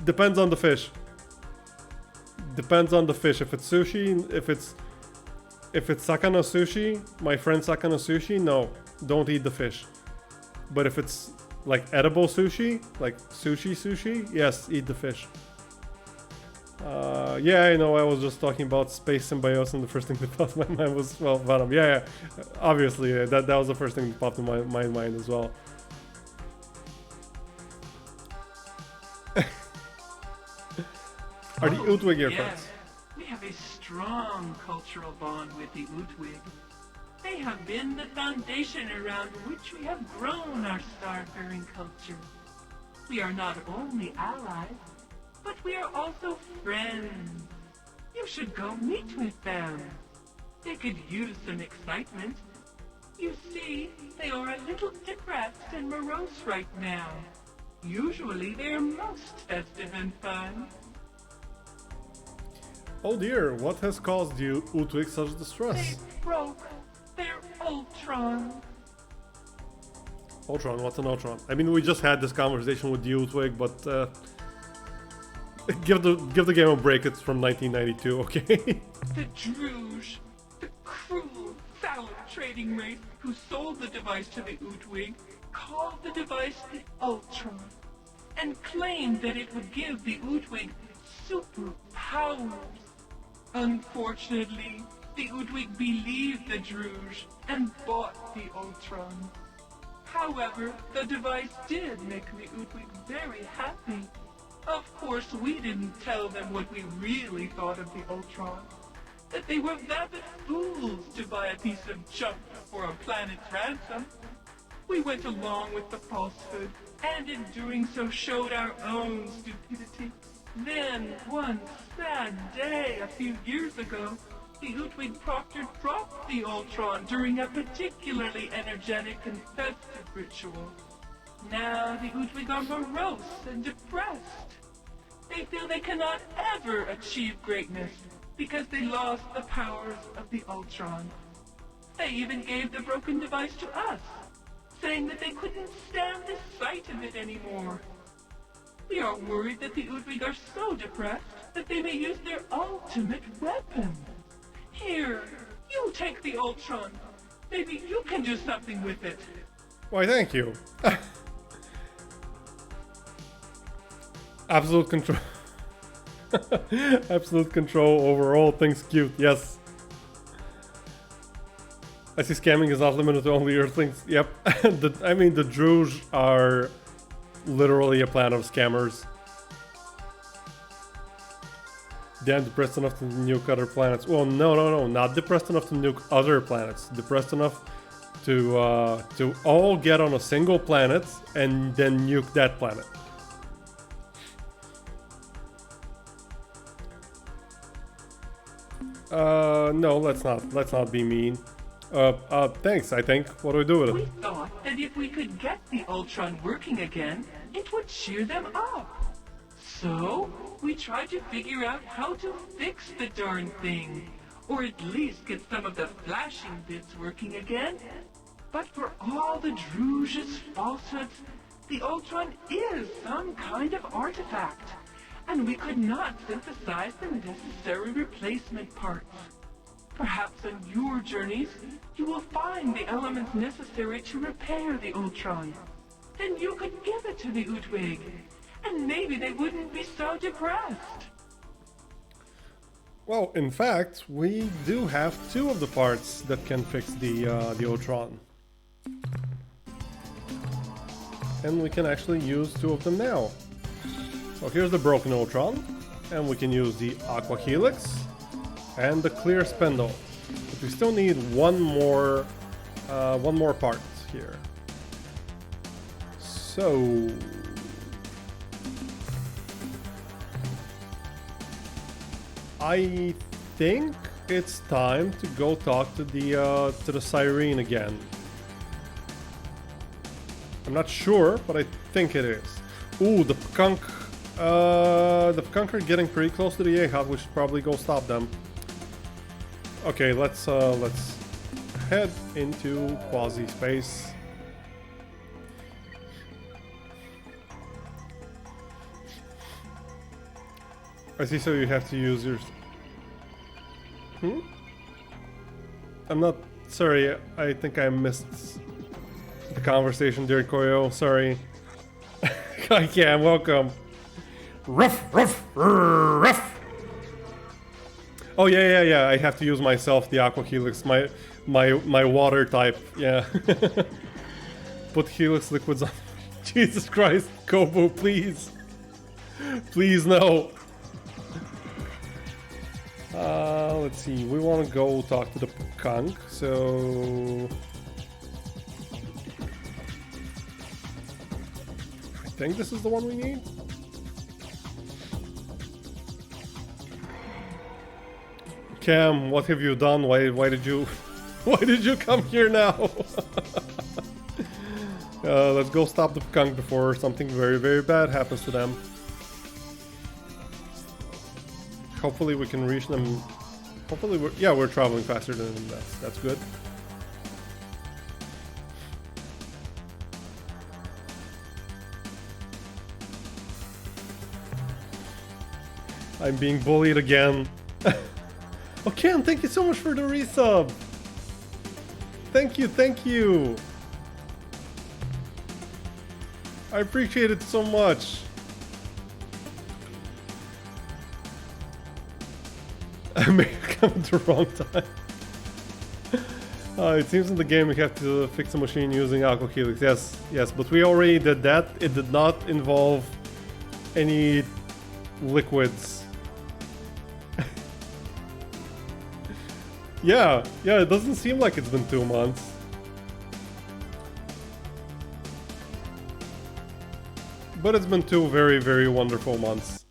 Depends on the fish. Depends on the fish. If it's sushi, if it's sakana sushi, my friend sakana sushi, no, don't eat the fish. But if it's like edible sushi, like sushi, yes, eat the fish. Yeah, I know, I was just talking about space symbiosis, and the first thing that popped in my mind was, well, Venom. Yeah, obviously, that was the first thing that popped in my mind as well. Are the Utwig your friends? We have a strong cultural bond with the Utwig. They have been the foundation around which we have grown our star-faring culture. We are not only allies, but we are also friends. You should go meet with them. They could use some excitement. You see, they are a little depressed and morose right now. Usually they are most festive and fun. Oh dear, what has caused you Utwig such distress? They broke their Ultron. Ultron, what's an Ultron? I mean, we just had this conversation with the Utwig, but give the game a break. It's from 1992, okay? The Druge, the cruel, foul trading race who sold the device to the Utwig, called the device the Ultron, and claimed that it would give the Utwig superpowers. Unfortunately, the the Udwig believed the Druge and bought the Ultron. However, the device did make the Udwig very happy. Of course, we didn't tell them what we really thought of the Ultron. That they were vapid fools to buy a piece of junk for a planet's ransom. We went along with the falsehood, and in doing so showed our own stupidity. Then, one sad day a few years ago, the Udwig Proctor dropped the Ultron during a particularly energetic and festive ritual. Now the Udwig are morose and depressed. They feel they cannot ever achieve greatness because they lost the powers of the Ultron. They even gave the broken device to us, saying that they couldn't stand the sight of it anymore. We are worried that the Udwig are so depressed that they may use their ultimate weapon. Here, you take the Ultron. Maybe you can do something with it. Why, thank you. Absolute control. Absolute control over all things cute, yes. I see scamming is not limited to only Earthlings. Yep. I mean, the Druge are literally a plan of scammers. Damn depressed enough to nuke other planets. Well, no, not depressed enough to nuke other planets. Depressed enough to all get on a single planet and then nuke that planet. No, let's not be mean. Thanks, I think. What do we do with We it? thought that if we could get the Ultron working again, it would cheer them up. So, we tried to figure out how to fix the darn thing, or at least get some of the flashing bits working again. But for all the Druge's falsehoods, the Ultron is some kind of artifact, and we could not synthesize the necessary replacement parts. Perhaps on your journeys, you will find the elements necessary to repair the Ultron. Then you could give it to the Udwig, and maybe they wouldn't be so depressed. Well, in fact, we do have two of the parts that can fix the Ultron. And we can actually use two of them now. So here's the broken Ultron, and we can use the Aqua Helix and the clear spindle. But we still need one more part here. So I think it's time to go talk to the Siren again. I'm not sure, but I think it is. Ooh, the Pkunk. The Pkunk are getting pretty close to the Ahab. We should probably go stop them. Okay, let's head into quasi space. I see. So you have to use your. I'm not. Sorry, I think I missed the conversation during Koyo. Sorry. Okay, welcome. Ruff, ruff, ruff. Oh yeah. I have to use myself the Aqua Helix, my water type. Yeah. Put Helix liquids on. Jesus Christ, Kobu, please, please no. Let's see. We want to go talk to the Pkunk, so I think this is the one we need. Cam, what have you done? Why did you come here now? Let's go stop the Pkunk before something very, very bad happens to them. Hopefully we can reach them. Hopefully we're traveling faster than them. That's good. I'm being bullied again. Oh, Ken, thank you so much for the resub. Thank you. I appreciate it so much. America. come at the wrong time. It seems in the game we have to fix a machine using Aqua Helix. Yes, yes, but we already did that. It did not involve any liquids. Yeah, it doesn't seem like it's been 2 months. But it's been 2 very, very wonderful months.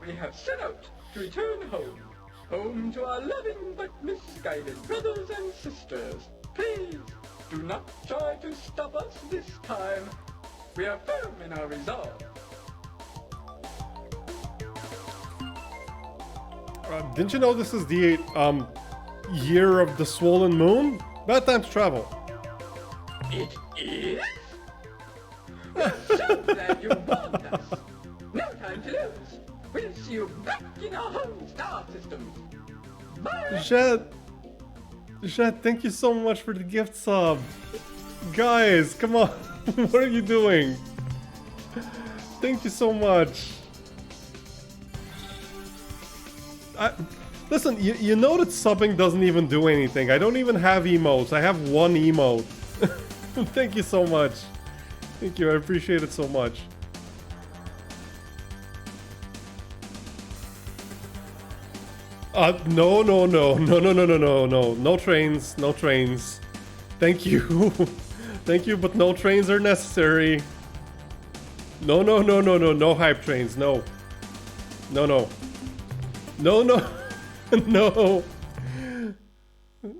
We have set out to return home. Home to our loving but misguided brothers and sisters. Please, do not try to stop us this time. We are firm in our resolve. Didn't you know this is the year of the swollen moon? Bad time to travel. It is? We're so glad you warned us. No time to lose. We'll see you back in our home star system. Bye! Jet, thank you so much for the gift sub. Guys, come on. What are you doing? Thank you so much. Listen, you know that subbing doesn't even do anything. I don't even have emotes. I have 1 emote. Thank you so much. Thank you, I appreciate it so much. No. No trains, no trains. Thank you. Thank you, but no trains are necessary. No, no hype trains, no. No.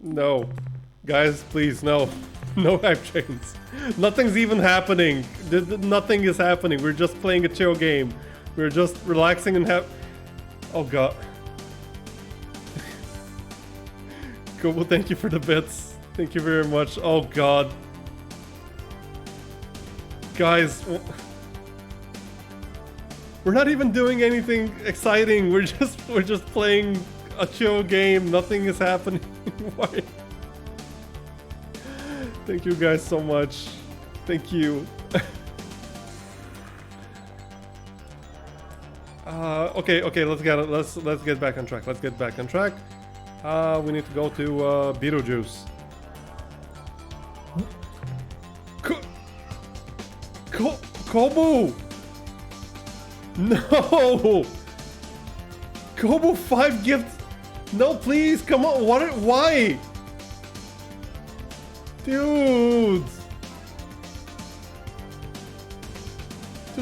No. Guys, please, no. No hype trains. Nothing's even happening. Nothing is happening. We're just playing a chill game. We're just relaxing and have... Oh god. Cool, well, thank you for the bits. Thank you very much. Oh god. Guys... We're not even doing anything exciting. We're just playing a chill game. Nothing is happening. Why? Thank you guys so much. Thank you. Okay, let's get back on track. We need to go to Beetlejuice. Kobu! No! Kobu 5 gifts. No, please, come on. Why? Dude,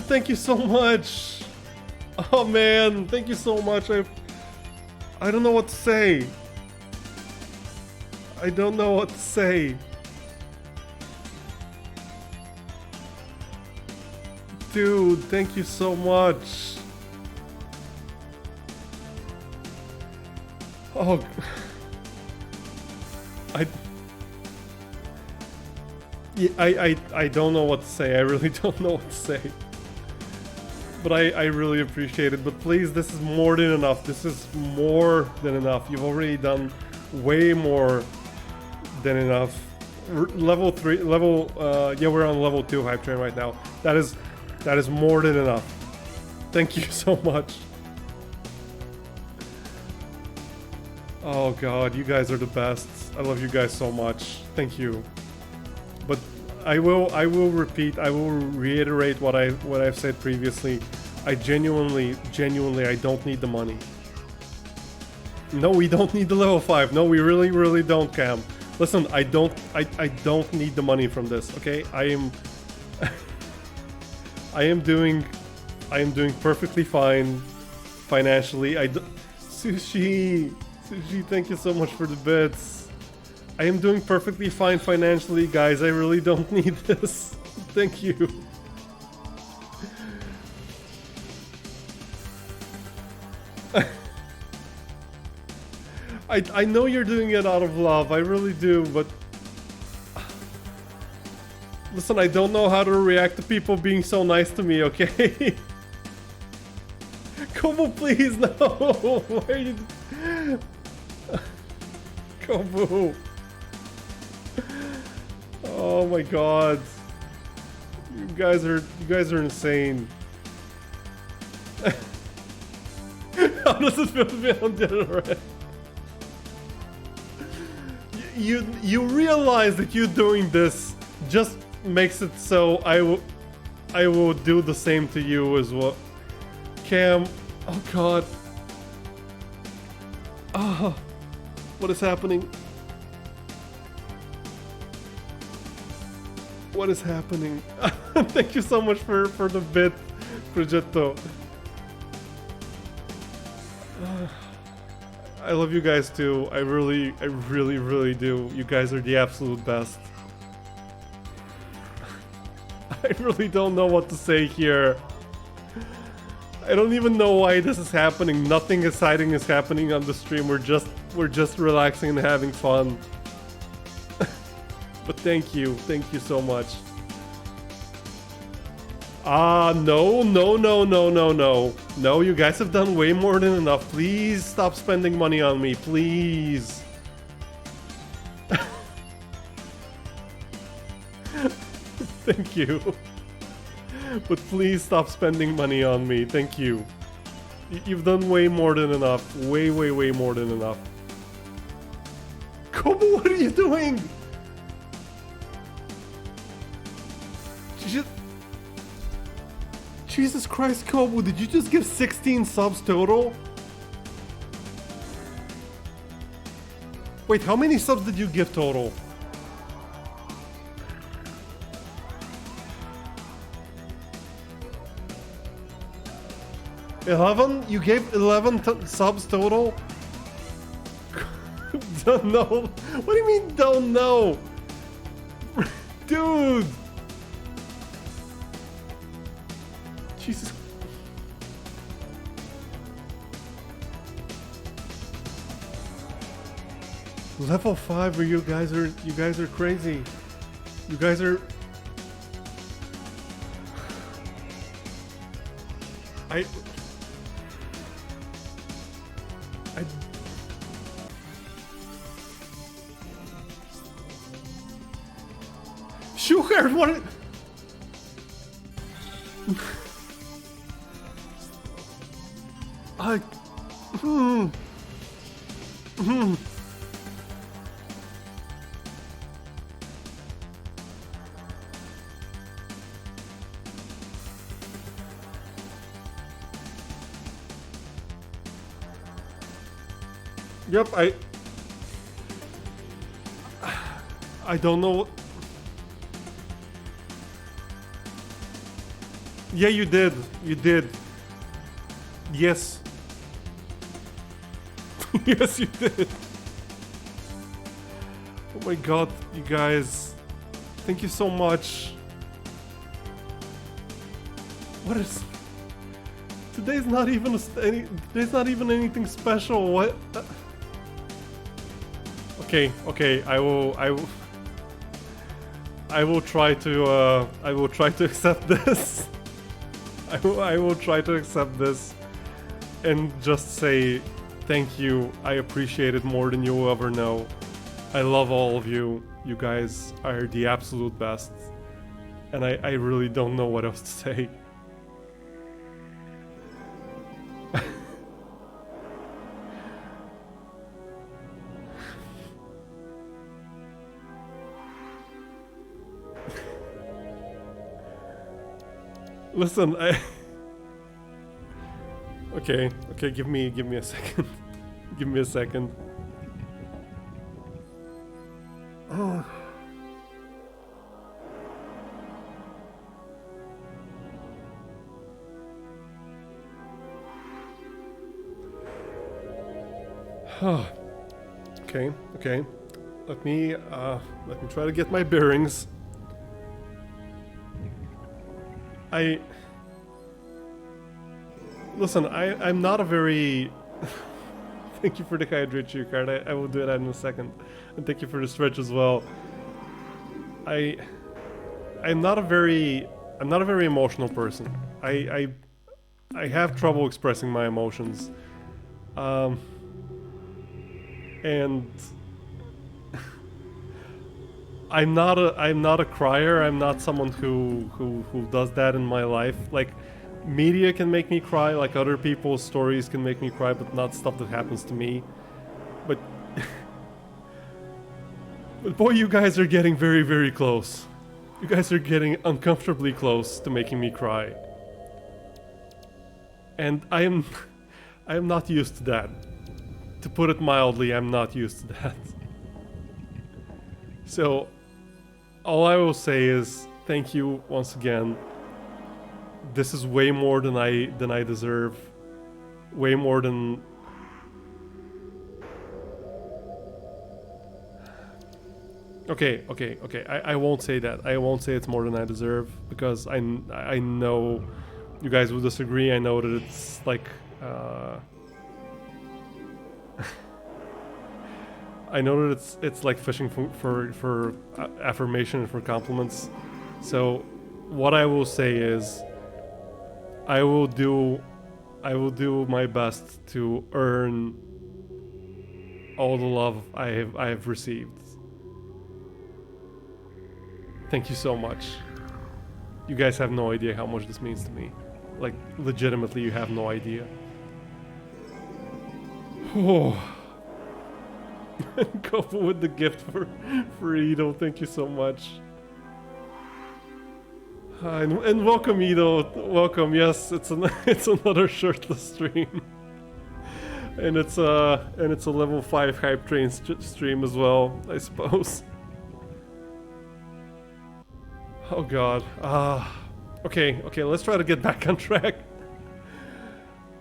thank you so much. Oh man, thank you so much. I don't know what to say. Dude, thank you so much. Oh, I don't know what to say. I really don't know what to say. But I really appreciate it. But please, this is more than enough. This is more than enough. You've already done way more than enough. Level 3, yeah, we're on level 2 hype train right now. That is more than enough. Thank you so much. Oh god, you guys are the best. I love you guys so much. Thank you. But I will reiterate what I've said previously. I genuinely I don't need the money. No, we don't need the level 5. No, we really don't, Cam. Listen, I don't need the money from this, okay? I am doing perfectly fine financially. Sushi, thank you so much for the bits. I am doing perfectly fine financially, guys. I really don't need this. Thank you. I know you're doing it out of love. I really do, but listen, I don't know how to react to people being so nice to me, okay? Kobo, please, no! Why are you... Kobo! Oh my god. You guys are insane. How does it feel to be on dead already? you realize that you doing this just makes it so I will do the same to you as well. Cam, oh god. Ah, what is happening? What is happening? Thank you so much for the bit, Progetto. I love you guys too. I really do. You guys are the absolute best. I really don't know what to say here. I don't even know why this is happening. Nothing exciting is happening on the stream. We're just relaxing and having fun. But thank you so much. No, you guys have done way more than enough. Please stop spending money on me, please. Thank you. But please stop spending money on me, thank you. You've done way more than enough. Way more than enough. Kobo, what are you doing? Jesus Christ, Kobo, did you just give 16 subs total? Wait, how many subs did you give total? 11? You gave 11 subs total? Don't know. What do you mean don't know? Dude! Jesus. Level 5 or you guys are crazy. You guys are I Sugar, what? Yep, I don't know. Yeah, you did. You did. Yes. Yes, you did. Oh my god, you guys. Thank you so much. What is... Today's not even today's not even anything special. What? Okay, I will try to accept this. I will try to accept this and just say thank you. I appreciate it more than you'll ever know. I love all of you. You guys are the absolute best. And I really don't know what else to say. Listen, Okay, give me a second. Give me a second. Oh. Okay. Let me try to get my bearings. Listen, I'm not a very... Thank you for the hydrate you card. I will do that in a second. And thank you for the stretch as well. I'm not a very emotional person. I have trouble expressing my emotions. And I'm not a crier. I'm not someone who does that in my life. Like, media can make me cry, like other people's stories can make me cry, but not stuff that happens to me. But But boy, you guys are getting very, very close. You guys are getting uncomfortably close to making me cry. And I am not used to that. To put it mildly, I'm not used to that. So, all I will say is thank you once again. This is way more than I deserve. Way more than... Okay. I won't say that. I won't say it's more than I deserve because I know you guys will disagree. I know that it's like I know that it's like fishing for affirmation and for compliments. So what I will say is I will do my best to earn all the love I have received. Thank you so much. You guys have no idea how much this means to me. Like, legitimately, you have no idea. Oh. Go with the gift for Ido. Thank you so much. And welcome, Ido. Welcome. Yes, it's another shirtless stream. And it's a level 5 hype train stream as well, I suppose. Oh god. Okay, let's try to get back on track.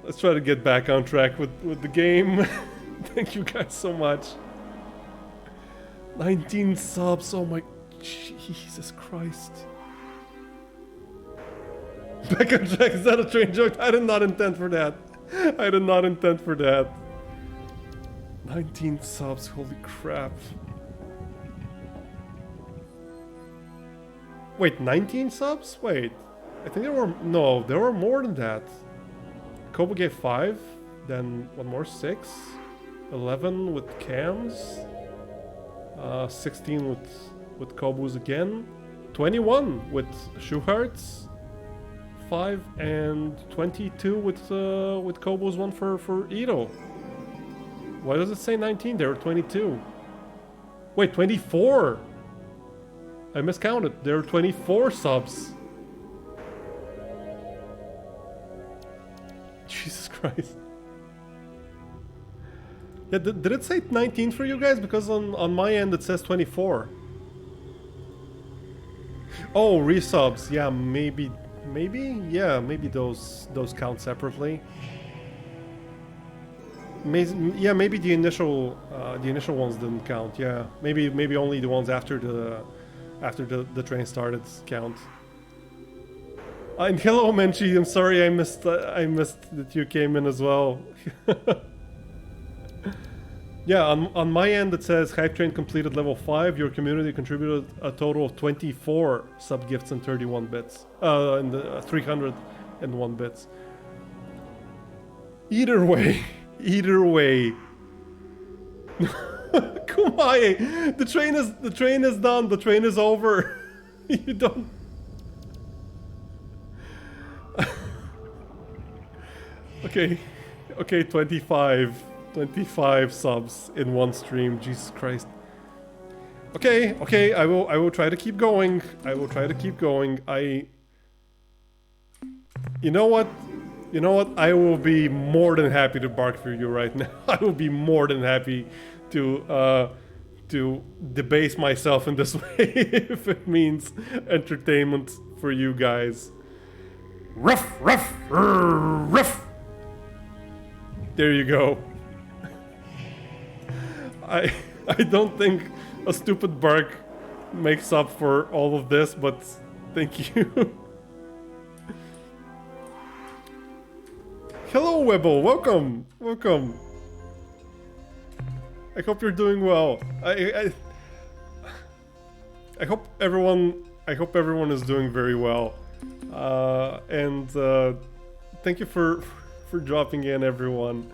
Let's try to get back on track with the game. Thank you guys so much. 19 subs, oh my... Jesus Christ. Back on track, is that a train joke? I did not intend for that. I did not intend for that. 19 subs, holy crap. Wait, 19 subs? Wait. I think there were... No, there were more than that. Kobo gave 5. Then, one more? 6? 11 with cams. 16 with Kobus again. 21 with shoe hearts. 5 and 22 with Kobus, one for Ido. Why does it say 19? There were 22. Wait, 24! I miscounted. There are 24 subs. Jesus Christ. Yeah, did it say 19 for you guys? Because on my end it says 24. Oh, resubs. Yeah, maybe. Yeah, maybe those count separately. Maybe the initial ones didn't count. Yeah, maybe only the ones after the train started count. And hello, Menchi. I'm sorry I missed that you came in as well. Yeah, on my end it says Hype Train completed level 5. Your community contributed a total of 24 sub gifts and 31 bits. And 301 bits. Either way. Kumai, the train is done. The train is over. You don't. Okay, 25 subs in one stream. Jesus Christ. Okay, I will try to keep going. You know what? I will be more than happy to bark for you right now. I will be more than happy to debase myself in this way if it means entertainment for you guys. Ruff. There you go. I don't think a stupid bark makes up for all of this, but thank you. Hello, Webble. Welcome. I hope you're doing well. I hope everyone is doing very well. And thank you for dropping in, everyone.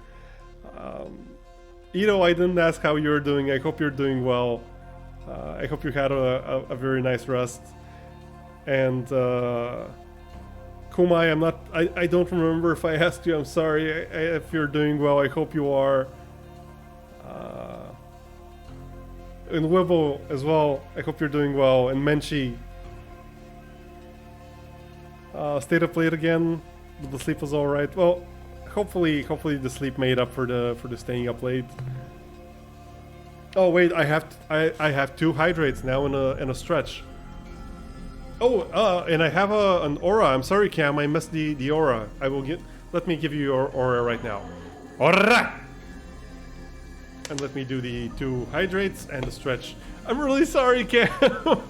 Ido, I didn't ask how you're doing. I hope you're doing well. I hope you had a very nice rest. And Kumai, I don't remember if I asked you. I'm sorry. If you're doing well, I hope you are. And Wibble as well. I hope you're doing well. And Menchi. Stayed up late again, but the sleep was all right. Well, hopefully the sleep made up for the staying up late. Oh wait, I have 2 hydrates now in a stretch. Oh, and I have an aura. I'm sorry, Cam, I missed the aura. Let me give you your aura right now. Aura! And let me do the 2 hydrates and the stretch. I'm really sorry, Cam.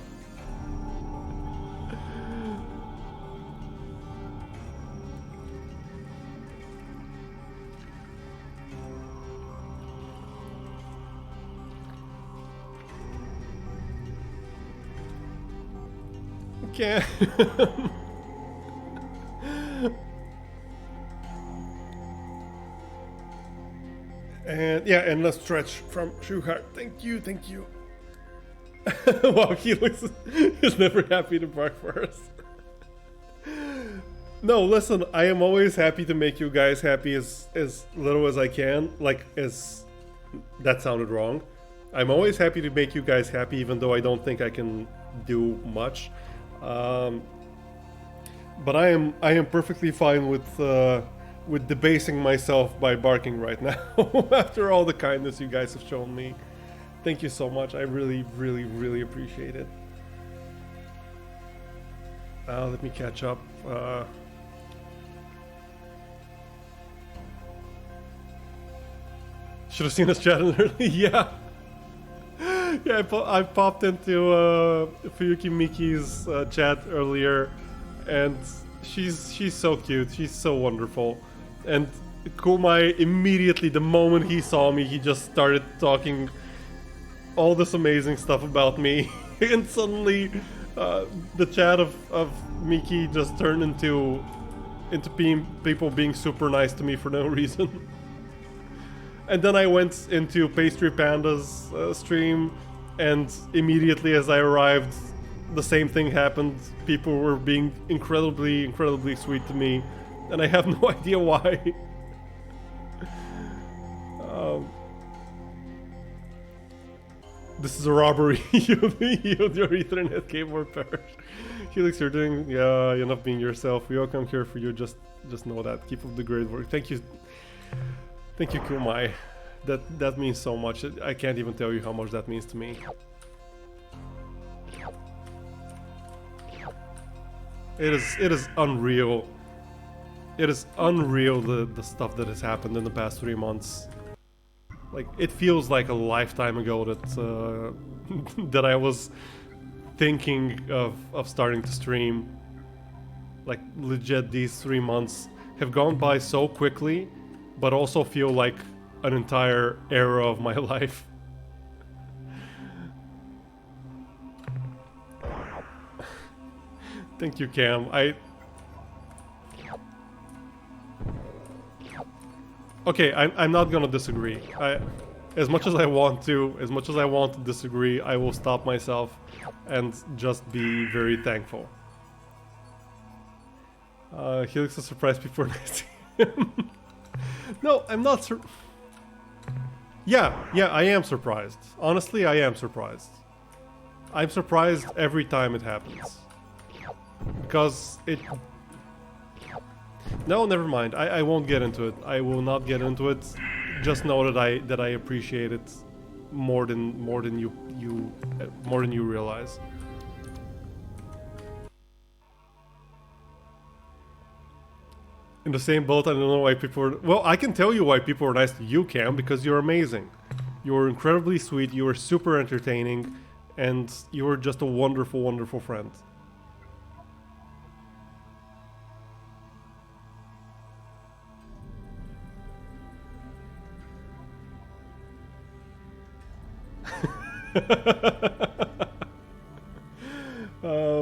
Cam. And yeah, and let's stretch from Shuhar. Thank you. Wow, Helix is never happy to bark for us. No, listen, I am always happy to make you guys happy as little as I can. That sounded wrong. I'm always happy to make you guys happy, even though I don't think I can do much. But I am perfectly fine with debasing myself by barking right now after all the kindness you guys have shown me. Thank you so much. I really, really, really appreciate it. Let me catch up. Should have seen us chatting early. Yeah. Yeah, I popped into Fuyuki Miki's chat earlier, and she's so cute. She's so wonderful. And Kumai, immediately, the moment he saw me, he just started talking all this amazing stuff about me. And suddenly, the chat of Miki just turned into people being super nice to me for no reason. And then I went into Pastry Panda's stream, and immediately as I arrived, the same thing happened. People were being incredibly, incredibly sweet to me, and I have no idea why. This is a robbery. Yield your Ethernet cable perish. Helix, you're doing, yeah, you're not being yourself. We all come here for you. Just know that. Keep up the great work. Thank you. Thank you, Kumai. That means so much. I can't even tell you how much that means to me. It is unreal. It is unreal the stuff that has happened in the past 3 months. Like, it feels like a lifetime ago that that I was thinking of starting to stream. Like, legit, these 3 months have gone by so quickly, but also feel like an entire era of my life. Thank you, Cam. Okay, I'm not gonna disagree. As much as I want to disagree, I will stop myself and just be very thankful. Helix is surprised before next him. No, I'm not Yeah, I am surprised. Honestly, I am surprised. I'm surprised every time it happens. Because it... No, never mind. I won't get into it. I will not get into it. Just know that I appreciate it more than you realize. In the same boat, I don't know why people were... Well, I can tell you why people were nice to you, Cam, because you're amazing. You were incredibly sweet, you were super entertaining, and you were just a wonderful, wonderful friend.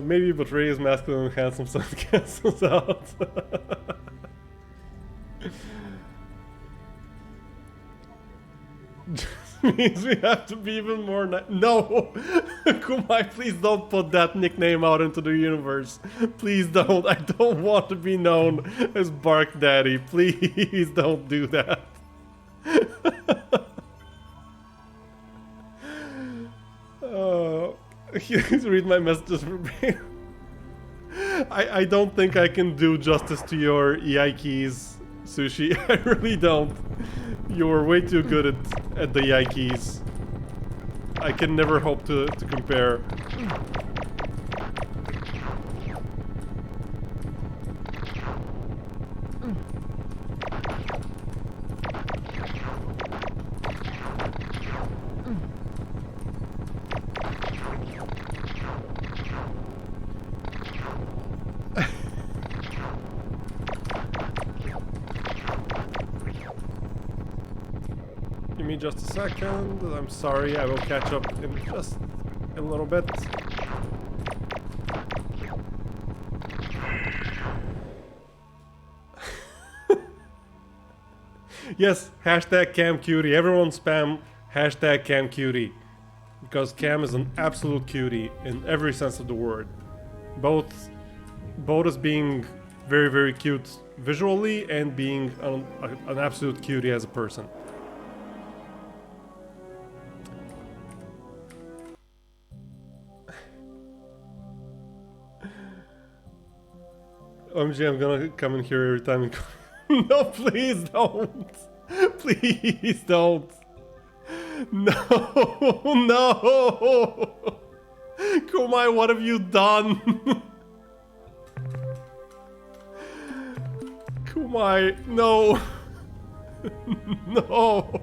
Maybe, but Ray is masculine and handsome, so it cancels out. Means we have to be even more No! Kumai, please don't put that nickname out into the universe. Please don't. I don't want to be known as Bark Daddy. Please don't do that. Read my messages verbatim. I don't think I can do justice to your EI keys, Sushi. I really don't. You're way too good at the EI keys. I can never hope to compare. Give me just a second. I'm sorry, I will catch up in just a little bit. Yes, hashtag CamCutie. Everyone spam hashtag CamCutie. Because Cam is an absolute cutie in every sense of the word. Both as being very, very cute visually and being an absolute cutie as a person. OMG, I'm gonna come in here every time and no, please don't. Please don't. No, no. Kumai, what have you done? Kumai, no. No.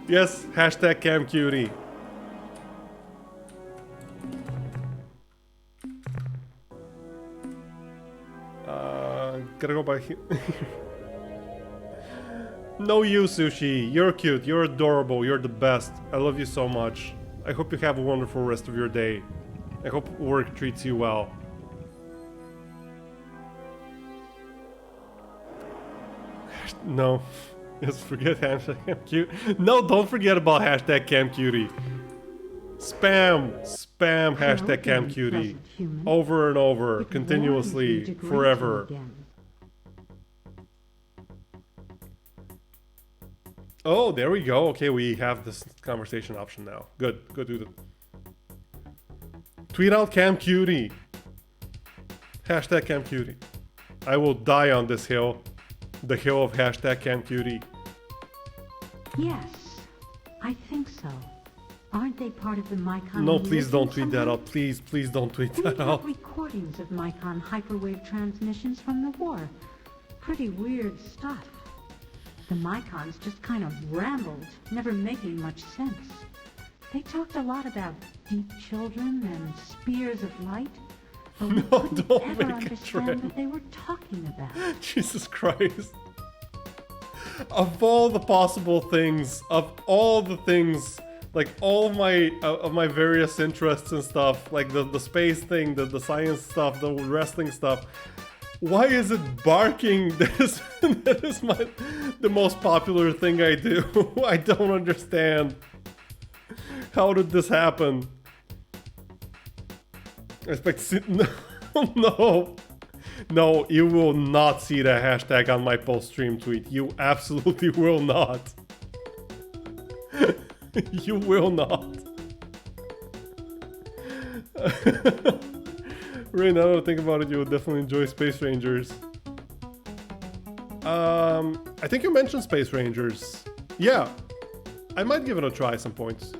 Yes, hashtag CamCutie. Gotta go by here. No, you, Sushi. You're cute. You're adorable. You're the best. I love you so much. I hope you have a wonderful rest of your day. I hope work treats you well. No. Just forget hashtag CamCutie. No, don't forget about hashtag CamCutie. Spam hashtag CamCutie. Over and over, continuously, forever. Oh, there we go. Okay, we have this conversation option now. Good, good, do that. Tweet out CamCutie. Hashtag CamCutie. I will die on this hill. The hill of hashtag CamCutie. Yes, I think so. Aren't they part of the Mycon? No, please don't tweet that out. Please, please don't tweet that out. We have recordings of Mycon hyperwave transmissions from the war. Pretty weird stuff. The Mycons just kind of rambled, never making much sense. They talked a lot about deep children and spears of light, but we couldn't ever understand what they were talking about. Jesus Christ. Of all the possible things, of all the things, like all of my various interests and stuff, like the space thing, the science stuff, the wrestling stuff, why is it barking? That is the most popular thing I do. I don't understand. How did this happen? I expect no, you will not see the hashtag on my post-stream tweet. You absolutely will not. You will not. Right now that I think about it, you would definitely enjoy Space Rangers. I think you mentioned Space Rangers. Yeah, I might give it a try at some points.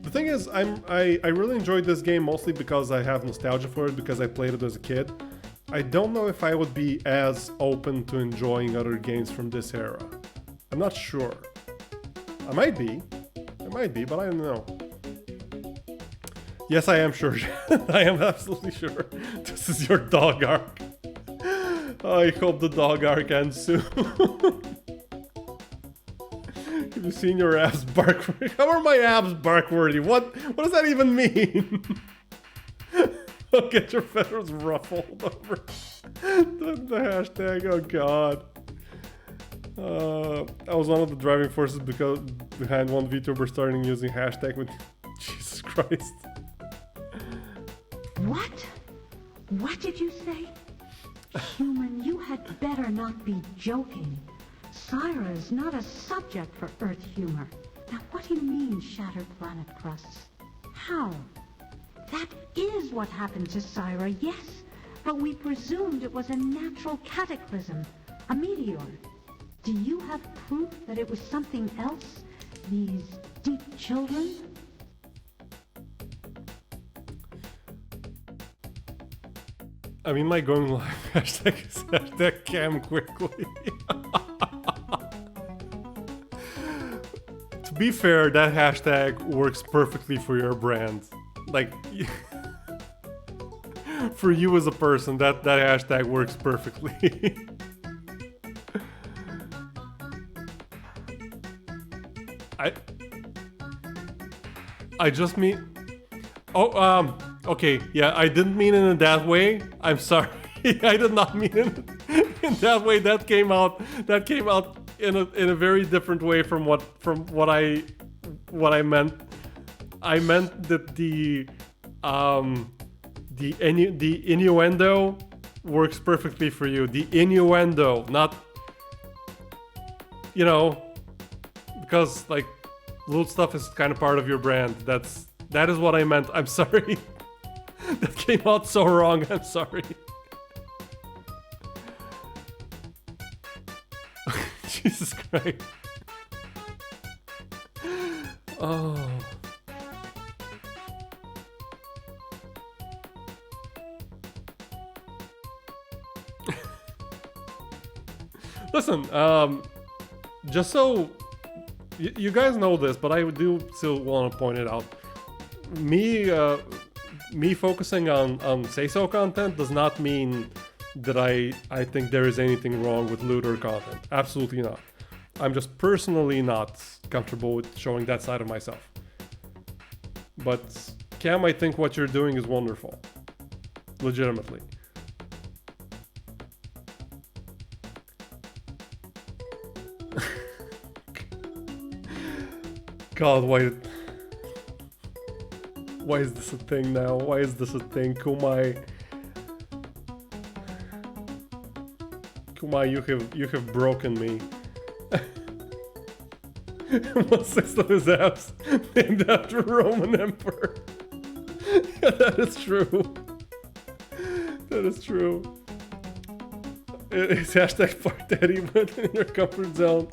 The thing is, I really enjoyed this game mostly because I have nostalgia for it, because I played it as a kid. I don't know if I would be as open to enjoying other games from this era. I'm not sure. I might be, but I don't know. Yes, I am sure. I am absolutely sure. This is your dog arc. I hope the dog arc ends soon. Have you seen your abs bark? How are my abs bark-worthy? What does that even mean? I'll get your feathers ruffled over the hashtag. Oh god. I was one of the driving forces because behind one VTuber starting using hashtag with Jesus Christ. What? What did you say? Human, you had better not be joking. Syra is not a subject for Earth humor. Now, what do you mean, shattered planet crusts? How? That is what happened to Syra, yes. But we presumed it was a natural cataclysm, a meteor. Do you have proof that it was something else? These deep children? I mean, my going live hashtag is hashtag cam quickly. To be fair, that hashtag works perfectly for your brand. Like, for you as a person, that hashtag works perfectly. I just mean... Oh, okay, yeah, I didn't mean it in that way. I'm sorry. I did not mean it in that way. That came out in a very different way from what I meant. I meant that the innuendo works perfectly for you. The innuendo, not, you know, because like loot stuff is kind of part of your brand. That is what I meant. I'm sorry. That came out so wrong. I'm sorry. Jesus Christ. Oh. Listen, just so you guys know this, but I do still want to point it out. Me focusing on say-so content does not mean that I think there is anything wrong with looter content. Absolutely not. I'm just personally not comfortable with showing that side of myself. But Cam, I think what you're doing is wonderful. Legitimately. God, why is this a thing now? Why is this a thing? Kumai, you have broken me. 1/6 of his abs named after Roman Emperor. Yeah, that is true. That is true. It's hashtag part daddy, but in your comfort zone.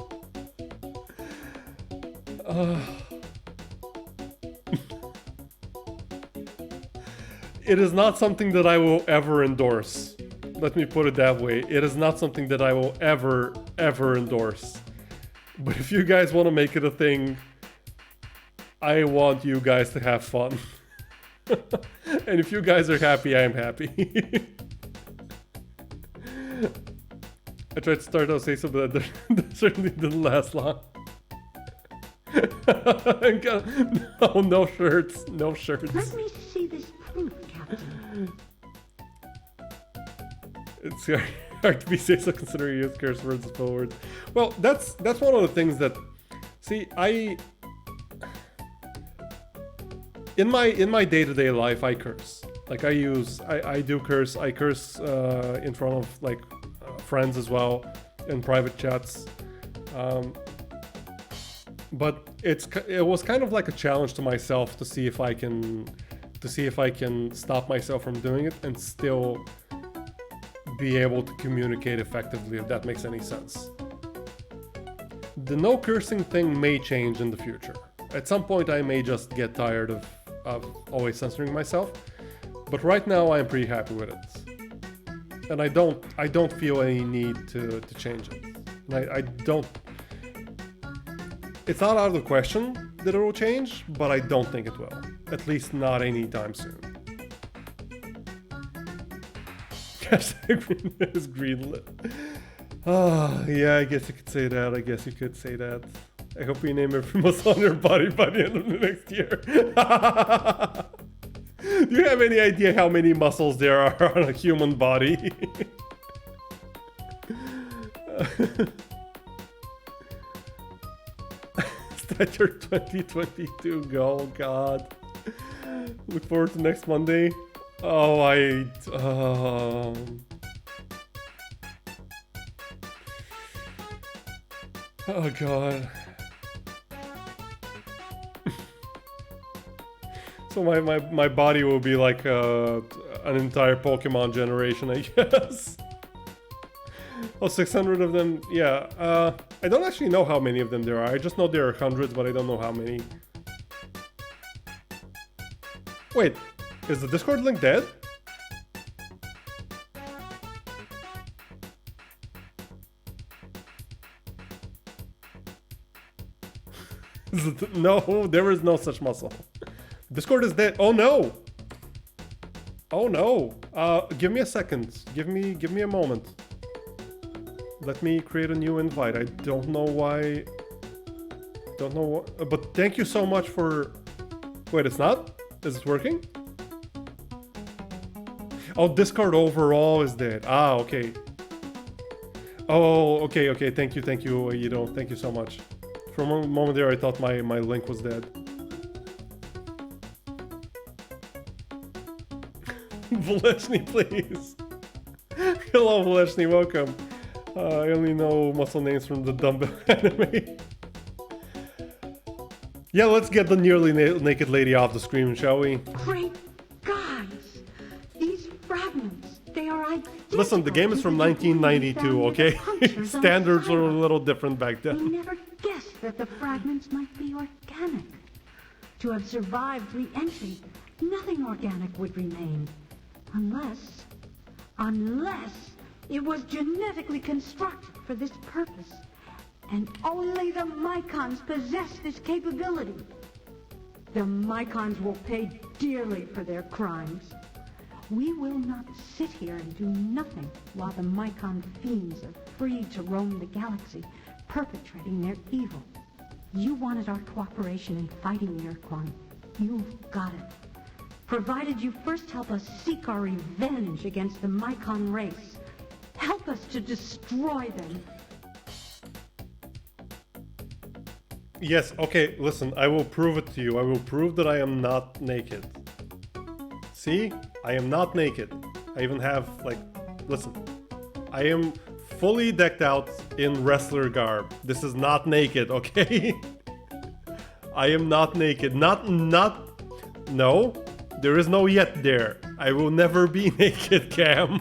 It is not something that I will ever endorse. Let me put it that way. It is not something that I will ever endorse. But if you guys want to make it a thing, I want you guys to have fun. And if you guys are happy, I am happy. I tried to start out say something that certainly didn't last long. No shirts, no shirts. Let me see this proof, Captain. It's hard to be say-so considering you use curse words as code words. Well, that's one of the things that, see, in my day-to-day life, I curse. Like I do curse. I curse in front of like friends as well, in private chats. But it was kind of like a challenge to myself to see if I can stop myself from doing it and still be able to communicate effectively, if that makes any sense. The no cursing thing may change in the future. At some point I may just get tired of always censoring myself, but right now I'm pretty happy with it. And I don't feel any need to change it. And I don't. It's not out of the question that it will change, but I don't think it will. At least not anytime soon. Hashtag is greenlit. Yeah, I guess you could say that. I hope you name every muscle on your body by the end of the next year. Do you have any idea how many muscles there are on a human body? That's your 2022 goal, God. Look forward to next Monday. Oh, oh God. So my body will be like an entire Pokemon generation, I guess. Oh, 600 of them, yeah. I don't actually know how many of them there are. I just know there are hundreds, but I don't know how many. Wait, is the Discord link dead? No, there is no such muscle. Discord is dead. Oh no! Oh no! Give me a second. Give me a moment. Let me create a new invite. I don't know why. Don't know what. But thank you so much for. Wait, it's not? Is it working? Oh, Discord overall is dead. Ah, okay. Oh, okay, okay. Thank you, you know, thank you so much. For a moment there, I thought my link was dead. Voleshny, please. Hello, Voleshny, welcome. I only know muscle names from the dumbbell anime. Yeah, let's get the nearly naked lady off the screen, shall we? Great guys! These fragments, they are identical. Listen, the game is from 1992, okay? Standards were a little different back We then. never guessed that the fragments might be organic. To have survived re-entry, nothing organic would remain. Unless it was genetically constructed for this purpose. And only the Mycons possess this capability. The Mycons will pay dearly for their crimes. We will not sit here and do nothing while the Mycon fiends are free to roam the galaxy, perpetrating their evil. You wanted our cooperation in fighting Ur Quan. You've got it. Provided you first help us seek our revenge against the Mycon race. Help us to destroy them. Yes, okay, listen, I will prove it to you. I will prove that I am not naked. See? I am not naked. I even have, like, listen. I am fully decked out in wrestler garb. This is not naked, okay? I am not naked. No. There is no yet there. I will never be naked, Cam.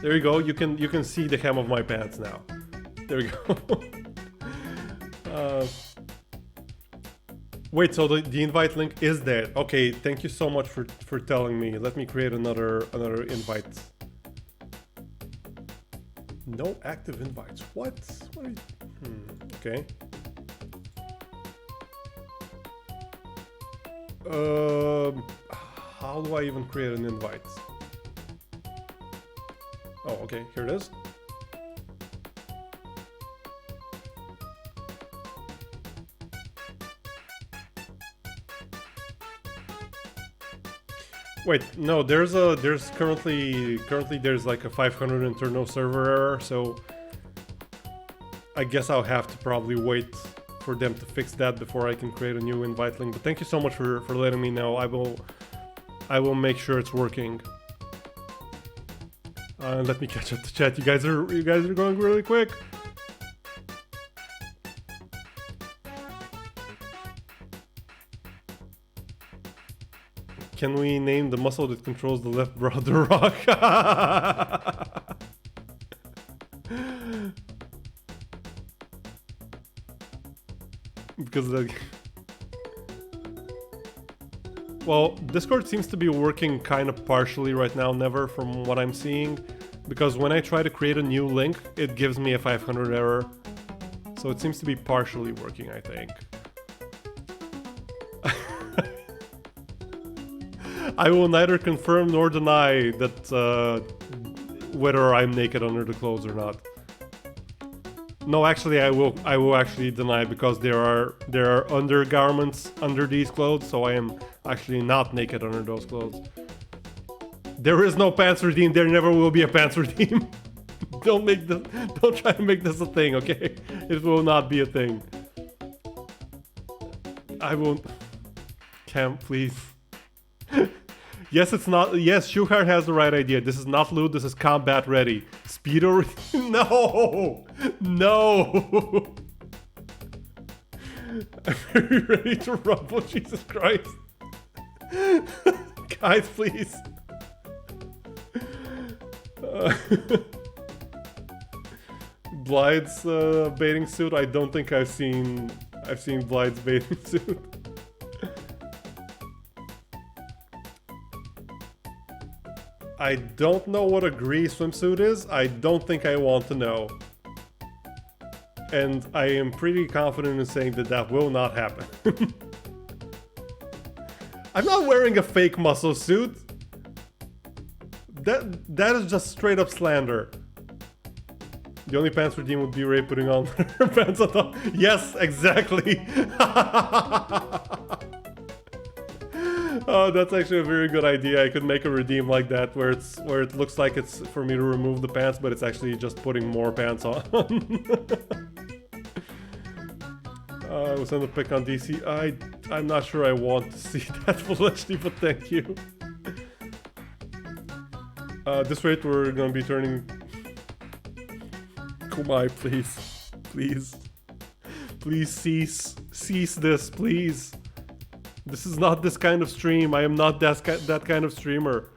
There you go. You can see the hem of my pants now. There we go. Wait, so the invite link is there. Okay, thank you so much for telling me. Let me create another invite. No active invites. What? What are you... Okay. How do I even create an invite? Oh, okay, here it is. Wait, no, there's currently there's like a 500 internal server error, so I guess I'll have to probably wait for them to fix that before I can create a new invite link. But thank you so much for letting me know. I will make sure it's working. Let me catch up the chat. You guys are going really quick. Can we name the muscle that controls the left brow the rock? Because the... Well, Discord seems to be working kind of partially right now, Never, from what I'm seeing. Because when I try to create a new link, it gives me a 500 error. So it seems to be partially working, I think. I will neither confirm nor deny that whether I'm naked under the clothes or not. No, actually, I will actually deny, because there are undergarments under these clothes, so I am actually not naked under those clothes. There is no pants redeem. There never will be a pants redeem. Don't try to make this a thing, okay? It will not be a thing. I won't. Cam, please. Yes, it's not. Yes, Shuhar has the right idea. This is not loot. This is combat ready. Speedo. No! No! I'm very ready to rumble, Jesus Christ. Guys, please. Blythe's bathing suit. I don't think I've seen Blythe's bathing suit. I don't know what a Grease swimsuit is. I don't think I want to know. And I am pretty confident in saying that that will not happen. I'm not wearing a fake muscle suit. That is just straight up slander. The only pants redeem would be Ray putting on her pants on top. Yes, exactly. Oh, that's actually a very good idea. I could make a redeem like that where it looks like it's for me to remove the pants, but it's actually just putting more pants on. I was on the pick on DC. I'm not sure I want to see that foolishly, but thank you. This rate we're gonna be turning. Kumai, please, please, please cease this, please. This is not this kind of stream. I am not that kind of streamer.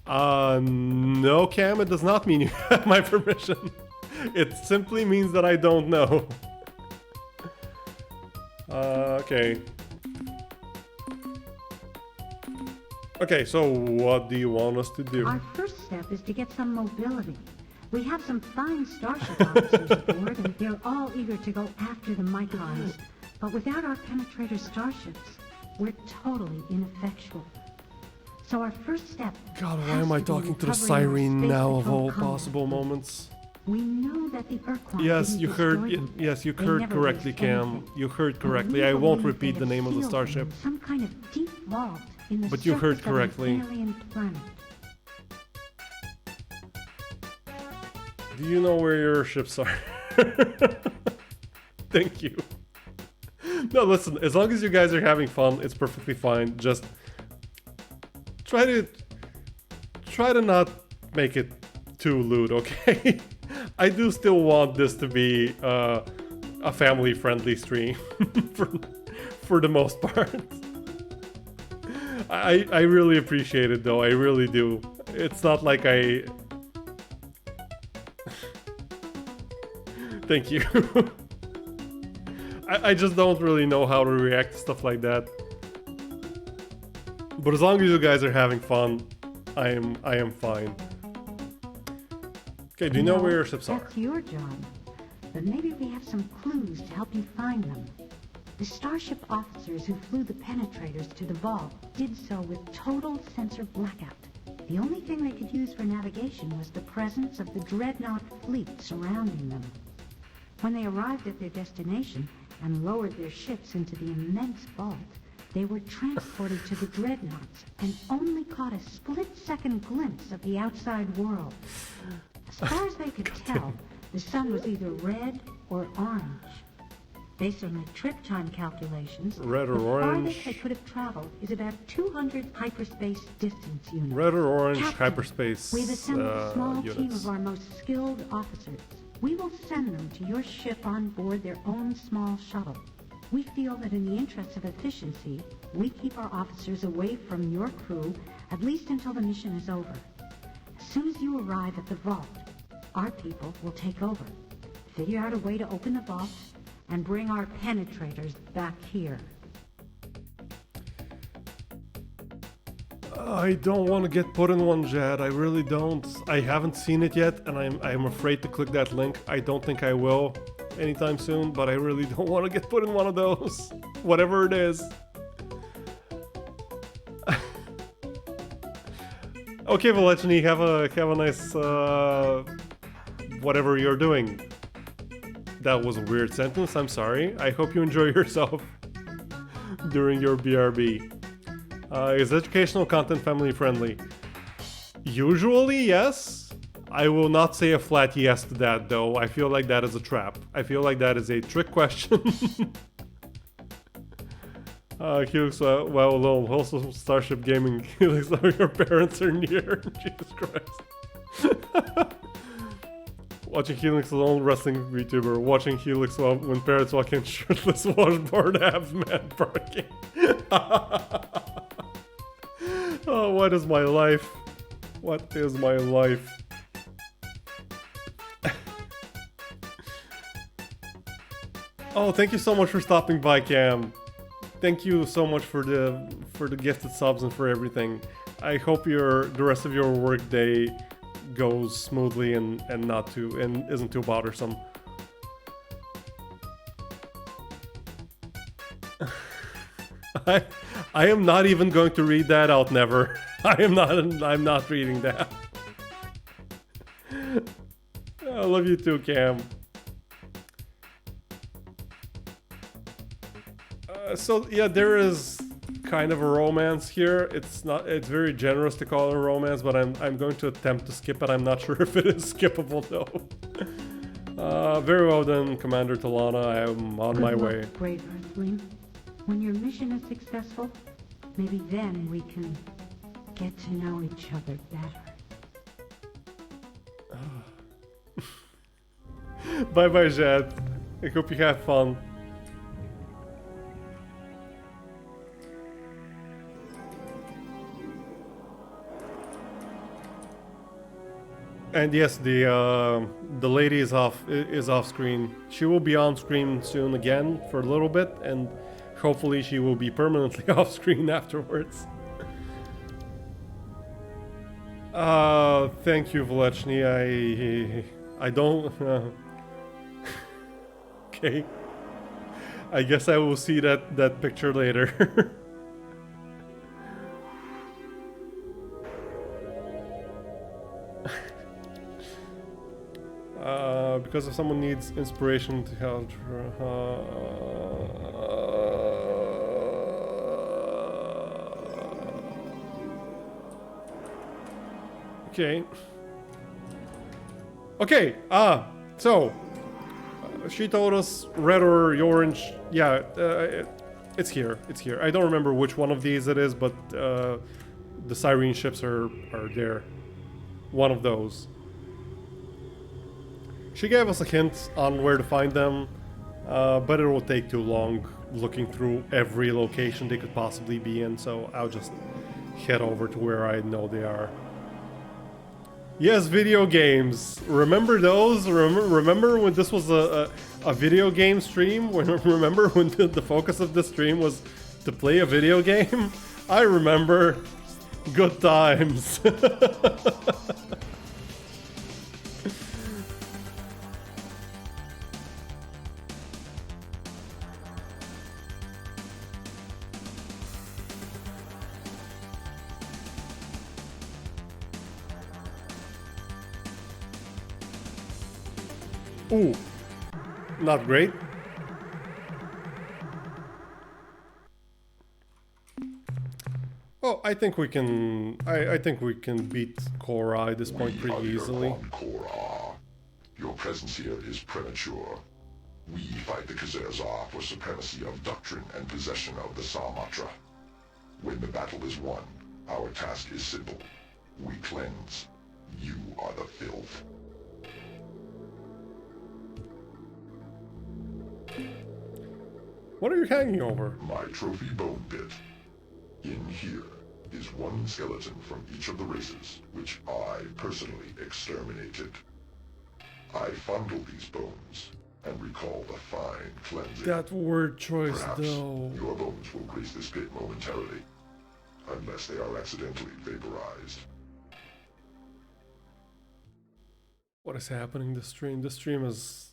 No, Cam, it does not mean you have my permission. It simply means that I don't know. Okay. Okay, so what do you want us to do? Our first step is to get some mobility. We have some fine starship officers aboard, and they're all eager to go after the Mycons. But without our penetrator starships, we're totally ineffectual. So our first step. God, why am I talking to the siren now of all possible moments? We know that the Ur Quan Yes, you heard. Yes, you heard correctly, Cam. You heard correctly. I won't repeat the name of the starship. Some kind of deep vault in the but you heard correctly. Alien planet. Do you know where your ships are? Thank you. No, listen. As long as you guys are having fun, it's perfectly fine. Just try to not make it too lewd, okay? I do still want this to be a family-friendly stream for the most part. I really appreciate it though. I really do. It's not like I. Thank you. I just don't really know how to react to stuff like that. But as long as you guys are having fun, I am fine. Okay, do you know where your ships are? That's your job. But maybe we have some clues to help you find them. The starship officers who flew the penetrators to the vault did so with total sensor blackout. The only thing they could use for navigation was the presence of the dreadnought fleet surrounding them. When they arrived at their destination and lowered their ships into the immense vault, they were transported to the dreadnoughts and only caught a split-second glimpse of the outside world. As far as they could tell, the sun was either red or orange. Based on the trip time calculations, red or the orange. farthest they could have traveled is about 200 hyperspace distance units. Red or orange Captain, hyperspace we've assembled a small team units. of our most skilled officers. We will send them to your ship on board their own small shuttle. We feel that in the interest of efficiency, we keep our officers away from your crew at least until the mission is over. As soon as you arrive at the vault, our people will take over, figure out a way to open the vault, and bring our penetrators back here. I don't want to get put in one, Jad. I really don't. I haven't seen it yet, and I'm afraid to click that link. I don't think I will anytime soon, but I really don't want to get put in one of those. Whatever it is. Okay, Valechny, have a nice whatever you're doing. That was a weird sentence, I'm sorry. I hope you enjoy yourself during your BRB. Is educational content family friendly? Usually, yes. I will not say a flat yes to that, though. I feel like that is a trap. I feel like that is a trick question. Helix, well alone. Also, Starship Gaming. Helix, your parents are near. Jesus Christ. Watching Helix alone, wrestling VTuber. Watching Helix when parents walk in shirtless washboard, have man parking. Oh, what is my life? What is my life? Oh, thank you so much for stopping by, Cam. Thank you so much for the gifted subs and for everything. I hope the rest of your work day goes smoothly and isn't too bothersome. I am not even going to read that out. Never. I'm not reading that. I love you too, Cam. So yeah, there is kind of a romance here. It's very generous to call it a romance, but I'm going to attempt to skip it. I'm not sure if it is skippable though. Very well done, Commander Talana. I am on my way. Great Earthling. When your mission is successful, maybe then we can get to know each other better. Bye bye, Jed. I hope you have fun. And yes, the lady is off screen. She will be on screen soon again for a little bit, and hopefully she will be permanently off screen afterwards. Thank you, Vlechny. I don't. Okay. I guess I will see that picture later. Because if someone needs inspiration to help. Okay. Okay. So she told us red or orange. Yeah, it's here. It's here. I don't remember which one of these it is, but the Cyrene ships are there. One of those. She gave us a hint on where to find them, but it will take too long looking through every location they could possibly be in, so I'll just head over to where I know they are. Yes, video games. Remember those? Remember when this was a video game stream? Remember when the focus of this stream was to play a video game? I remember. Good times. Ooh, not great. Oh, I think we can. I think we can beat Korra at this point pretty easily. Korra. Your presence here is premature. We fight the Khazar for supremacy of doctrine and possession of the Samatra. When the battle is won, our task is simple. We cleanse. You are the filth. What are you hanging over? My trophy bone pit. In here is one skeleton from each of the races, which I personally exterminated. I fondle these bones and recall the fine cleansing. That word choice, Perhaps though. your bones will grace this pit momentarily, unless they are accidentally vaporized. What is happening this stream? This stream is...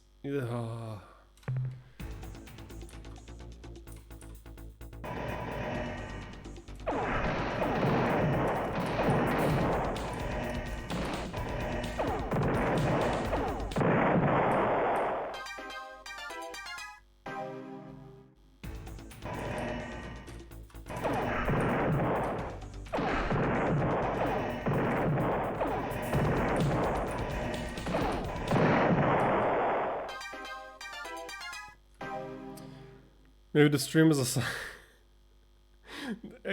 Maybe the stream is a sign.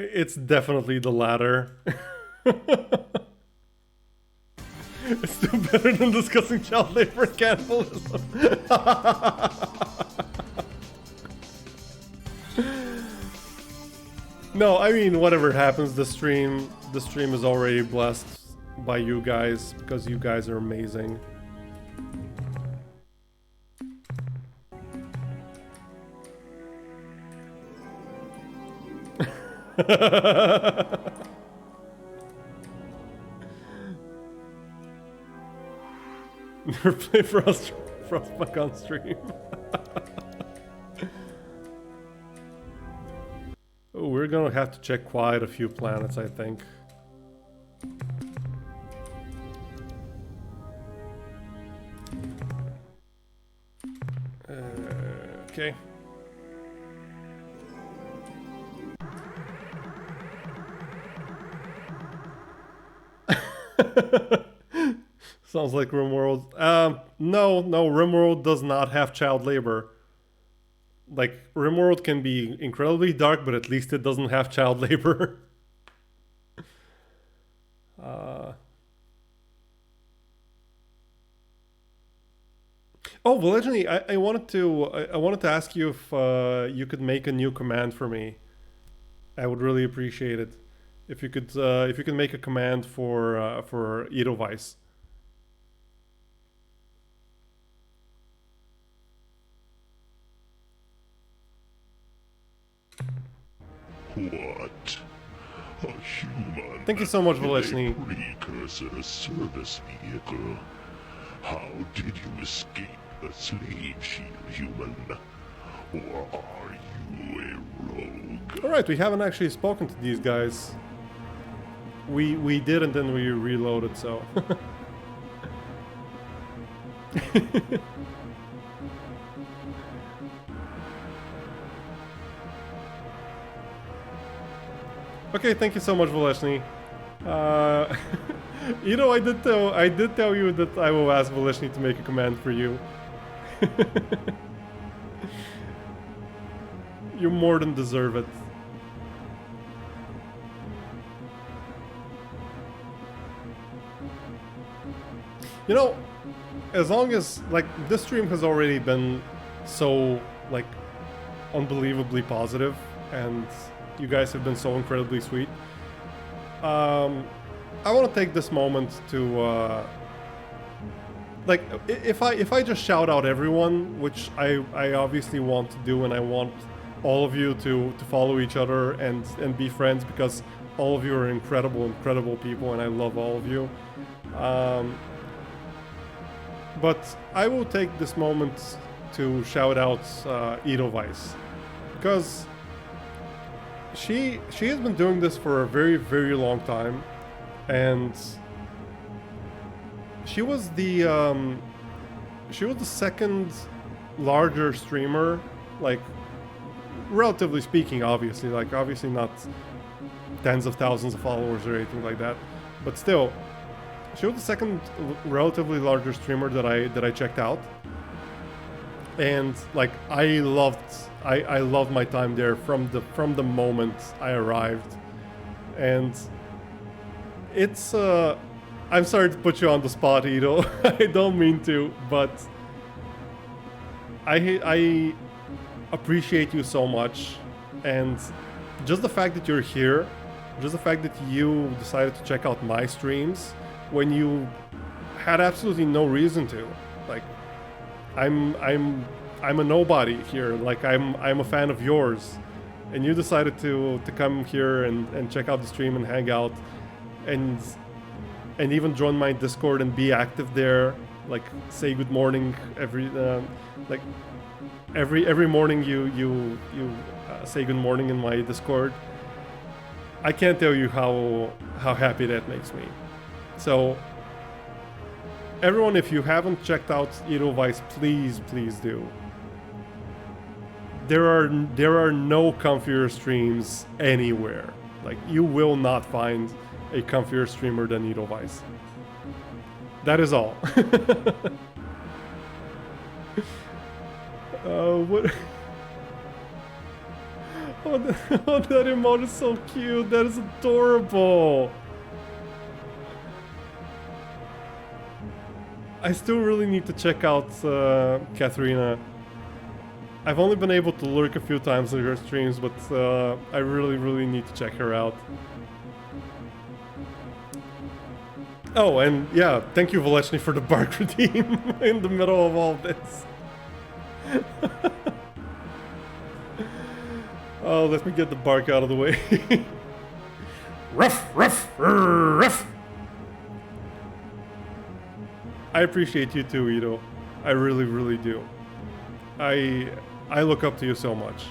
It's definitely the latter. It's still better than discussing child labor and cannibalism. No, I mean, whatever happens, the stream is already blessed by you guys because you guys are amazing. Never play Frostpunk on stream. Oh, we're gonna have to check quite a few planets, I think. Okay. Sounds like RimWorld. No, RimWorld does not have child labor. Like, RimWorld can be incredibly dark, but at least it doesn't have child labor. Oh, well, actually, I wanted to ask you if you could make a new command for me. I would really appreciate it if you could make a command for Edelweiss. What? A human. Thank you so much, in a Voleshny. precursor service vehicle. How did you escape the slave shield, human? Or are you a rogue? Alright, we haven't actually spoken to these guys. We did, and then we reloaded, so... Okay, thank you so much, Voleshny. You know, I did tell you that I will ask Voleshny to make a command for you. You more than deserve it. You know, as long as, like, this stream has already been so, like, unbelievably positive, and you guys have been so incredibly sweet. I want to take this moment to, like, if I just shout out everyone, which I obviously want to do, and I want all of you to follow each other and be friends, because all of you are incredible people, and I love all of you. But I will take this moment to shout out Edelweiss, because she has been doing this for a very long time, and she was the second larger streamer, like, relatively speaking, obviously, like, obviously not tens of thousands of followers or anything like that, but still, she was the second relatively larger streamer that I checked out, and, like, I loved my time there from the moment I arrived. And it's I'm sorry to put you on the spot, Ito. I don't mean to, but I appreciate you so much, and just the fact that you're here, just the fact that you decided to check out my streams when you had absolutely no reason to. Like, I'm a nobody here. Like, I'm a fan of yours, and you decided to come here and check out the stream and hang out, and even join my Discord and be active there. Like, say good morning every morning. You say good morning in my Discord. I can't tell you how happy that makes me. So, everyone, if you haven't checked out Edelweiss, please do. There are no comfier streams anywhere. Like, you will not find a comfier streamer than Edelweiss. That is all. What? Oh, oh, that emote is so cute. That is adorable. I still really need to check out Katharina. I've only been able to lurk a few times in her streams, but I really need to check her out. Oh, and yeah, thank you, Volechny, for the bark redeem in the middle of all this. Oh, let me get the bark out of the way. Ruff, ruff, ruff. I appreciate you too, Ito. I really do. I look up to you so much.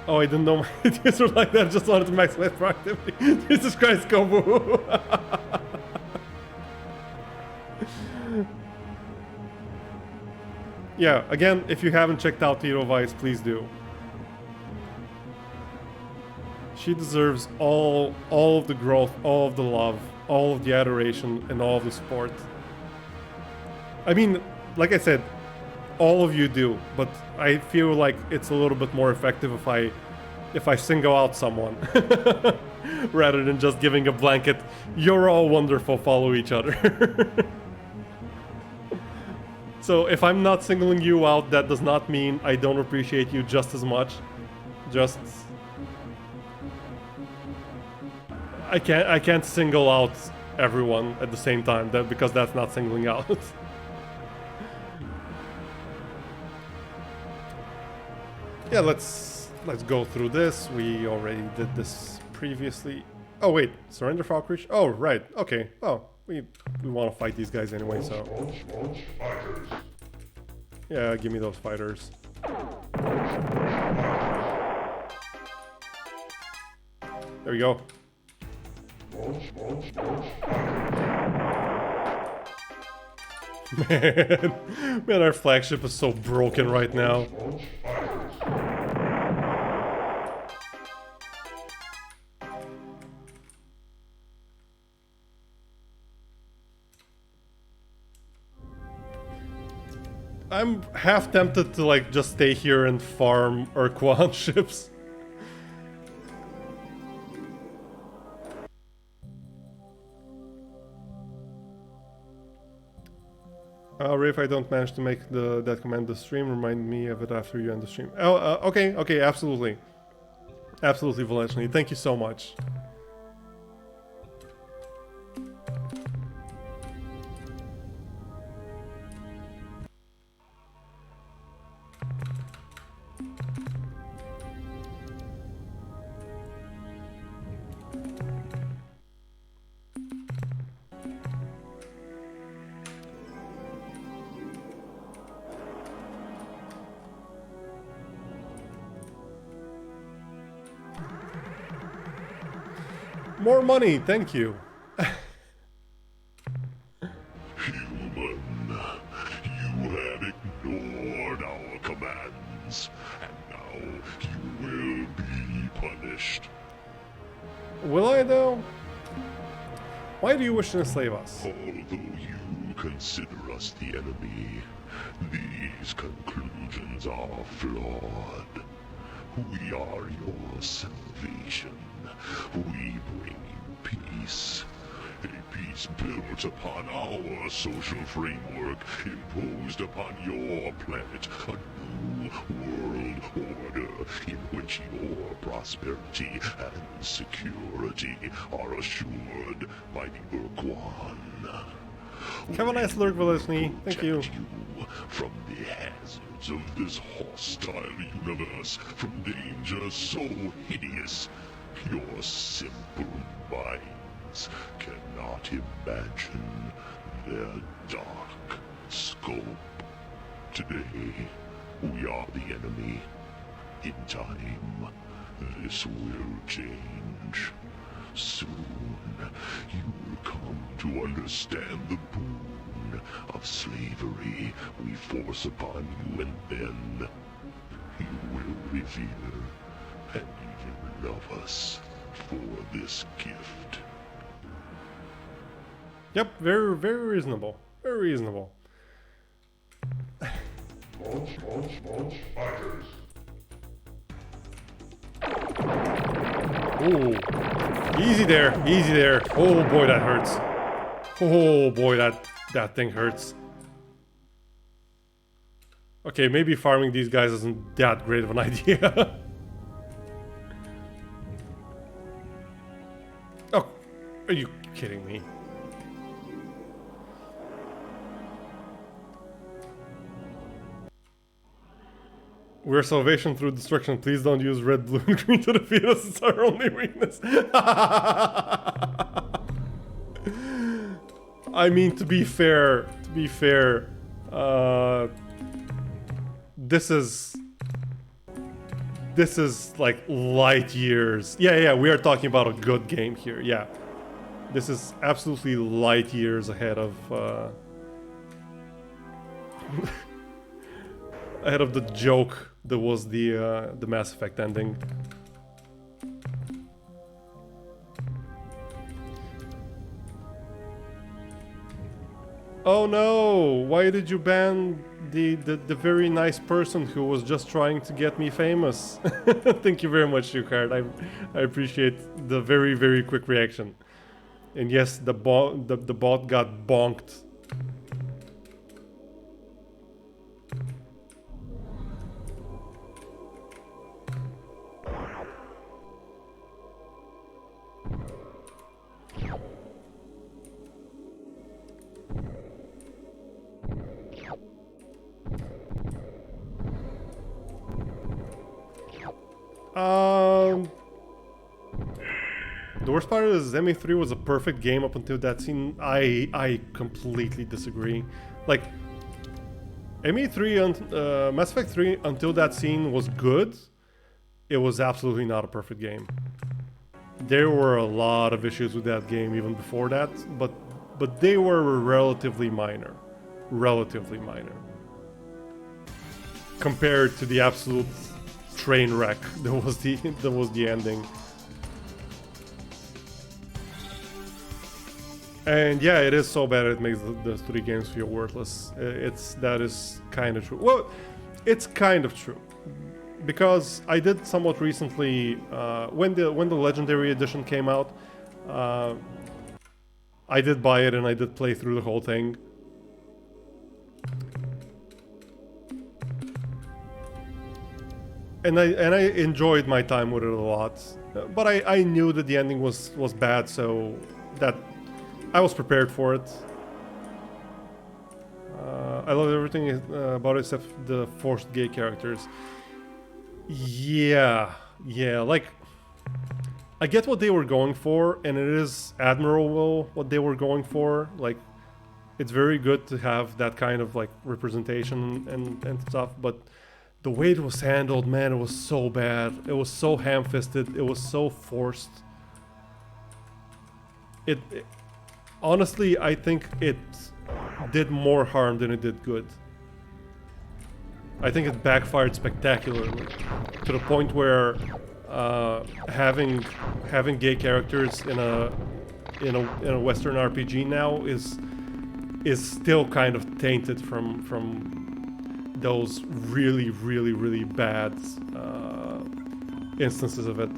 Oh, I didn't know my ideas were like that. I just wanted to maximize productivity. Jesus Christ, Kobu! Yeah, again, if you haven't checked out Tito Vice, please do. She deserves all of the growth, all of the love, all of the adoration, and all of the support. I mean, like I said, all of you do, but I feel like it's a little bit more effective if I single out someone rather than just giving a blanket, "You're all wonderful, follow each other." So if I'm not singling you out, that does not mean I don't appreciate you just as much. Just I can't single out everyone at the same time, because that's not singling out. Yeah, let's go through this. We already did this previously. Oh wait, surrender Falkreach? Oh right, okay. Oh, we want to fight these guys anyway, so yeah, give me those fighters. There we go. Man, our flagship is so broken right now. I'm half tempted to like just stay here and farm Ur Quan ships. Ray, if I don't manage to make that command the stream, remind me of it after you end the stream. Oh, okay, absolutely. Absolutely, Volechny. Thank you so much. More money, thank you. Human, you have ignored our commands, and now you will be punished. Will I though? Why do you wish to enslave us? Although you consider us the enemy, these conclusions are flawed. We are your salvation. We bring you peace. A peace built upon our social framework, imposed upon your planet. A new world order in which your prosperity and security are assured by the Ur Quan. Have a nice lurk, Volechny. Thank you. From the hazards of this hostile universe, from dangers so hideous, your simple minds cannot imagine their dark scope. Today, we are the enemy. In time, this will change. Soon, you will come to understand the boon of slavery we force upon you, and then you will revere and even love us for this gift. Yep, very, very reasonable. Very reasonable. Launch fighters. Ooh. Easy there, easy there. Oh boy, that hurts. Oh boy, that thing hurts. Okay, maybe farming these guys isn't that great of an idea. Oh, are you kidding me? We're salvation through destruction. Please don't use red, blue, and green to defeat us. It's our only weakness. I mean, to be fair, this is like light years. Yeah, we are talking about a good game here. Yeah, this is absolutely light years ahead of ahead of the joke that was the Mass Effect ending. Oh no! Why did you ban the very nice person who was just trying to get me famous? Thank you very much, Yukard. I appreciate the very, very quick reaction. And yes, the bot got bonked. The worst part is ME3 was a perfect game up until that scene. I completely disagree. Like, ME3 and Mass Effect 3 until that scene was good. It was absolutely not a perfect game. There were a lot of issues with that game even before that, but they were relatively minor. Relatively minor. Compared to the absolute train wreck that was the ending. And yeah, it is so bad it makes the 3 games feel worthless. That is kind of true. Well, it's kind of true, because I did somewhat recently when the Legendary Edition came out. I did buy it and I did play through the whole thing. And I enjoyed my time with it a lot, but I knew that the ending was bad, so that I was prepared for it. I love everything about it except the forced gay characters. Yeah, like, I get what they were going for, and it is admirable what they were going for. Like, it's very good to have that kind of like representation and stuff, but the way it was handled, man, it was so bad. It was so ham-fisted. It was so forced. Honestly, I think it did more harm than it did good. I think it backfired spectacularly, to the point where having gay characters in a Western RPG now is still kind of tainted from those really, really, really bad instances of it.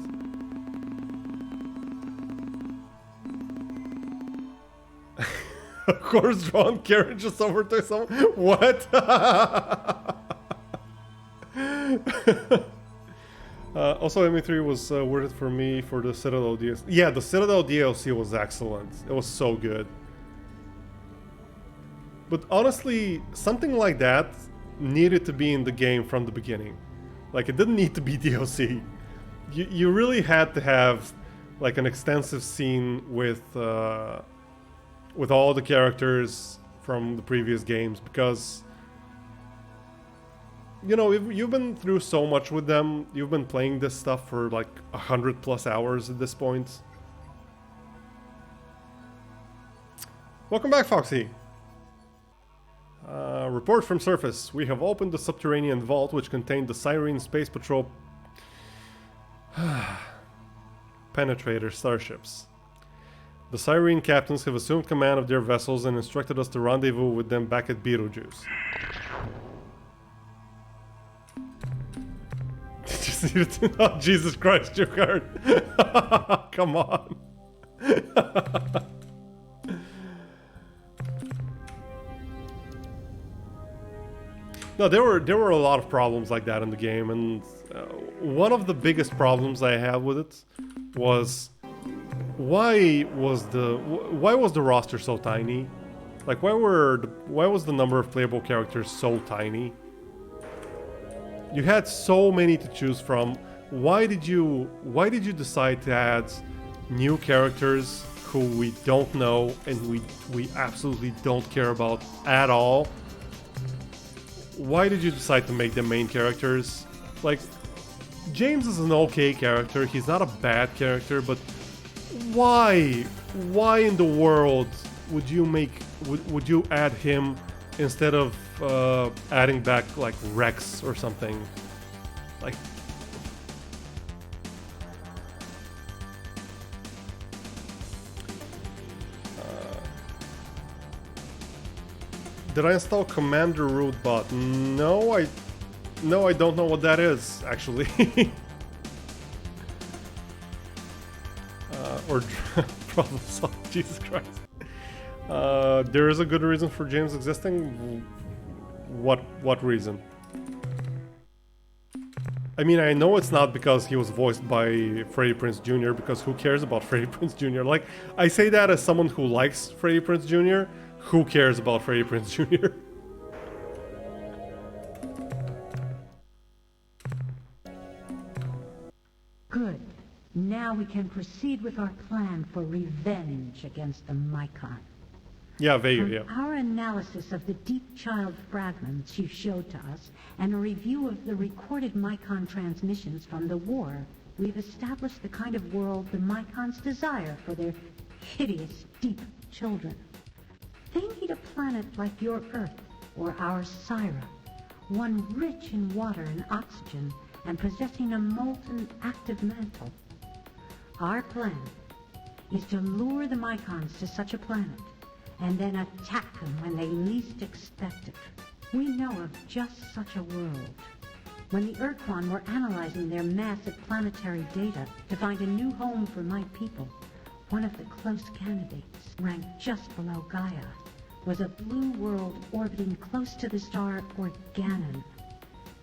Of course, drawn carriages over to some. What? Also, ME3 was worth it for me for the Citadel DLC. Yeah, the Citadel DLC was excellent. It was so good. But honestly, something like that needed to be in the game from the beginning. Like, it didn't need to be DLC. You really had to have like an extensive scene with all the characters from the previous games, because you know, you've been through so much with them. You've been playing this stuff for like 100+ hours at this point. Welcome back, Foxy. Report from surface. We have opened the subterranean vault which contained the Cyrene Space Patrol penetrator starships. The Cyrene captains have assumed command of their vessels and instructed us to rendezvous with them back at Beetlejuice. Just needed to know. Jesus Christ, Jukard. Come on. No, there were a lot of problems like that in the game, and one of the biggest problems I had with it was why was the roster so tiny? Like why was the number of playable characters so tiny? You had so many to choose from. Why did you decide to add new characters who we don't know and we absolutely don't care about at all? Why did you decide to make them main characters? Like, James is an okay character, he's not a bad character, but why in the world would you add him instead of adding back like Rex or something? Like, did I install Commander Root Bot? No, I don't know what that is, actually. Or problem solved, Jesus Christ. There is a good reason for James existing. What reason? I mean, I know it's not because he was voiced by Freddie Prinze Jr., because who cares about Freddie Prinze Jr.? Like, I say that as someone who likes Freddie Prinze Jr., who cares about Freddie Prinze Jr.? Good. Now we can proceed with our plan for revenge against the Mycon. Yeah, Vega, From yeah. our analysis of the deep child fragments you showed to us, and a review of the recorded Mycon transmissions from the war, we've established the kind of world the Mycons desire for their hideous, deep children. They need a planet like your Earth, or our Syra, one rich in water and oxygen, and possessing a molten active mantle. Our plan is to lure the Mycons to such a planet, and then attack them when they least expect it. We know of just such a world. When the Ur Quan were analyzing their massive planetary data to find a new home for my people, one of the close candidates, ranked just below Gaia, was a blue world orbiting close to the star Organon.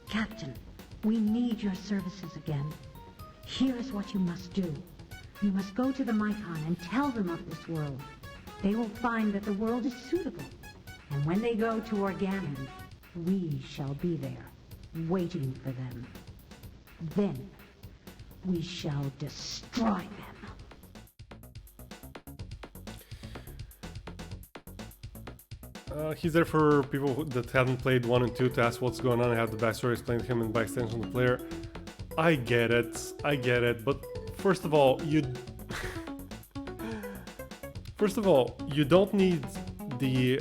Captain, we need your services again. Here is what you must do. You must go to the Mycon and tell them of this world. They will find that the world is suitable. And when they go to Organon, we shall be there, waiting for them. Then, we shall destroy them. He's there for people that haven't played 1 and 2 to ask what's going on and have the backstory explained to him and by extension the player. I get it, but first of all, you don't need the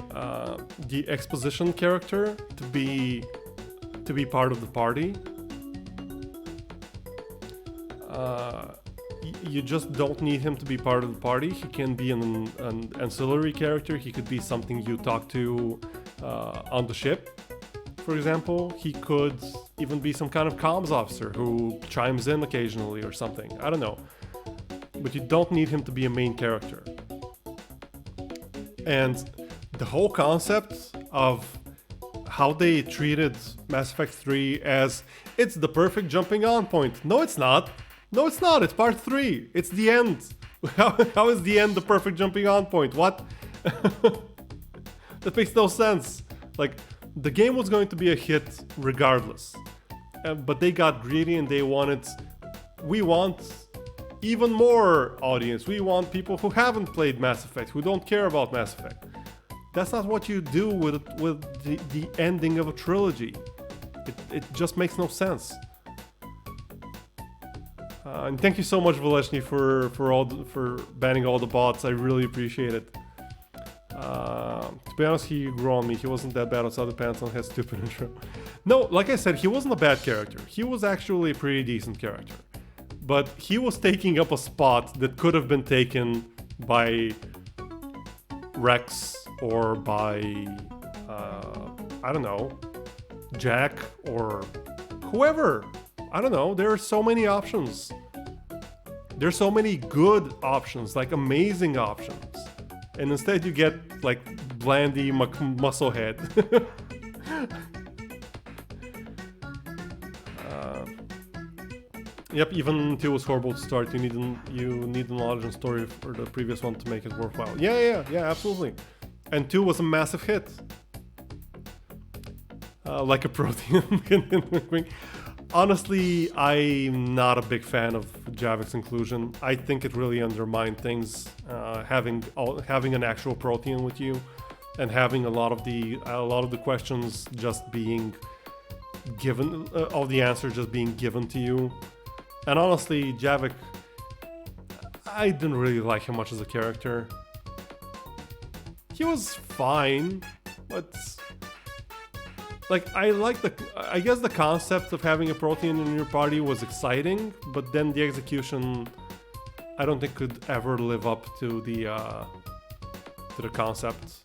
exposition character to be part of the party. You just don't need him to be part of the party. He can be an ancillary character. He could be something you talk to on the ship, for example. He could even be some kind of comms officer who chimes in occasionally or something. I don't know. But you don't need him to be a main character. And the whole concept of how they treated Mass Effect 3 as it's the perfect jumping on point. No, it's not. No, it's not. It's part 3. It's the end. How is the end the perfect jumping on point? What? That makes no sense. Like, the game was going to be a hit regardless. But they got greedy and they we want even more audience. We want people who haven't played Mass Effect, who don't care about Mass Effect. That's not what you do with the ending of a trilogy. It just makes no sense. And thank you so much, Valeshny, for banning all the bots. I really appreciate it. To be honest, he grew on me. He wasn't that bad outside the pants on his stupid intro. No, like I said, he wasn't a bad character. He was actually a pretty decent character. But he was taking up a spot that could have been taken by Rex or by, I don't know, Jack or whoever. I don't know. There are so many options. There's so many good options, like amazing options. And instead you get like Blandy Musclehead. Yep, even 2 was horrible to start. You need the knowledge and story for the previous one to make it worthwhile. Yeah, absolutely. And 2 was a massive hit. Like a protein. Honestly, I'm not a big fan of Javik's inclusion. I think it really undermined things, having an actual protein with you, and having a lot of the questions just being given, all the answers just being given to you. And honestly, Javik, I didn't really like him much as a character. He was fine, but like I guess the concept of having a protein in your party was exciting, but then the execution I don't think could ever live up to the concept.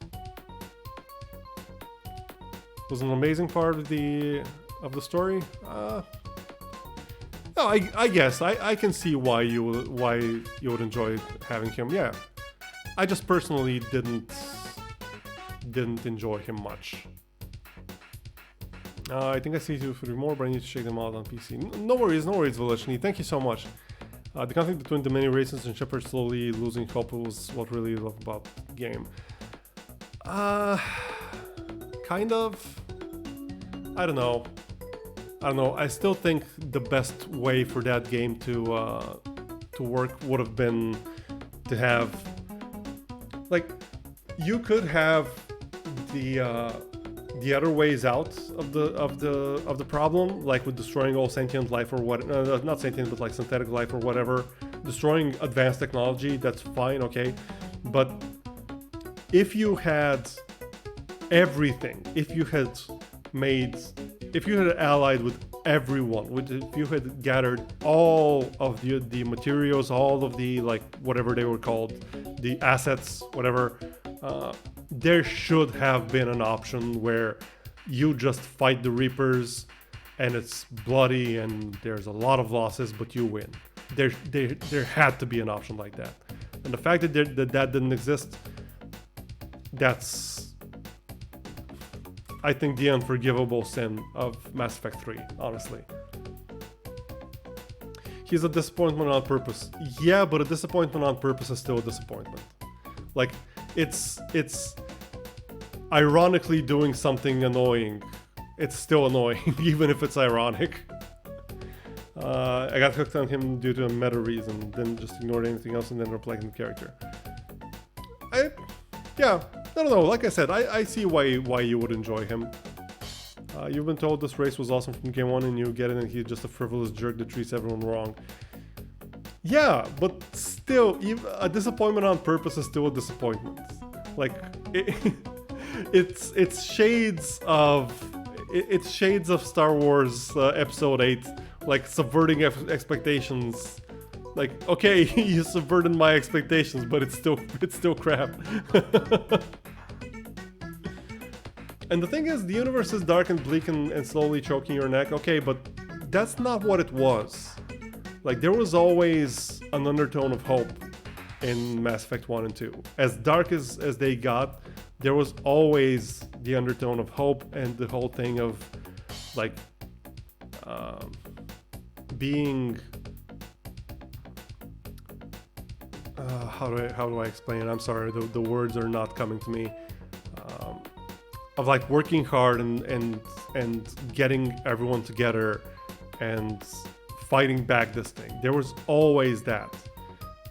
It was an amazing part of the story. No, I guess I can see why you would enjoy having him. Yeah, I just personally didn't enjoy him much. I think I see 2 or 3 more, but I need to check them out on PC. No worries, Velishny. Thank you so much. The conflict between the many races and Shepard slowly losing hope was what really loved about the game. Kind of. I don't know. I still think the best way for that game to work would have been to have, like, you could have the other ways out of the problem, like with destroying all sentient life or what, not sentient, but like synthetic life or whatever, destroying advanced technology. That's fine, okay, but if you had everything, if you had allied with everyone, if you had gathered all of the materials, all of the, like, whatever they were called, the assets, whatever, there should have been an option where you just fight the Reapers and it's bloody and there's a lot of losses, but you win. There had to be an option like that. And the fact that that didn't exist, that's, I think, the unforgivable sin of Mass Effect 3, honestly. He's a disappointment on purpose. Yeah, but a disappointment on purpose is still a disappointment. Like, it's ironically doing something annoying. It's still annoying, even if it's ironic. I got hooked on him due to a meta reason, then just ignored anything else and then liking the character. Yeah, I don't know, like I said, I see why you would enjoy him. You've been told this race was awesome from game 1 and you get it and he's just a frivolous jerk that treats everyone wrong. Yeah, but still, a disappointment on purpose is still a disappointment. Like, it's shades of Star Wars Episode 8, like subverting expectations. Like, okay, you subverted my expectations, but it's still crap. And the thing is, the universe is dark and bleak and slowly choking your neck. Okay, but that's not what it was. Like, there was always an undertone of hope in Mass Effect 1 and 2. As dark as they got, there was always the undertone of hope and the whole thing of, like, being... how do I explain it? I'm sorry, the words are not coming to me. Of like working hard and getting everyone together and fighting back this thing. There was always that.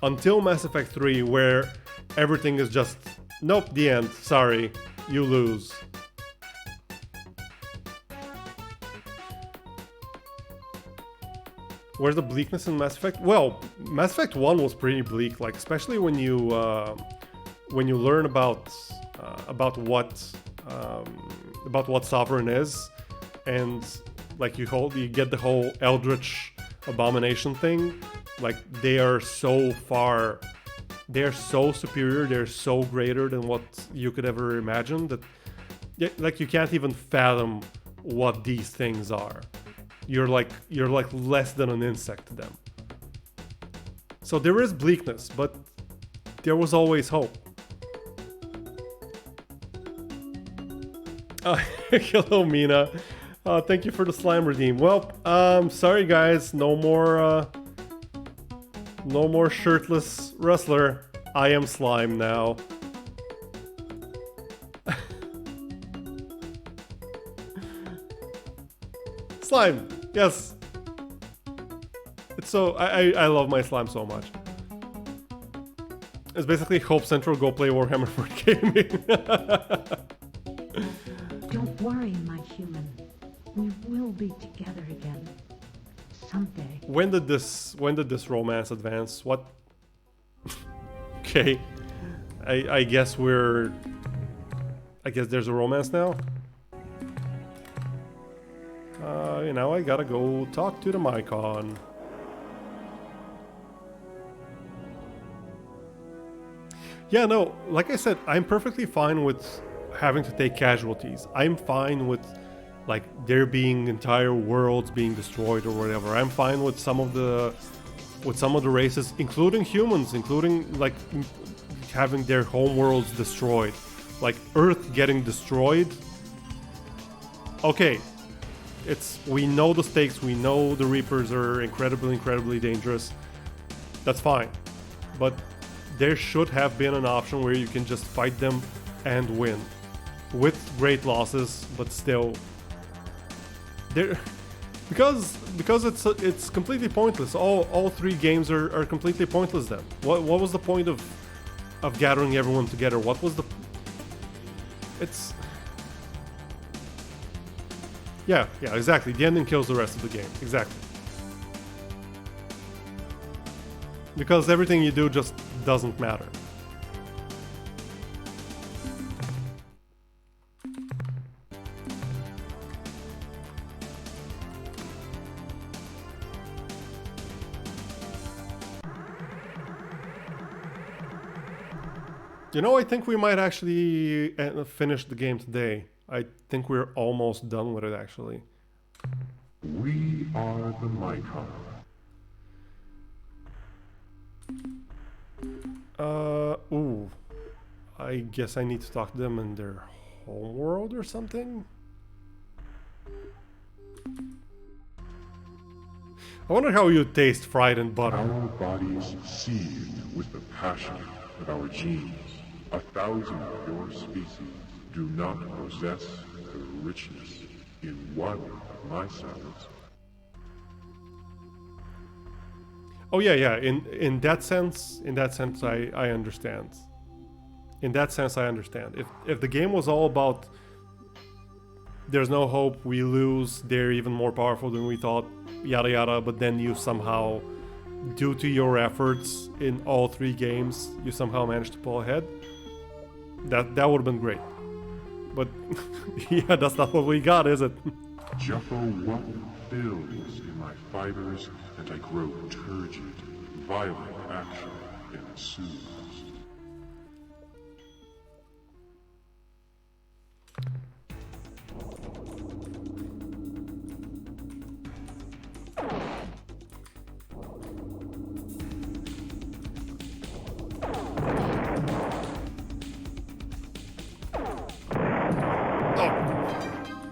Until Mass Effect 3, where everything is just, nope, the end, sorry, you lose. Where's the bleakness in Mass Effect? Well, Mass Effect 1 was pretty bleak, like, especially when you learn about what Sovereign is, and like you get the whole Eldritch abomination thing. Like, they are so far they're so superior, they're so greater than what you could ever imagine that, like, you can't even fathom what these things are. You're like less than an insect to them. So there is bleakness, but there was always hope. Hello, Mina. Thank you for the slime redeem. Well, sorry guys, no more shirtless wrestler. I am slime now. Slime, yes. It's so I love my slime so much. It's basically Hope Central, go play Warhammer for gaming. Don't worry, my human. We will be together again. Someday. When did this romance advance? What? Okay. I guess there's a romance now. You know, I gotta go talk to the Mycon. Yeah, no, like I said, I'm perfectly fine with having to take casualties. I'm fine with, like, there being entire worlds being destroyed or whatever. I'm fine with some of the races, including humans, including, like, having their home worlds destroyed. Like, Earth getting destroyed. Okay. We know the stakes, we know the Reapers are incredibly dangerous. That's fine. But there should have been an option where you can just fight them and win. With great losses, but still. Because it's completely pointless. All three games are completely pointless then. What was the point of gathering everyone together? What was the... It's... Yeah, exactly. The ending kills the rest of the game. Exactly. Because everything you do just doesn't matter. You know, I think we might actually finish the game today. I think we're almost done with it, actually. We are the Mycon. Ooh. I guess I need to talk to them in their home world or something? I wonder how you taste fried and butter. Our bodies seethe with the passion of our genes. 1,000 of your species do not possess the richness in one of my cells. Oh yeah. In that sense, I understand. In that sense, I understand. If the game was all about there's no hope, we lose, they're even more powerful than we thought, yada yada, but then you somehow, due to your efforts in all three games, you somehow managed to pull ahead, that would have been great. But yeah, that's not what we got, is it? Juffo what fills in my fibers, and I grow turgid. Violent action ensues.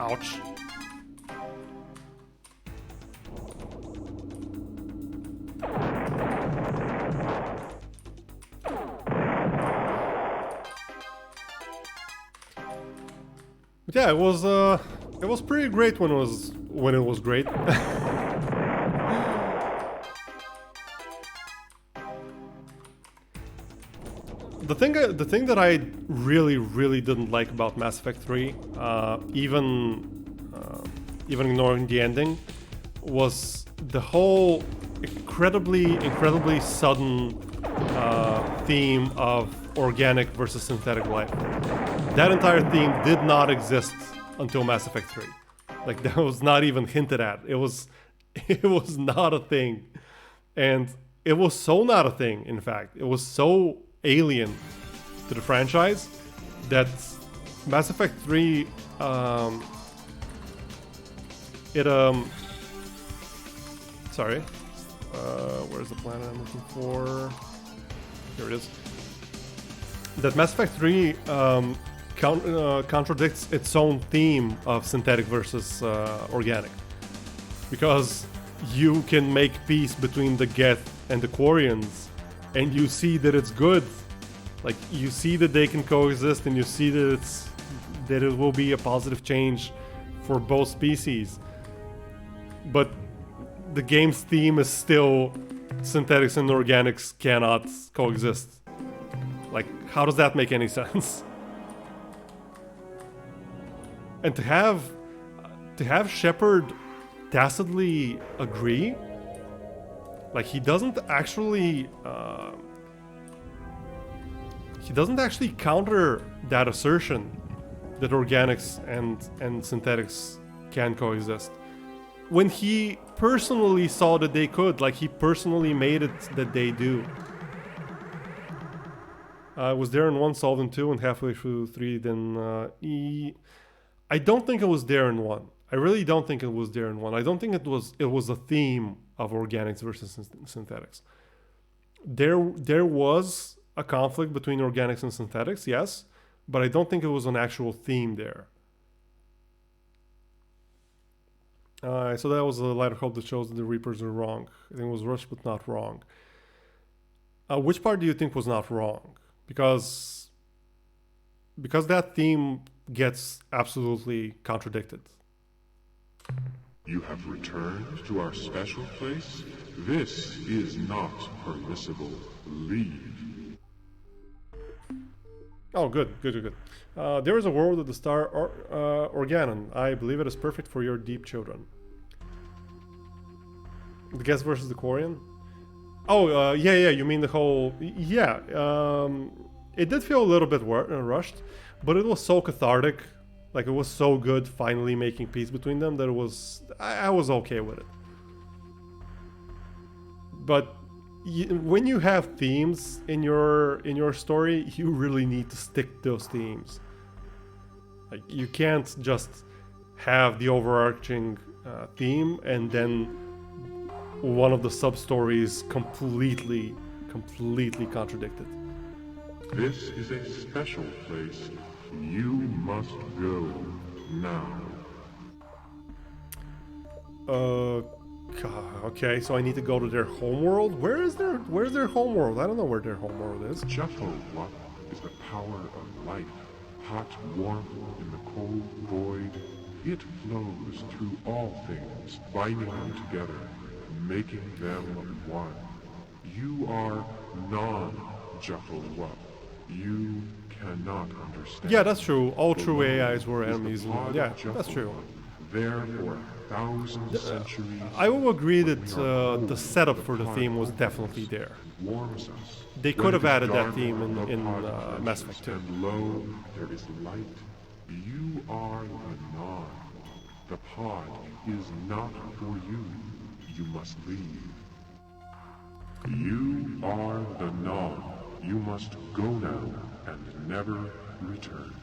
Ouch. But yeah, it was pretty great when it was great. The thing that I really didn't like about Mass Effect 3, even ignoring the ending, was the whole incredibly sudden theme of organic versus synthetic life. That entire theme did not exist until Mass Effect 3. Like, that was not even hinted at. It was not a thing. And it was so not a thing, in fact. It was so alien to the franchise that Mass Effect 3 sorry, where's the planet I'm looking for? Here it is. That Mass Effect 3 contradicts its own theme of synthetic versus organic, because you can make peace between the Geth and the Quarians, and you see that it's good. Like, you see that they can coexist, and you see that it will be a positive change for both species. But the game's theme is still synthetics and organics cannot coexist. Like, how does that make any sense? And to have Shepard tacitly agree, like, he doesn't actually counter that assertion that organics and synthetics can coexist. When he personally saw that they could, like, he personally made it that they do. I was there in 1, solved in 2, and halfway through 3, then I don't think it was there in 1. I really don't think it was there in 1. I don't think it was a theme of organics versus synthetics. There was a conflict between organics and synthetics, yes, but I don't think it was an actual theme there. So that was a light of hope that shows that the Reapers are wrong. I think it was rushed but not wrong. Which part do you think was not wrong? Because that theme gets absolutely contradicted. You have returned to our special place? This is not permissible. Leave. Oh, good. There is a world of the star Organon. I believe it is perfect for your deep children. The Guest versus the Quarian? Oh, yeah, you mean the whole... Yeah, it did feel a little bit rushed, but it was so cathartic. Like, it was so good finally making peace between them that it was... I was okay with it. But when you have themes in your story, you really need to stick to those themes. Like, you can't just have the overarching theme and then one of the sub-stories completely contradicted. This is a special place. You must go now. Okay, so I need to go to their homeworld? Where's their homeworld? I don't know where their homeworld is. Jephthah is the power of life. Hot warmth in the cold void. It flows through all things, binding them together, making them one. You are non-Jephthah. You cannot understand. Yeah, that's true. All true AIs were enemies. Yeah, that's true. There for 1,000 centuries. I will agree that the setup for the theme was definitely there. Warms us. They could have added that theme in Mass Effect 2. And lo, there is light. You are the non. The pod is not for you. You must leave. You are the non. You must go now and never return.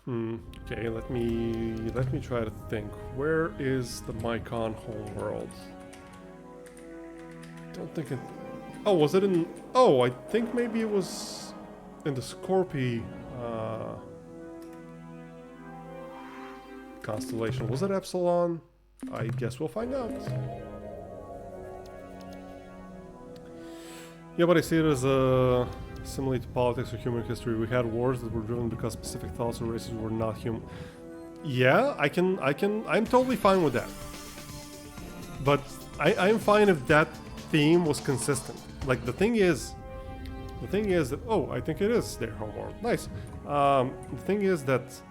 Okay, let me try to think. Where is the Mycon homeworld? Don't think it... Oh, was it in... Oh, I think maybe it was in the Scorpii constellation. Was it Epsilon? I guess we'll find out. Yeah, but I see it as a... Similar to politics or human history, we had wars that were driven because specific thoughts or races were not human. Yeah, I'm totally fine with that. But I'm fine if that theme was consistent. Like, the thing is that, oh, I think it is their homeworld. Nice. The thing is that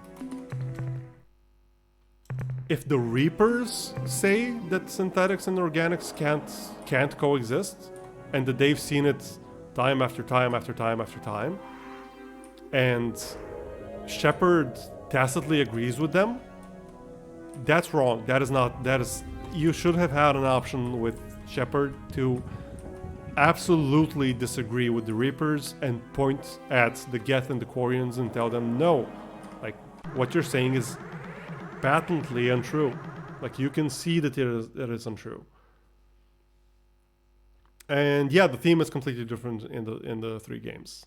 if the Reapers say that synthetics and organics can't coexist, and that they've seen it time after time after time after time, and Shepard tacitly agrees with them, that's wrong. That is... You should have had an option with Shepard to absolutely disagree with the Reapers and point at the Geth and the Quarians and tell them, no, like, what you're saying is patently untrue. Like, you can see that it is untrue. And yeah, the theme is completely different in the three games.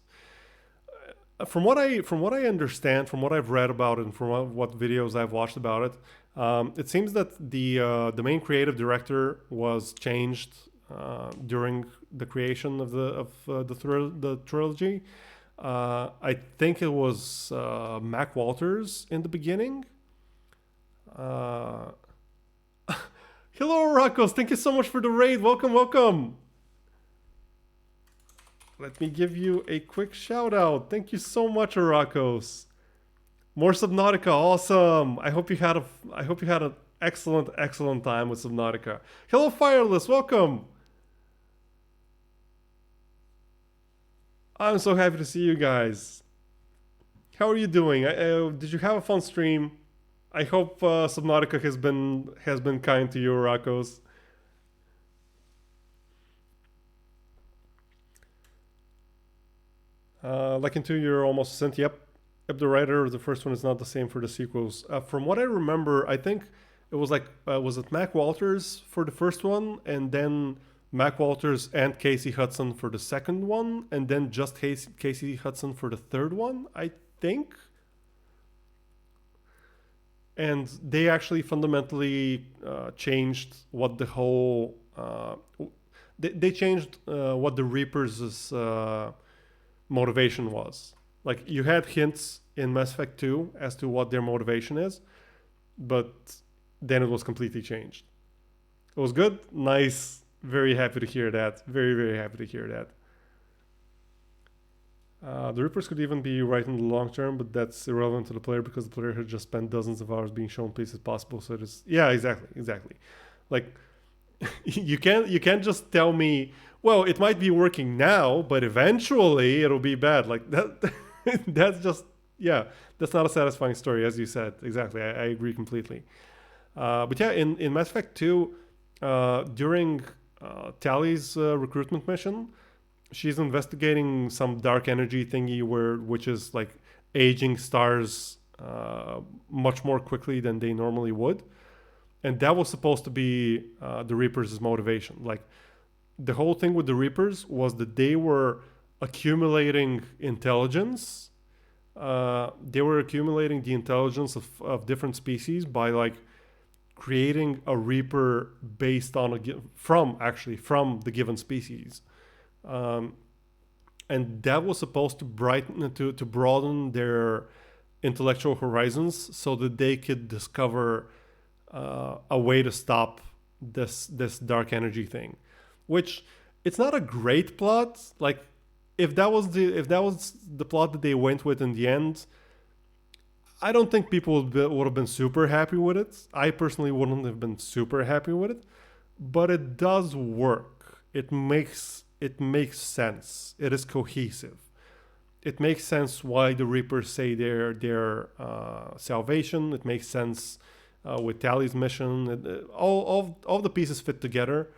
From what I understand, from what I've read about it, and from what videos I've watched about it, it seems that the main creative director was changed during the creation of the trilogy. I think it was Mac Walters in the beginning. Hello, Rakos. Thank you so much for the raid. Welcome, welcome. Let me give you a quick shout out. Thank you so much, Arakos. More Subnautica, awesome. I hope you had an excellent time with Subnautica. Hello, Fireless, welcome. I'm so happy to see you guys. How are you doing? Did you have a fun stream? I hope Subnautica has been kind to you, Arakos. Like in 2, you're almost sent. Yep, the writer of the first one is not the same for the sequels. From what I remember, I think it was like was it Mac Walters for the first one, and then Mac Walters and Casey Hudson for the second one, and then just Casey Hudson for the third one, I think. And they actually fundamentally changed what the whole they changed what the Reapers' motivation was. Like, you had hints in Mass Effect 2 as to what their motivation is, but then it was completely changed. It was good, nice, very happy to hear that. Very happy to hear that. The Reapers could even be right in the long term, but that's irrelevant to the player because the player has just spent dozens of hours being shown pieces possible. So it is, yeah, exactly. Like, you can't just tell me, well, it might be working now, but eventually it'll be bad. Like that. That's just, yeah, that's not a satisfying story, as you said. Exactly, I agree completely. But yeah, in Mass Effect 2, during Tally's recruitment mission, she's investigating some dark energy thingy which is like aging stars much more quickly than they normally would. And that was supposed to be the Reapers' motivation. Like, the whole thing with the Reapers was that they were accumulating intelligence. They were accumulating the intelligence of different species by like creating a Reaper based on from the given species. And that was supposed to broaden their intellectual horizons so that they could discover a way to stop this dark energy thing, which it's not a great plot. Like, if that was the plot that they went with in the end, I don't think people would have been super happy with it. I personally wouldn't have been super happy with it, but it does work. It makes sense. It is cohesive. It makes sense why the Reapers say their salvation. It makes sense with Tally's mission. All the pieces fit together,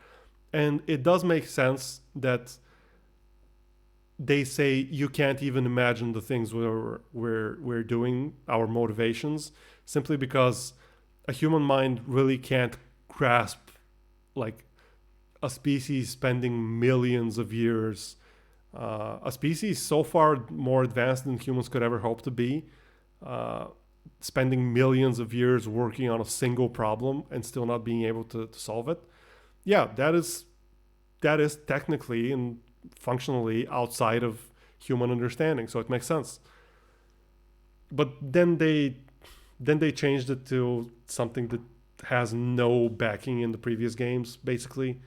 and it does make sense that they say you can't even imagine the things we're doing, our motivations, simply because a human mind really can't grasp like a species spending millions of years, a species so far more advanced than humans could ever hope to be, spending millions of years working on a single problem and still not being able to solve it. Yeah, that is technically and functionally outside of human understanding, so it makes sense. But then they changed it to something that has no backing in the previous games, basically,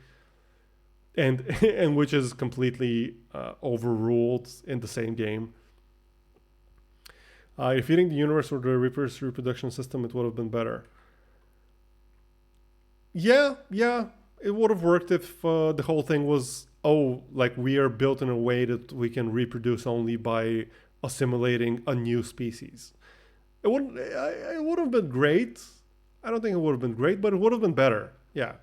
and which is completely overruled in the same game. If you think the universe were the Reaper's reproduction system, it would have been better. Yeah, it would have worked if the whole thing was, like, we are built in a way that we can reproduce only by assimilating a new species. It would have been great. I don't think it would have been great, but it would have been better. Yeah.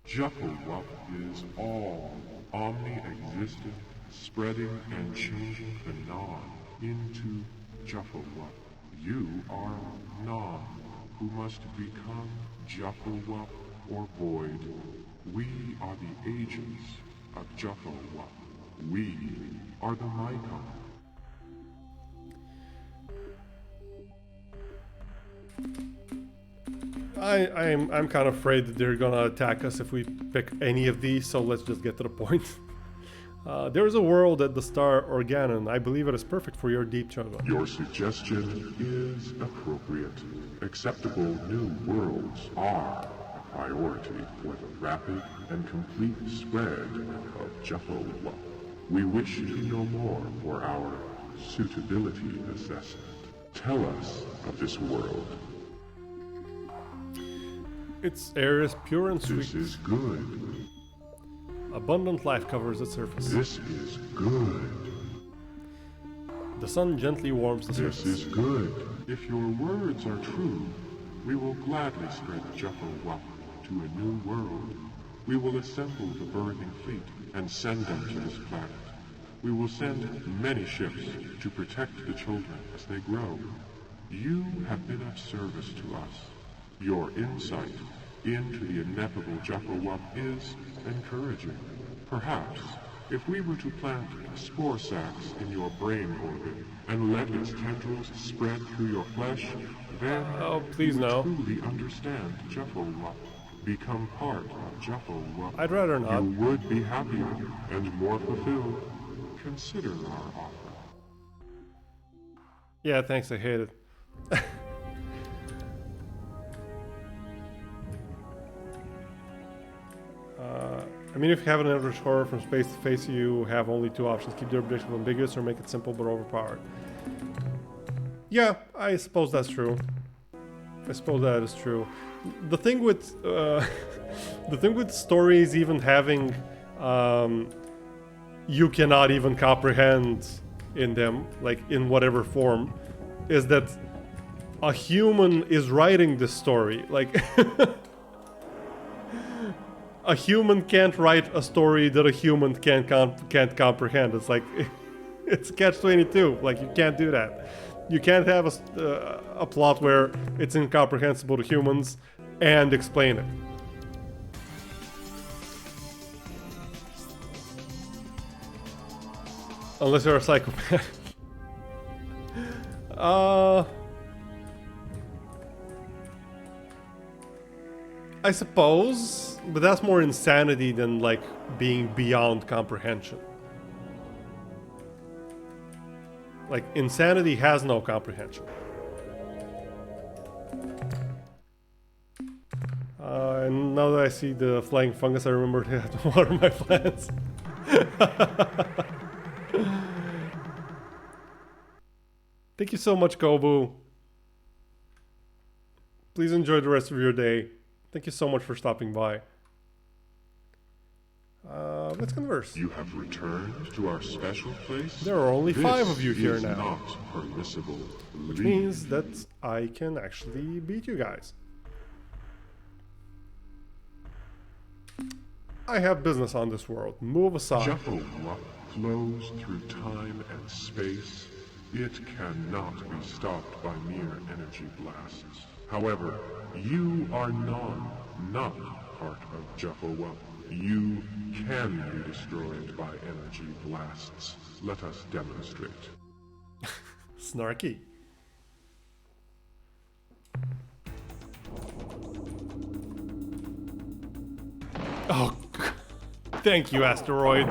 Jufflewup is all, omni-existent, spreading and changing the non into Jufflewup. You are non, who must become Jufflewup or void. We are the agents of Jufflewup. We are the Mycon. I'm kind of afraid that they're gonna attack us if we pick any of these, so let's just get to the point. There is a world at the star Organon. I believe it is perfect for your deep jungle. Your suggestion is appropriate. Acceptable new worlds are a priority for the rapid and complete spread of Jufflewup. We wish to know more for our suitability assessment. Tell us of this world. Its air is pure and sweet. This is good. Abundant life covers its surface. This is good. The sun gently warms the surface. This is good. If your words are true, we will gladly spread Jufflewup to a new world. We will assemble the birthing fleet and send them to this planet. We will send many ships to protect the children as they grow. You have been of service to us. Your insight into the ineffable Jufflewup is encouraging. Perhaps, if we were to plant spore sacs in your brain orbit and let its tendrils spread through your flesh, then please you no. truly understand Jufflewup. Become part of Jufflewup. I'd rather not. You would be happier and more fulfilled. Consider our offer. Yeah, thanks, I hate it. I mean, if you have an average horror from space to face, you have only two options. Keep the objective ambiguous or make it simple but overpowered. Yeah, I suppose that's true. I suppose that is true. The thing with stories even having you cannot even comprehend in them, like in whatever form, is that a human is writing this story. Like a human can't write a story that a human can't comprehend. It's like it's catch-22. Like you can't do that. You can't have a plot where it's incomprehensible to humans and explain it. Unless you're a psychopath. I suppose, but that's more insanity than like being beyond comprehension. Like insanity has no comprehension. And now that I see the flying fungus, I remember to have to water my plants. Thank you so much, Gobu. Please enjoy the rest of your day. Thank you so much for stopping by. Let's converse. You have returned to our special place? There are only 5 of you here This is now. not permissible. Which means that I can actually beat you guys. I have business on this world. Move aside. Jufflewup flows through time and space. It cannot be stopped by mere energy blasts. However, you are not part of Jufflewup. You can be destroyed by energy blasts. Let us demonstrate. Snarky. Oh, thank you, asteroid.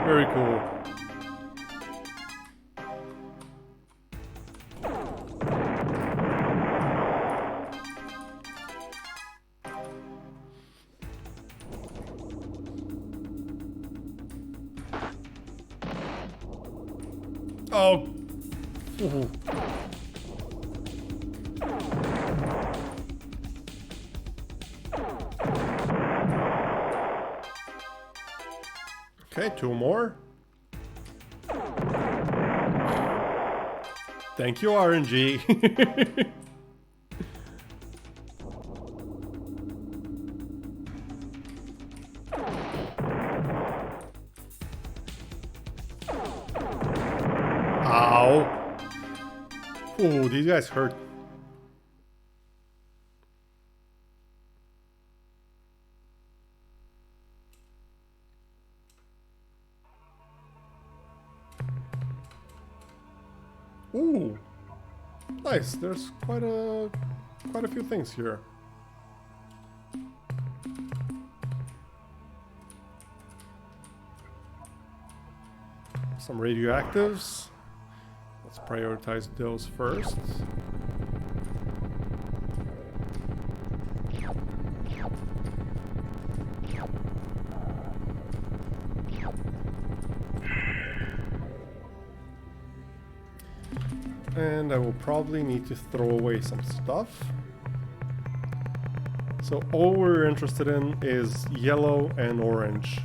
Very cool. Oh. Ooh. Okay, 2 more. Thank you, RNG. Ooh, these guys hurt. Ooh, nice. There's quite a few things here. Some radioactives. Let's prioritize those first. And I will probably need to throw away some stuff. So all we're interested in is yellow and orange.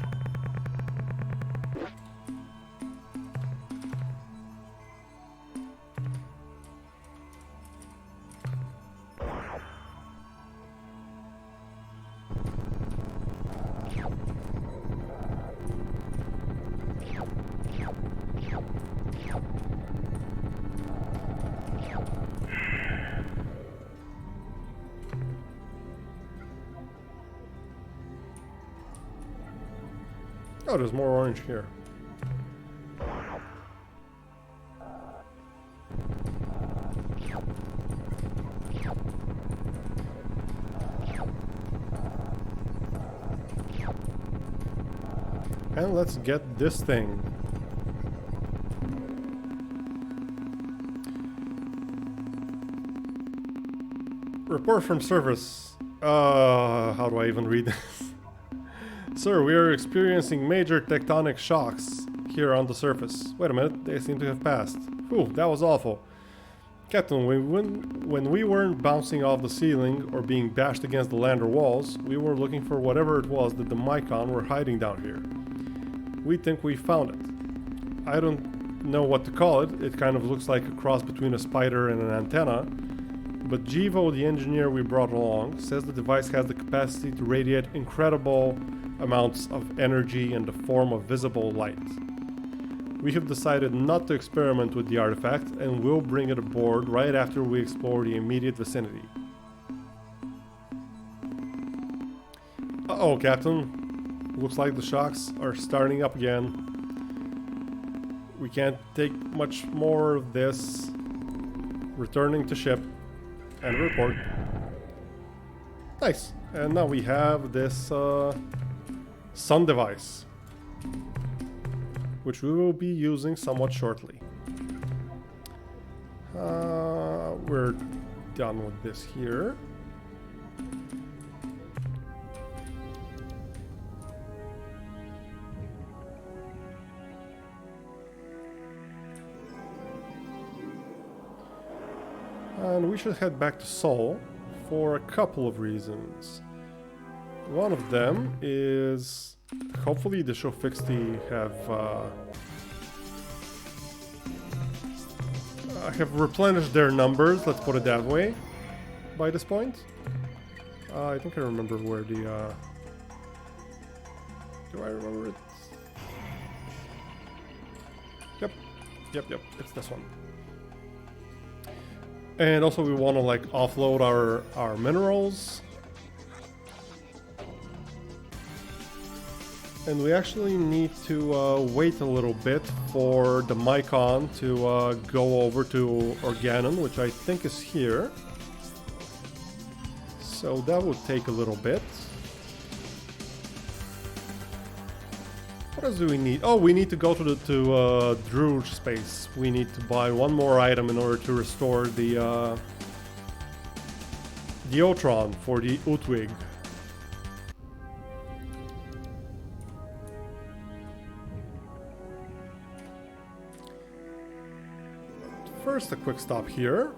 Oh, there's more orange here. And let's get this thing. Report from service. How do I even read this? Sir, we are experiencing major tectonic shocks here on the surface. Wait a minute, they seem to have passed. Whew, that was awful. Captain, when we weren't bouncing off the ceiling or being bashed against the lander walls, we were looking for whatever it was that the Mycon were hiding down here. We think we found it. I don't know what to call it. It kind of looks like a cross between a spider and an antenna. But Jivo, the engineer we brought along, says the device has the capacity to radiate incredible amounts of energy in the form of visible light. We have decided not to experiment with the artifact and will bring it aboard right after we explore the immediate vicinity. Uh-oh, Captain. Looks like the shocks are starting up again. We can't take much more of this. Returning to ship. And report. Nice. And now we have this sun device, which we will be using somewhat shortly. We're done with this here. And we should head back to Seoul for a couple of reasons. One of them is hopefully the Shofixti have replenished their numbers, let's put it that way, by this point. I think I remember where the... do I remember it? Yep, it's this one. And also we want to like offload our minerals. And we actually need to wait a little bit for the Mycon to go over to Organon, which I think is here. So that would take a little bit. What else do we need? Oh, we need to go to Druge space. We need to buy one more item in order to restore the Otron for the Utwig. First, a quick stop here.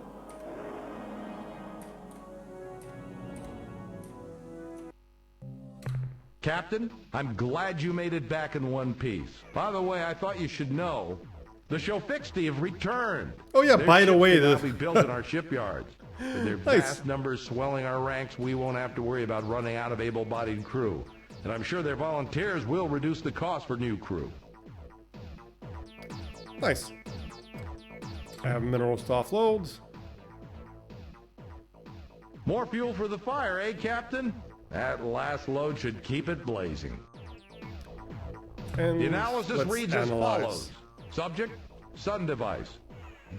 Captain, I'm glad you made it back in one piece. By the way, I thought you should know, the Shofixti have returned. Oh yeah, Their by the ships way, can now be built in our shipyards. With their Nice. vast numbers swelling our ranks, we won't have to worry about running out of able-bodied crew. And I'm sure their volunteers will reduce the cost for new crew. Nice. I have minerals to offload. More fuel for the fire, eh, Captain? That last load should keep it blazing. And The analysis let's reads analyze. as follows. Subject, sun device.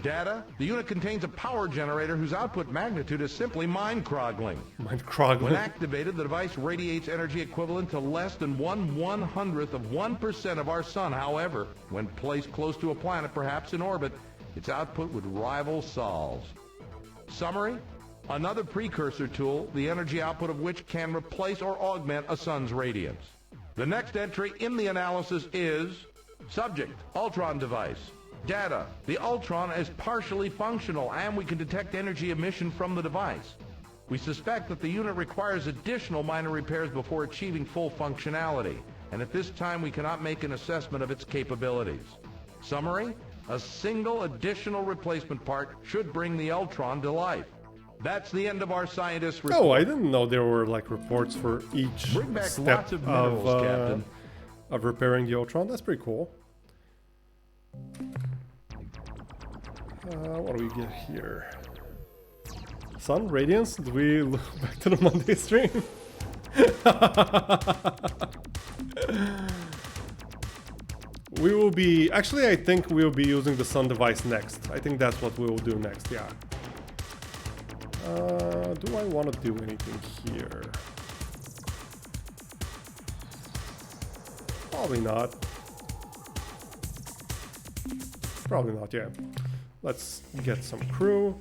Data, the unit contains a power generator whose output magnitude is simply mind-croggling. When Mind-croggling. activated, the device radiates energy equivalent to less than 1/100th of 1% of our sun. However, when placed close to a planet, perhaps in orbit, its output would rival Sol's. Summary, another precursor tool, the energy output of which can replace or augment a sun's radiance. The next entry in the analysis is subject, Ultron device. Data, the Ultron is partially functional and we can detect energy emission from the device. We suspect that the unit requires additional minor repairs before achieving full functionality, and at this time we cannot make an assessment of its capabilities. Summary, a single additional replacement part should bring the Ultron to life. That's the end of our scientists' report. Oh, I didn't know there were like reports for each Bring back step lots of minerals, Captain. of repairing the Ultron. That's pretty cool. What do we get here? Sun radiance? Did we look back to the Monday stream? We will be... Actually, I think we'll be using the sun device next. I think that's what we will do next, yeah. Do I want to do anything here? Probably not. Probably not, yeah. Let's get some crew.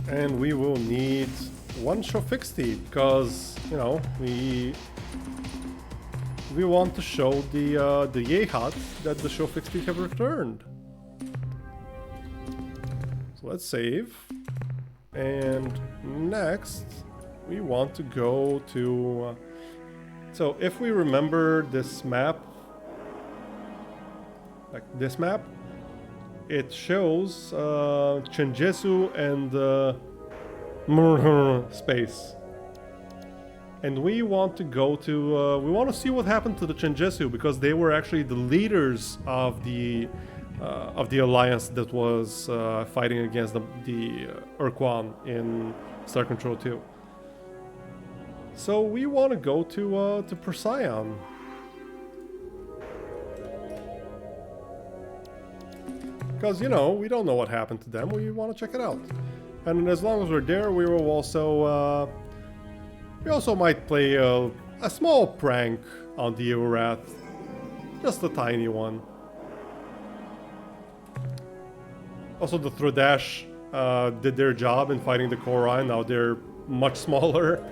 And we will need one Shofixty because, you know, we want to show the Yehat that the Shofixty have returned. So let's save. And next, we want to go to... so if we remember this map, like this map, it shows Chenjesu and space. And we want to go to... we want to see what happened to the Chenjesu, because they were actually the leaders of the alliance that was fighting against the Ur Quan in Star Control 2. So we want to go to Procyon. Because, you know, we don't know what happened to them. We want to check it out. And as long as we're there, we will also... we also might play a small prank on the Urath. Just a tiny one. Also, the Throdash did their job in fighting the Korai. Now they're much smaller.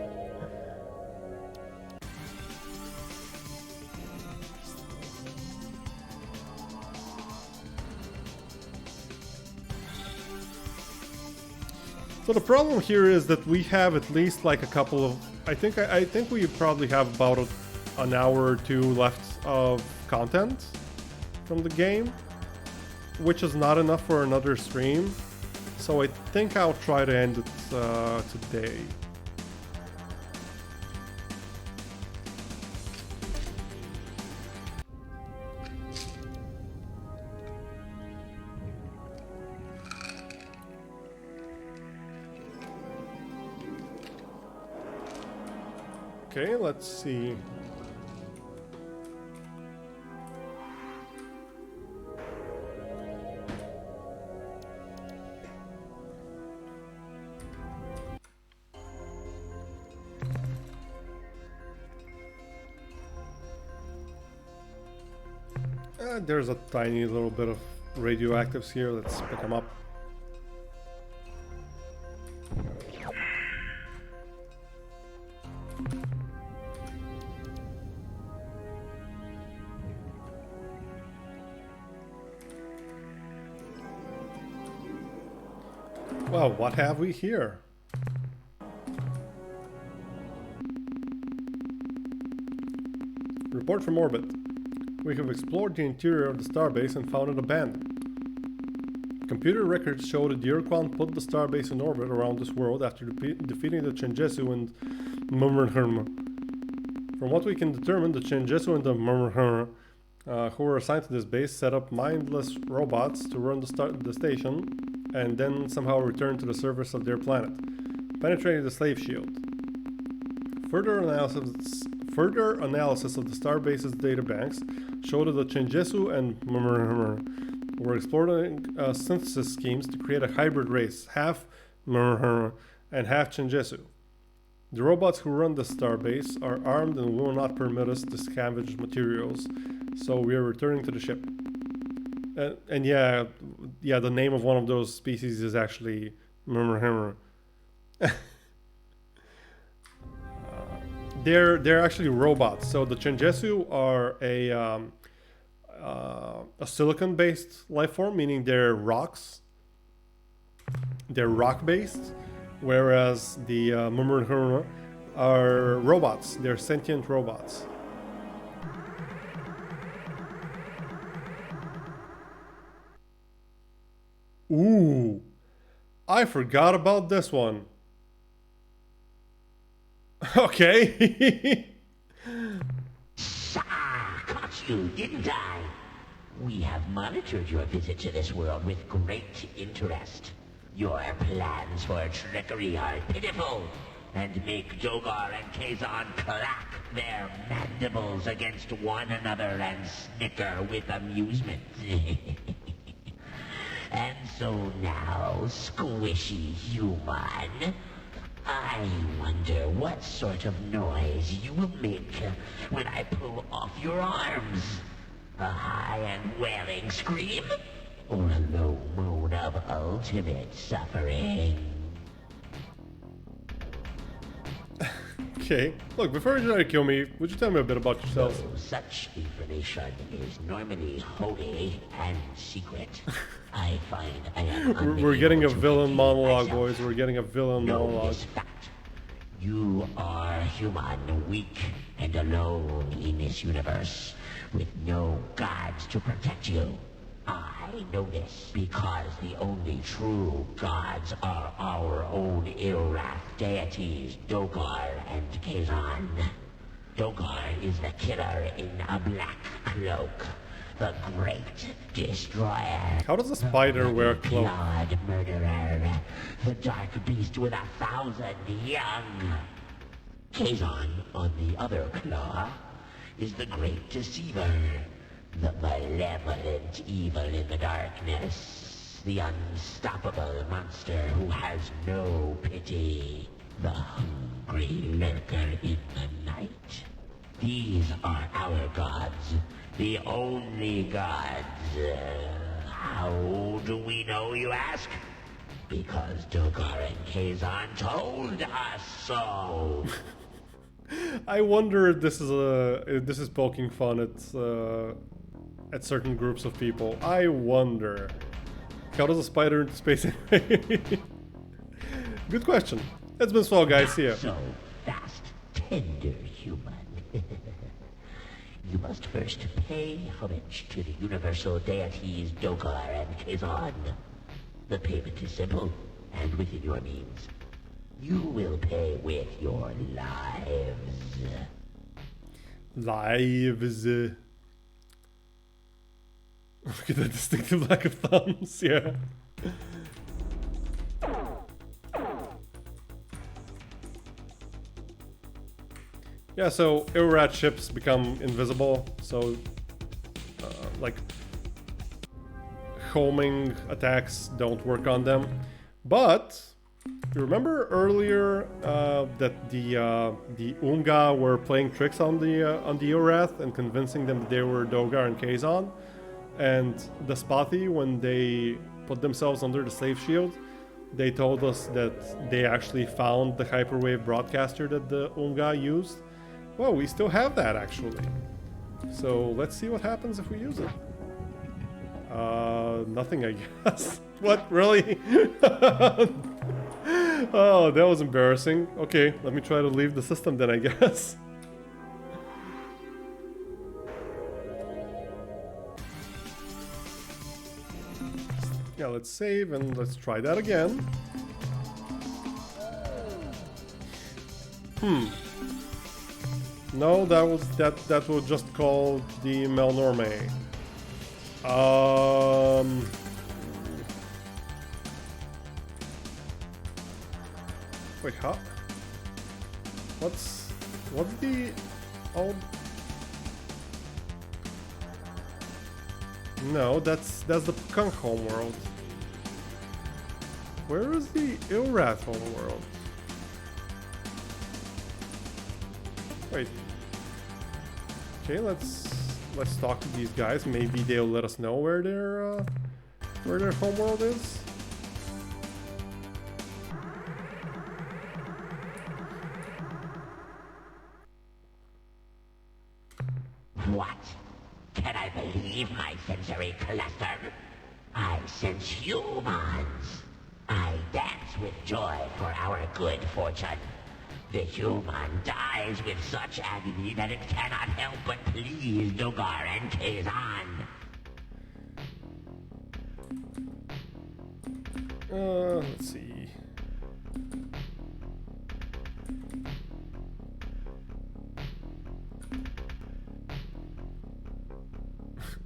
So the problem here is that we have at least like a couple of... I think we probably have about an hour or two left of content from the game, which is not enough for another stream. So I think I'll try to end it today. Okay, let's see. There's a tiny little bit of radioactives here. Let's pick them up. Well, what have we here? Report from orbit. We have explored the interior of the starbase and found it abandoned. Computer records show that the Ur Quan put the starbase in orbit around this world after defeating the Chenjesu and Mummerherm. From what we can determine, the Chinjesu and the Murmur, who were assigned to this base, set up mindless robots to run the station, and then somehow return to the surface of their planet, penetrating the slave shield. Further analysis of the Starbase's databanks showed that the Chinjesu and Murmur were exploring synthesis schemes to create a hybrid race, half Murmur and half Chinjesu. The robots who run the starbase are armed and will not permit us to scavenge materials, so we are returning to the ship. And yeah, the name of one of those species is actually Murmur. They're actually robots. So the Chinjesu are a silicon-based life form, meaning they're rocks. They're rock-based. Whereas the Murmur are robots. They're sentient robots. Ooh, I forgot about this one. Okay. Caught you, didn't I? We have monitored your visit to this world with great interest. Your plans for trickery are pitiful, and make Dogar and Kazon clack their mandibles against one another and snicker with amusement. And so now, squishy human, I wonder what sort of noise you will make when I pull off your arms. A high and wailing scream? Or a low moan of ultimate suffering? Okay. Look, before you try to kill me, would you tell me a bit about yourselves? Though such information is normally holy and secret, I find I am We're getting a unable to villain contain monologue, myself. boys. We're getting a villain Know monologue. this fact. You are human, weak and alone in this universe, with no gods to protect you. I know this because the only true gods are our own Ur-Wrath deities, Dogar and Kazon. Dogar is the killer in a black cloak, the great destroyer. How does a spider wear a cloak? Blood murderer, the dark beast with 1,000 young. Kazon, on the other claw, is the great deceiver, the malevolent evil in the darkness, the unstoppable monster who has no pity, the hungry lurker in the night. These are our gods, the only gods. How do we know, you ask? Because Dogar and Kazon told us so. I wonder if this is poking fun at certain groups of people. I wonder. How does a spider into space anyway? Good question. It's been swell, guys. See ya. So fast, tender human. You must first pay homage to the universal deities Dogar and Kazon. The payment is simple and within your means. You will pay with your lives. Lives. Look at that distinctive lack of thumbs, yeah. Yeah, so Ur-Rat ships become invisible, so like homing attacks don't work on them. But you remember earlier that the Unga were playing tricks on the Ur-Wrath and convincing them that they were Dogar and Kazon, and the Spathi, when they put themselves under the slave shield, they told us that they actually found the hyperwave broadcaster that the Unga used. Well, we still have that actually. So let's see what happens if we use it. Nothing, I guess. What? Really? Oh, that was embarrassing. Okay, let me try to leave the system then, I guess. Yeah, let's save and let's try that again. No, that was just called the Melnorme. Wait, huh? What's the old? No, that's the Kunk homeworld. Where is the Ilrath homeworld? Wait. Okay, let's talk to these guys. Maybe they'll let us know where their homeworld is. What? Can I believe my sensory cluster? I sense humans. I dance with joy for our good fortune. The human dies with such agony that it cannot help but please Dogar and Kazan. Let's see.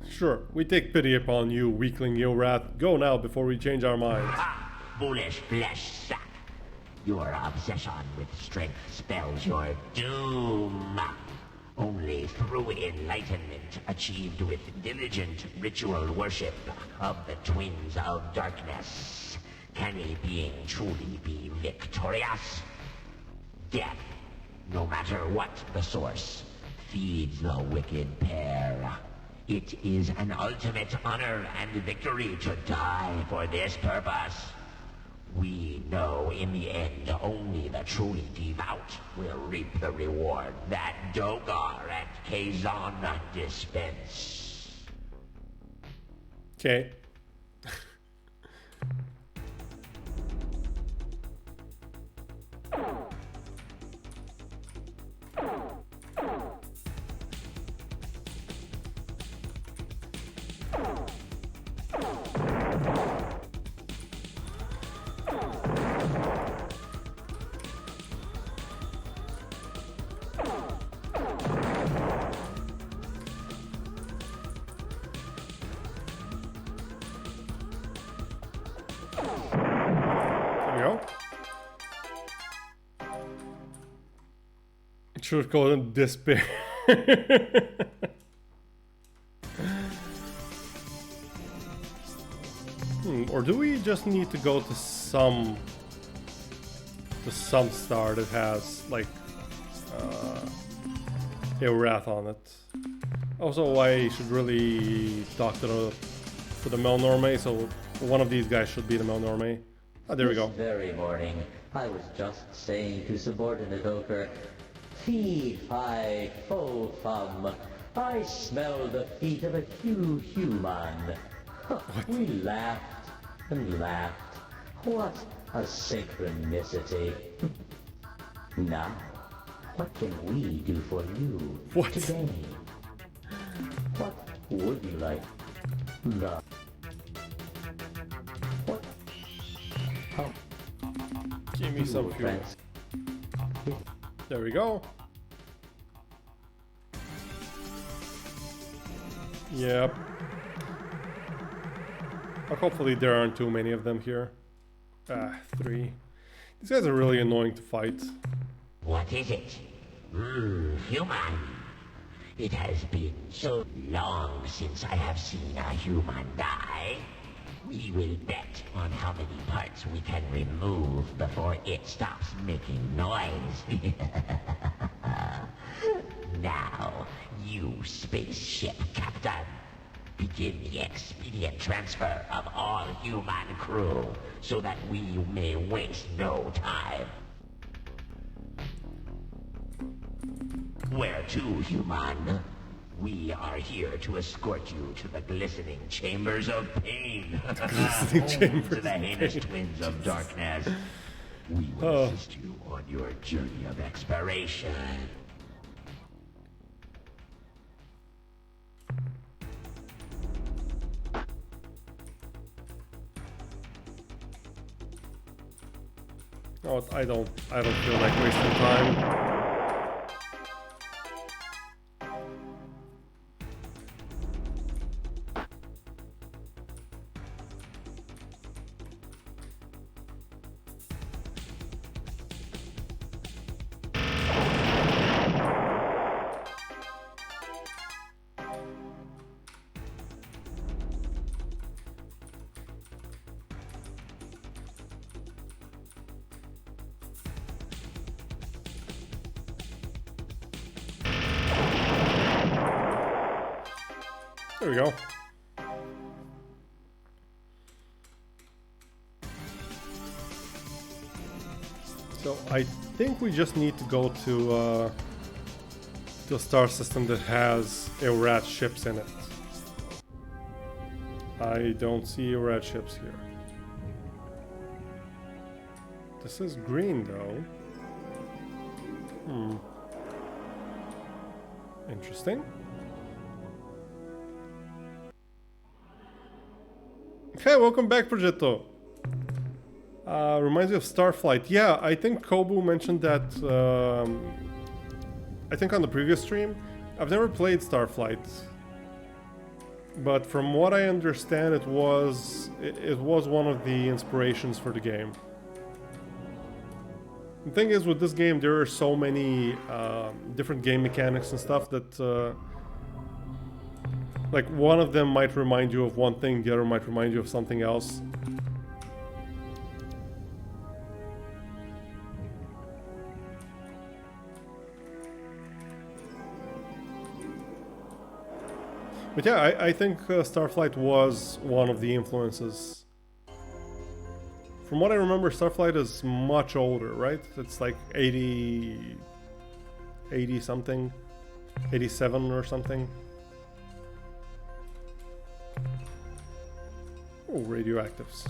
Sure, we take pity upon you, weakling Ilrath. Go now before we change our minds. Ha! Foolish flesh sack. Your obsession with strength spells your doom. Only through enlightenment achieved with diligent ritual worship of the twins of darkness can a being truly be victorious. Death, no matter what the source, feeds the wicked pair. It is an ultimate honor and victory to die for this purpose. We know in the end only the truly devout will reap the reward that Dogar and Kazan dispense. Okay. Should call them despair. Or do we just need to go to some star that has like Ilrath on it? Also, I should really talk to the Melnorme, so one of these guys should be the Melnorme. Ah, there we go. This very morning, I was just saying to subordinate Ochre, "Fee, fi, fo, fum. I smell the feet of a human." We laughed and laughed. What a synchronicity. Now, what can we do for you today? What would you like? The... What? Oh. Give me some fuel. There we go. Yep. Hopefully there aren't too many of them here. 3. These guys are really annoying to fight. What is it? Human. It has been so long since I have seen a human die. We will bet on how many parts we can remove before it stops making noise. Now, you spaceship captain, begin the expedient transfer of all human crew so that we may waste no time. Where to, human? We are here to escort you to the glistening chambers of pain. To the heinous twins of darkness. We will assist you on your journey of expiration. Oh, I don't feel like wasting time. There we go. So I think we just need to go to a star system that has Ur ships in it. I don't see Ur ships here. This is green though. Interesting. Okay, welcome back, Progetto. Reminds me of Starflight. Yeah, I think Kobu mentioned that, I think on the previous stream. I've never played Starflight. But from what I understand, it was one of the inspirations for the game. The thing is, with this game, there are so many different game mechanics and stuff that... like, one of them might remind you of one thing, the other might remind you of something else. But yeah, I think Starflight was one of the influences. From what I remember, Starflight is much older, right? It's like 80 something, 87 or something. Oh, radioactives.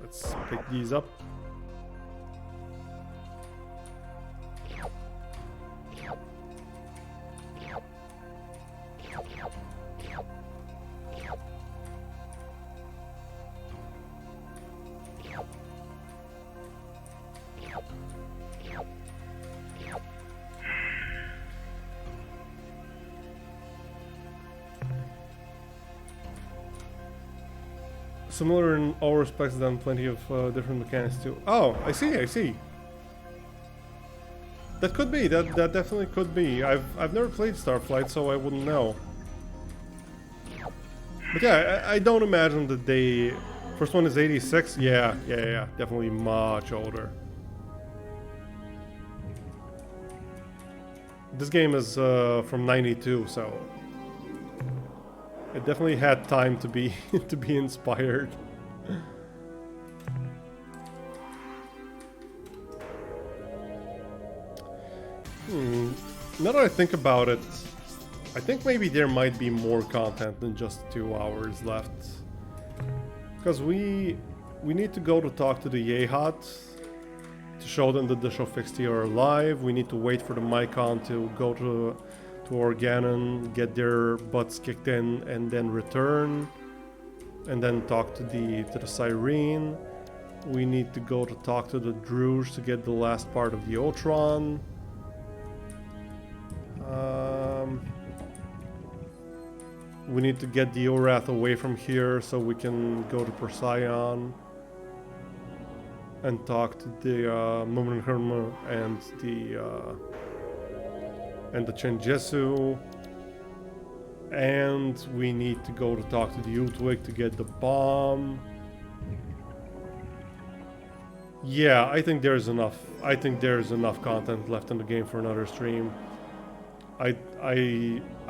Let's pick these up. Similar in all respects, than plenty of different mechanics too. Oh, I see. That could be. That definitely could be. I've never played Starflight, so I wouldn't know. But yeah, I don't imagine that they... First one is 86. Yeah. Definitely much older. This game is from 92, so... It definitely had time to be to be inspired. Now that I think about it, I think maybe there might be more content than just 2 hours left. Because we need to go to talk to the Yehat to show them that the Shofixti are alive. We need to wait for the Mycon to go to Organon, get their butts kicked in, and then return, and then talk to the Cyrene. We need to go to talk to the Druge to get the last part of the Otron. We need to get the Orath away from here so we can go to Procyon and talk to the Mumrenherma and the Chenjesu, and we need to go to talk to the Utwig to get the bomb. Yeah, I think there's enough. I think there's enough content left in the game for another stream. I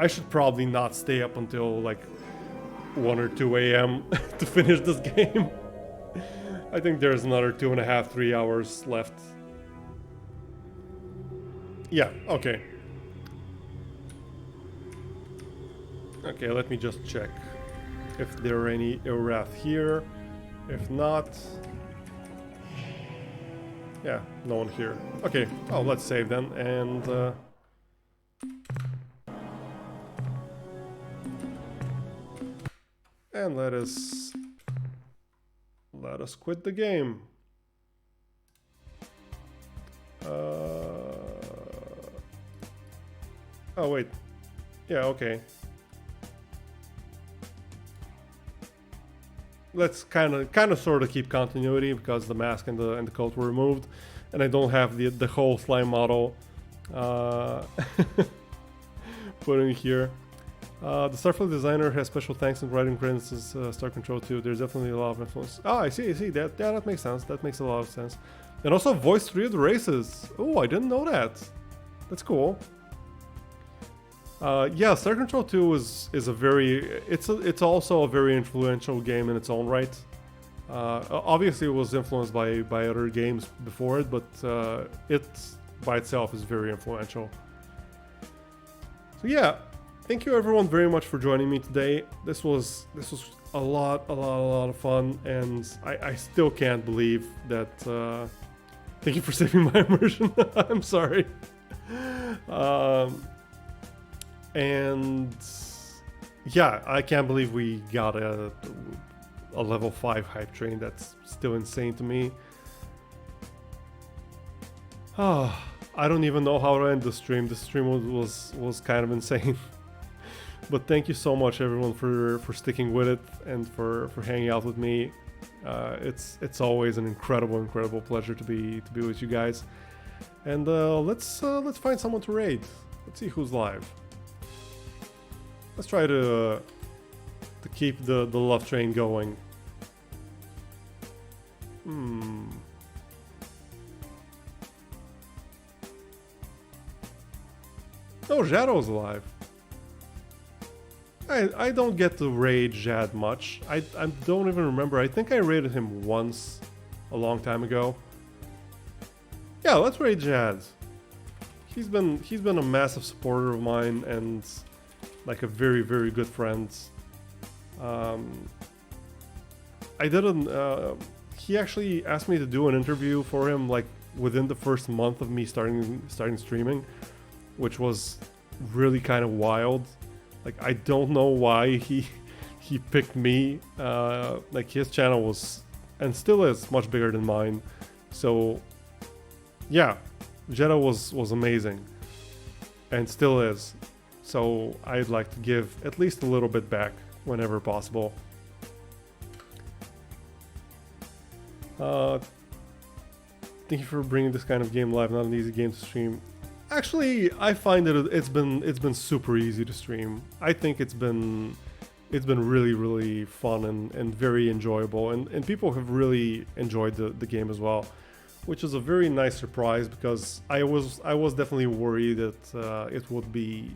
should probably not stay up until like 1 or 2 a.m. to finish this game. I think there's another 2.5, 3 hours left. Yeah, okay. Okay, let me just check if there are any Urath here. If not... Yeah, no one here. Okay, oh, let's save then, and... and let us quit the game. Oh wait, yeah, okay. Let's kind of sort of keep continuity because the mask and the coat were removed, and I don't have the whole slime model put in here. The Starfleet designer has special thanks in writing credits as Star Control 2. There's definitely a lot of influence. Oh, I see. That, yeah, that makes sense. That makes a lot of sense. And also voiced 3 of the races. Oh, I didn't know that. That's cool. Yeah, Star Control 2 is a very it's also a very influential game in its own right. Obviously, it was influenced by other games before it, but it by itself is very influential. So yeah, thank you everyone very much for joining me today. This was a lot of fun, and I still can't believe that. Thank you for saving my immersion. I'm sorry. And yeah, I can't believe we got a level 5 hype train. That's still insane to me. I don't even know how to end the stream. The stream was kind of insane. But thank you so much everyone for sticking with it and for hanging out with me. It's always an incredible pleasure to be with you guys. And let's find someone to raid. Let's see who's live. Let's try to keep the love train going. Oh, Jaddo's alive. I don't get to raid Jad much. I don't even remember. I think I raided him once a long time ago. Yeah, let's raid Jad. He's been a massive supporter of mine and like a very good friend. I didn't. He actually asked me to do an interview for him like within the first month of me starting streaming, which was really kind of wild. Like I don't know why he picked me. Like his channel was and still is much bigger than mine. So yeah, Jetta was amazing and still is. So I'd like to give at least a little bit back whenever possible. Thank you for bringing this kind of game live. Not an easy game to stream. Actually, I find that it's been super easy to stream. I think it's been really fun and very enjoyable, and people have really enjoyed the game as well, which is a very nice surprise because I was definitely worried that it would be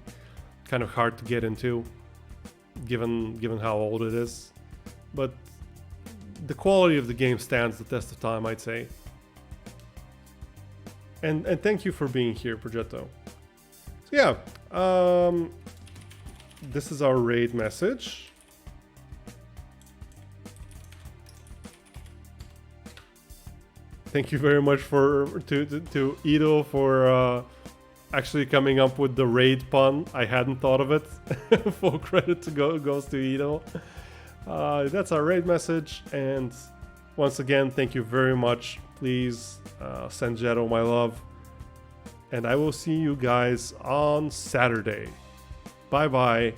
kind of hard to get into, given how old it is, but the quality of the game stands the test of time, I'd say. And thank you for being here, Progetto. So yeah, this is our raid message. Thank you very much to Ido for actually coming up with the raid pun. I hadn't thought of it. Full credit goes to Ido. That's our raid message, and once again, thank you very much. Please send Jetto my love, and I will see you guys on Saturday. Bye bye.